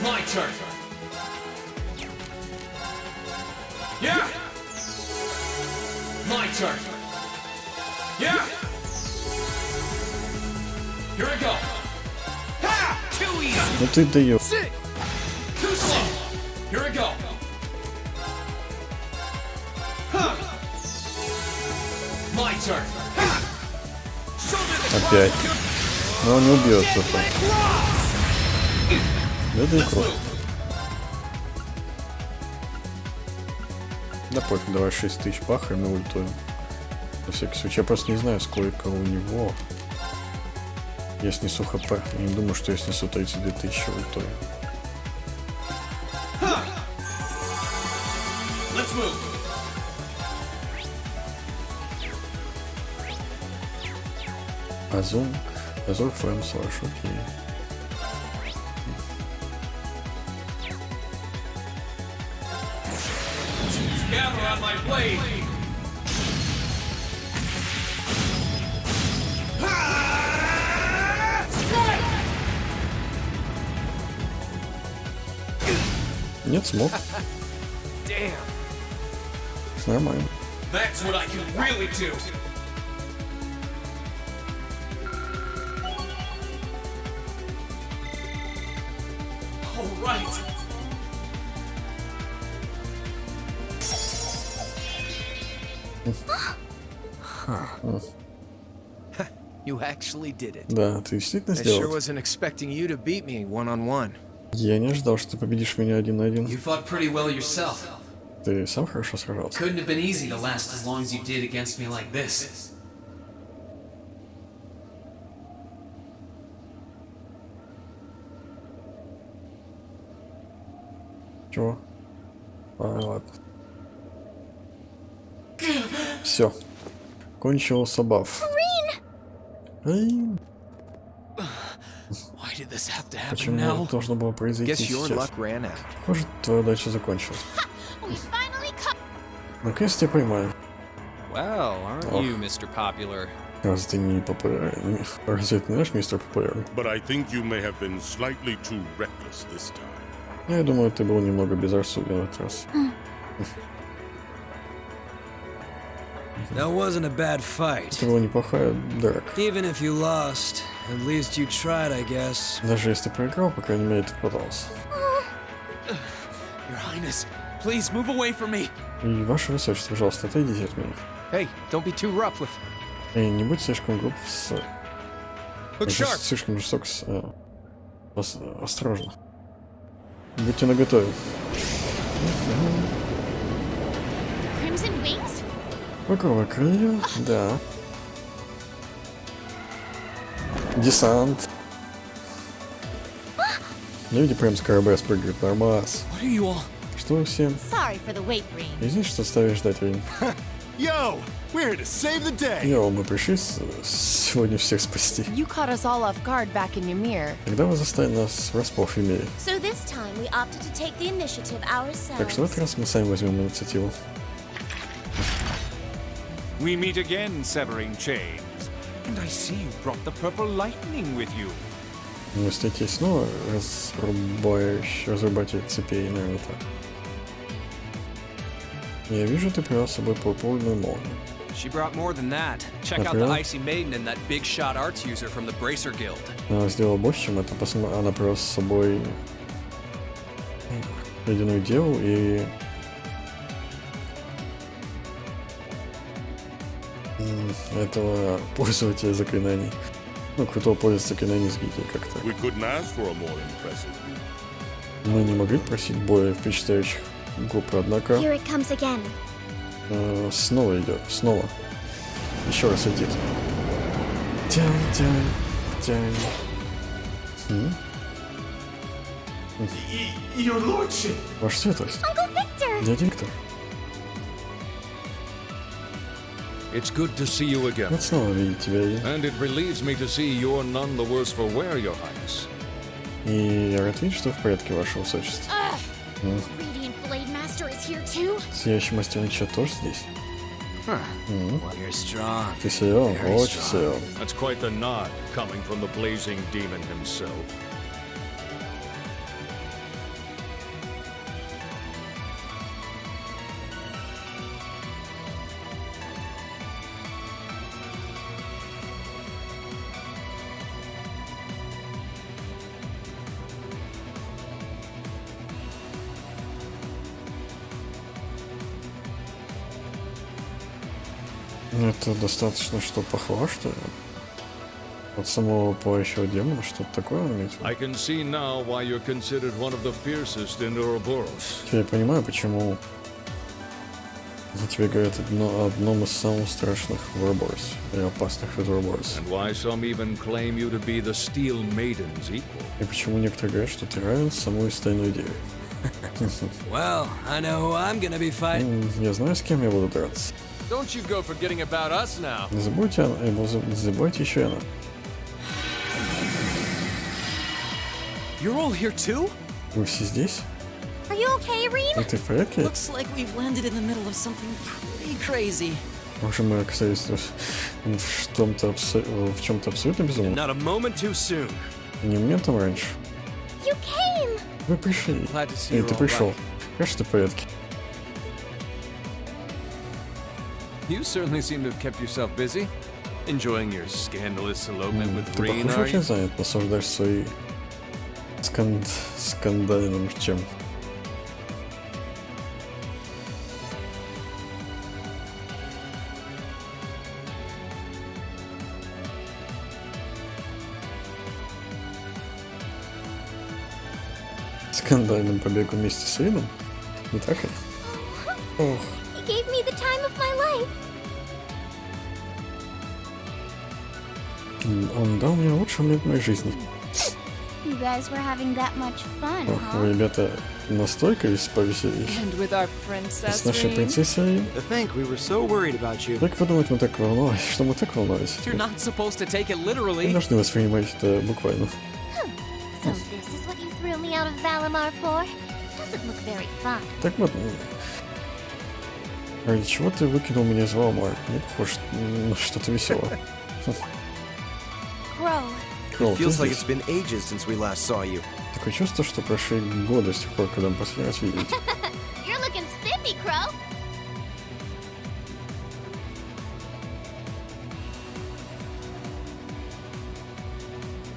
My turn. Yeah. My turn. Yeah. Here we go. Ha! Too easy. Ну ты даешь. Too slow. Here we go. Опять. Но он не убьет зато. Это и кровь. Да пофиг, давай 6000 бахаем и ультуем. На всякий случай. Я просто не знаю, сколько у него. Я снесу хп. Я не думаю, что я снесу 32 тысячи ультуем. Азур фрейм слэш, окей. Нет, смог. Нормально. That's what I can really do. All right. You actually did it. Да, ты действительно I sure сделал. wasn't expecting you to beat me one-on-one. Я не ожидал, что ты победишь меня 1 на 1. You fought pretty well yourself. Ты сам хорошо сражался. Couldn't have been easy to last as long as you did against me like this. Чего? Ладно. Все. Кончился баф. Рин! Почему это должно было произойти сейчас? Похоже, твоя удача закончилась. Наконец-то я поймаю. Well, aren't you, Mr. Popular? Разве ты не популярный? Разве ты наш мистер популярный? But I think you may have been slightly too reckless this time. Я думаю, ты был немного безрассуден в этот раз. That wasn't a bad fight. Это была неплохая драка. Even if you lost, at least you tried, I guess. Даже если ты проиграл, по крайней мере, ты пытался. Your Highness, please move away from me. И, ваше высочество, пожалуйста, отойдите от меня. Hey, don't be too rough with. Эй, не будь слишком груб с... Слишком жесток с... Осторожно. Будьте наготове. Crimson Wings? Багровые крылья, да. Десант. Люди прям с корабля спрыгивают, нормас. Что вы всем? Извини, что ставишь ждать Рин. Yo, we're here to save the day. Йоу, мы пришли сегодня всех спасти. You caught us all off guard back in Ymir. Когда вы заставили нас врасплох в Ymir. So this time we opted to take the initiative ourselves. Так что в этот раз мы сами возьмем инициативу. We meet again, severing chains. And I see you brought the purple lightning with you. Мы встретились снова, разрубатель цепей, наверное, так. Я вижу, ты привел с собой пурпурную молнию. She brought more than that. Check out the Icy Maiden and that big shot arts user from the Bracer Guild. Она сделала больше, чем это. Она привела с собой ледяную деву и... этого пользователя заклинаний. Ну, крутого пользователя заклинаний с гильдии как-то. Мы не могли просить более впечатляющих групп, однако... Here it comes again. Снова идет, снова. Еще раз летит. Тянь. Your lordship. Ваш светлость. Uncle Victor. Дядя Виктор. It's good to see you again. Вот снова видеть тебя. And it relieves me to see you're none the worse for wear, Your Highness. И я рад видеть, что в порядке, ваше высочество. Radiant Blade Master is here too. Сияющий мастер меча тоже здесь? You're strong. Ты силен, очень силен. That's quite the nod coming from the blazing demon himself. Это достаточно, что похвала, что ли? От самого пылающего демона что-то такое иметь? I can see now why you're considered one of the fiercest in Ouroboros. Я понимаю, почему тебе говорят о одном из самых страшных в Ouroboros и опасных из Ouroboros. And why some even claim you to be the Steel Maiden's equal. И почему некоторые говорят, что ты равен самой стальной деве. Well, I know who I'm gonna be fighting. Я знаю, с кем я буду драться. Don't you go forgetting about us now. Не забудьте еще и она. You're all here too? Вы все здесь? Are you okay, Irene? Ты в порядке? Looks like we've landed in the middle of something pretty crazy. Может, мы оказались в чем-то абсолютно безумном? Not a moment too soon. Не моментом раньше. You came! Вы пришли. Glad to see Эй, you're ты all пришел. right. Кажется, ты в порядке. You certainly seem to have kept yourself busy. Enjoying your scandalous elopement with Ты, Reen, похоже, are очень you? занят, наслаждаешь своей скандальным чем. Скандальным побегом вместе с Рином? Не так ли? Ох. He gave me the time of my life. Он дал мне лучший момент моей жизни. You guys were having that much fun, Ох, huh? вы, ребята, настолько повеселились. And with our С princess нашей Reen. принцессой. To think we were so worried about you. Как подумать, мы так волновались, что мы так волновались. You're not supposed to take it Мы literally. должны воспринимать это буквально. So this is what you threw me out of Valimar for? Doesn't look very fun. Так вот, ради чего ты выкинул меня из Валмара? Не похож на что-то веселое. Crow. Кроу, It ты feels like здесь? it's been ages since we last saw you. Такое чувство, что прошли годы с тех пор, когда мы последний раз виделись. You're looking spiffy, Crow.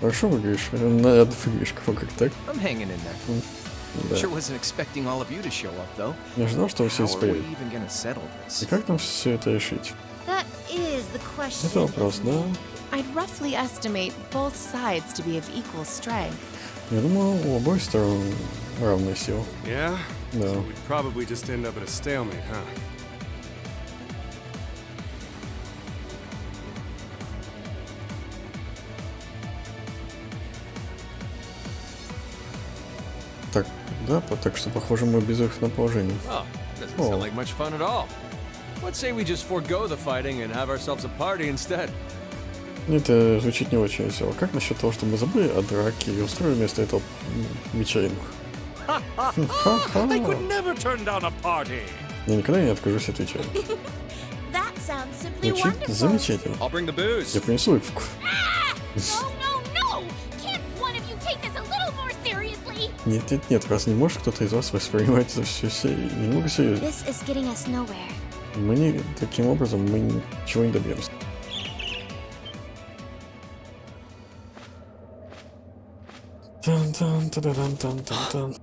Хорошо выглядишь, нарядно выглядишь, как так? I'm hanging in there. Да. Sure wasn't expecting all of you to show up, though. Не ожидал, что вы все How are we споем. even gonna settle this? И как нам все это решить? That is the question. Это вопрос, да? I'd roughly estimate both sides to be of equal strength. Я думаю, у обоих сторон равные силы. Yeah? Да. So we'd probably just end up at a stalemate, huh? Так, да, так что, похоже, мы без их на положение. Oh, doesn't Oh. sound like much fun at all. Let's say we just forego the fighting and have ourselves a party instead. Это звучит не очень весело. Как насчет того, чтобы мы забыли о драке и устроили вместо этого вечеринку? I could never turn down a party. Я никогда не откажусь от вечеринки. That sounds simply Звучит wonderful. замечательно. I'll bring the booze. Я принесу выпивку. No, no, no! Can't one of you take this a little more seriously? Нет, раз не может кто-то из вас воспринимать это все немного серьезно. This is getting us nowhere. Таким образом мы ничего не добьемся. Тан-тан-та-да-дан-тан-тан-тан.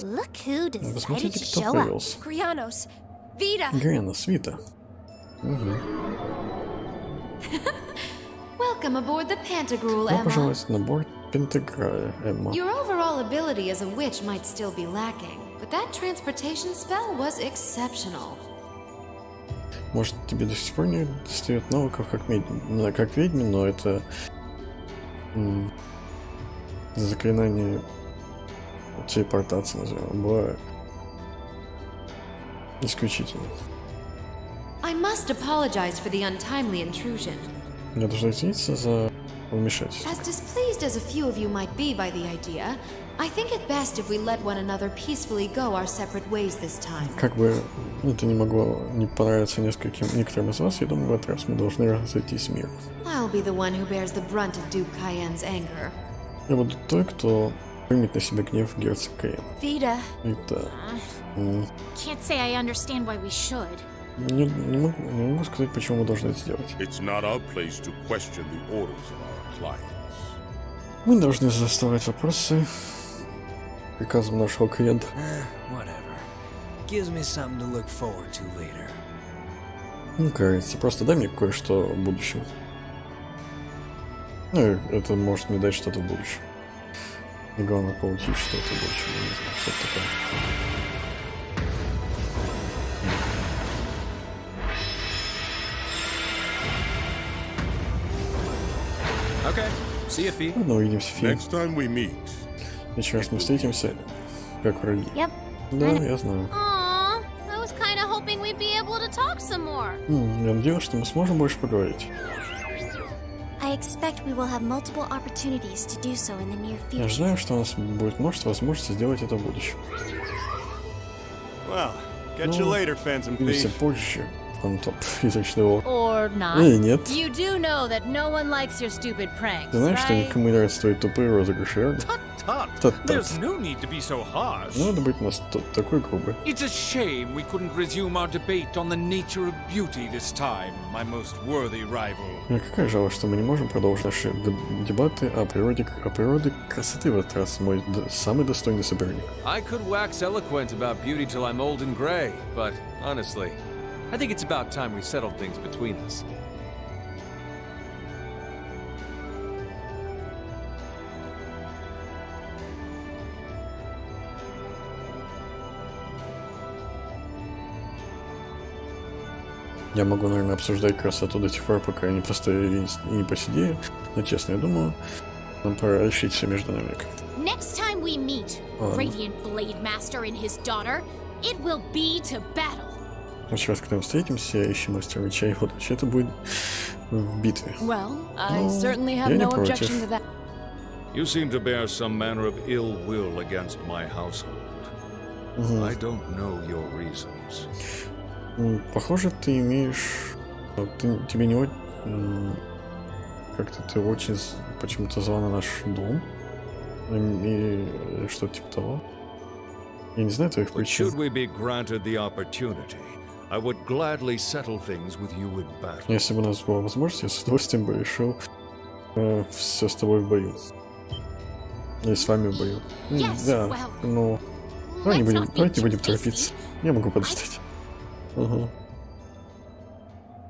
Look who decided Посмотрите, to кто show up. появился. Krianos, Vita. Грена, Свита. Угу. Welcome aboard the Pantagruel, Добро Emma. пожаловать на борт Пентаграя, Эмма. Your overall ability as a witch might still be lacking, but that transportation spell was exceptional. Может, тебе до сих пор не достает навыков как ведьме, но это заклинание телепортации, назовем, было исключительно. I must apologize for the untimely intrusion. Я должна извиниться за вмешательство. As displeased as a few of you might be by the idea, I think it best if we let one another peacefully go our separate ways this time. Как бы это не могло не понравиться некоторым из вас, я думаю, в этот раз мы должны разойтись мирно. I'll be the one who bears the brunt of Duke Cayenne's anger. Я буду той, кто примет на себя гнев герцога Каен. Vita. Это... Can't say I understand why we should. Не могу сказать, почему мы должны это сделать. It's not our place to question the orders of our clients. Мы должны заставлять вопросы приказом нашего клиента. Whatever. Gives me something to look forward to later. Ну, кажется, просто дай мне кое-что в будущем. Ну, это может мне дать что-то в будущем. И главное получить что-то в будущем. Не знаю, что-то такое. Okay. See you, Fee. Ну, увидимся, Фи. Next time we meet. Еще раз мы встретимся, как враги. Yep. Да, я знаю. Aw, I was kind of hoping we'd be able to talk some more. Я надеюсь, что мы сможем больше поговорить. I expect we will have multiple opportunities to do so in the near Я future. знаю, что у нас будет множество возможностей сделать это в будущем. Well, catch you later, Phantom Увидимся Thief. позже. Фантом. Изучный волк. Or not. Нет. You do know that no one likes your stupid pranks, Ты знаешь, что right? никому не нравятся твои тупые розыгрыши, верно? Tut. There's no need to be so harsh. Не надо быть у нас такой грубый. It's a shame we couldn't resume our debate on the nature of beauty this time, my most worthy rival. Какая жалость, что мы не можем продолжить наши дебаты о природе красоты в этот раз, мой самый достойный соперник. I could wax eloquent about beauty till I'm old and gray, but honestly, I think it's about time we settled things between us. Я могу, наверное, обсуждать красоту до тех пор, пока я не постою и не посидею. Но честно, я думаю, нам пора решить все между нами. Next time we meet, Radiant Blade Master and his daughter, it will be to battle. Еще раз, когда мы встретимся, ищем мастера меча и удачи. Это будет в битве. Well, I certainly я have не no против. objection to that. You seem to bear some manner of ill will against my household. I don't know your reasons. Похоже, ты имеешь... Тебе не очень... Как-то ты очень почему-то зла на наш дом. И что-то типа того. Я не знаю твоих причин. Should we be granted the opportunity, I would gladly settle things with you in battle. Если бы у нас была возможность, я с удовольствием бы решил все с тобой в бою. И с вами в бою. Да, ну... Давайте будем торопиться. Я могу подождать.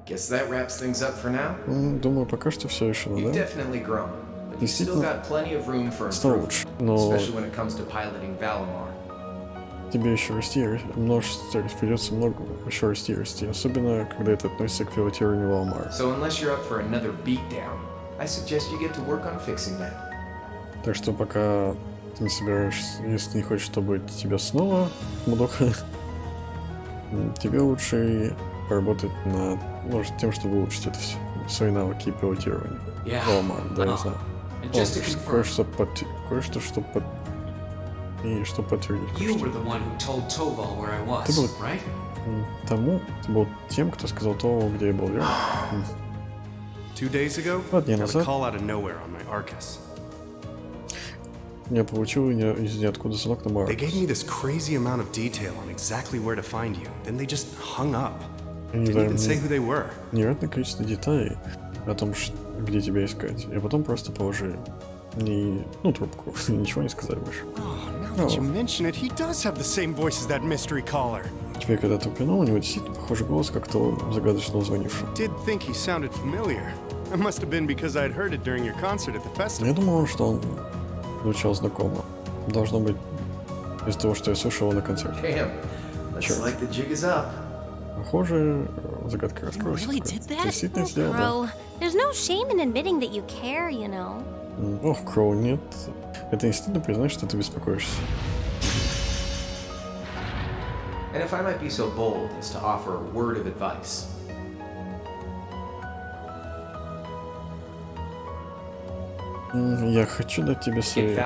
Guess that wraps things up for now. Думаю, пока что все решено, You've да? definitely grown, but you've still got plenty of room for Стало improvement, лучше, но especially when it comes to piloting Valimar. тебе еще расти, придется много еще расти, особенно когда это относится к пилотированию Валмара. So unless you're up for another beatdown, I suggest you get to work on fixing that. Так что пока ты не собираешься, если ты не хочешь, чтобы тебя снова мудока, тебе лучше поработать над, может, тем, чтобы улучшить это все, свои навыки пилотирования. Валмара, да, я знаю. Кое-что, что подтвердить. Ты был тем, кто сказал Товалу, где я был, верно? 2 days ago, I got a call out of nowhere on my Arcus. Я получил из ниоткуда звонок на Маркус. They gave me this crazy amount of detail on exactly where to find you. Then they just hung up. Didn't even say who they were. Невероятное количество деталей о том, где тебя искать. И потом просто положили. Трубку. Ничего не сказали больше. Now that you mention it, he does have the same voice as that mystery caller. Теперь, когда ты упомянул, у него действительно похожий голос, как того загадочного звонившего. Did think he sounded familiar. It must have been because I'd heard it during your concert at the festival. Я думал, что он звучал знакомо. Должно быть из-за того, что я слышал его на концерте. Черт. Похоже, загадка раскрылась. Really Ты did that? действительно Oh, сделал, да? Crow. There's no shame in admitting that you care, you know. Ох, Кроу, нет. Это не стыдно признать, что ты беспокоишься. And if I might be so bold as to offer a word of advice. Я хочу дать тебе совет.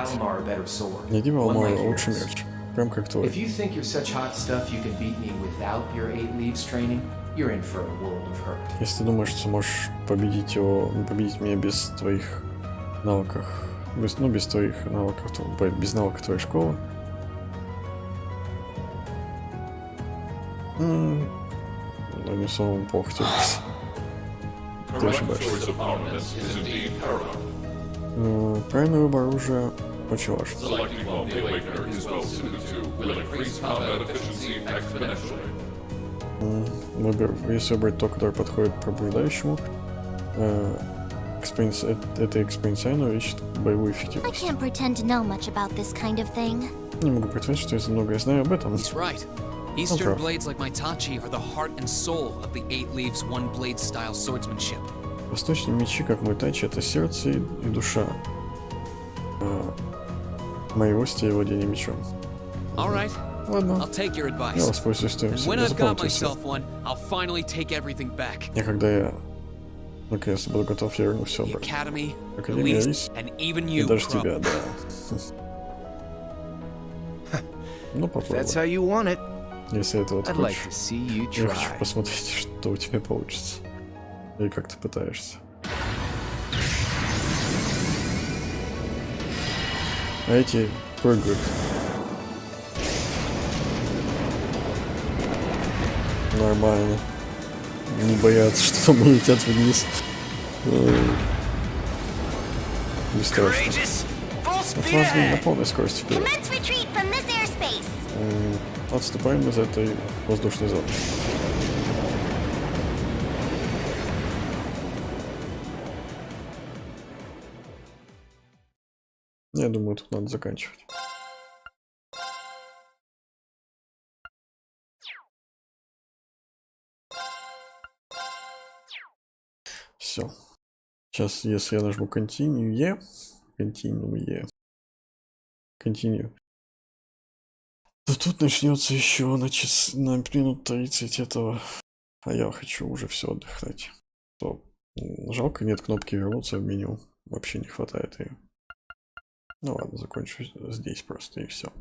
Найди Валмару лучший мерч. Прям как твой. If you think you're such hot stuff you can beat me without your 8 leaves training, you're in for a world of hurt. Если ты думаешь, что можешь победить меня без твоих навыков, без твоих навыков, без навыков твоей школы, не самому плохо тебе. Ты ошибаешься. Правильный выбор оружия очень важен. Если выбрать то, которое подходит пробуждающему, это экспоненциально увеличит боевую I эффективность. can't pretend to know much about this kind of thing. Не могу представить, что я многое знаю об этом. He's right. Eastern blades like my Tachi are the heart and soul of the Eight Leaves One Blade style swordsmanship. Восточные мечи, как мой Тачи, это сердце и душа моего стиля владения мечом. All right. Ладно. I'll take your advice. Я воспользуюсь твоим And when советом. I've got Запомните все. myself one, I'll finally take everything back. И когда я наконец буду готов, я верну все обратно. Academy, Академия Elise, Рис, and even и you, даже Crumb. тебя, да. Ну, попробуй. That's how you want it. Если это вот I'd like to хочешь, see you я хочу try. посмотреть, что у тебя получится. Или как ты пытаешься. А эти прыгают. Нормально. Не боятся, что там улетят вниз. Не страшно. Отважный на полной скорости вперед. Commence retreat from this airspace. Отступаем из этой воздушной зоны. Я думаю, тут надо заканчивать. Все. Сейчас, если я нажму Continue, то тут начнется еще на минут 30 этого. А я хочу уже все отдыхать. То жалко, нет кнопки вернуться в меню. Вообще не хватает ее. Ну ладно, закончу здесь просто и все.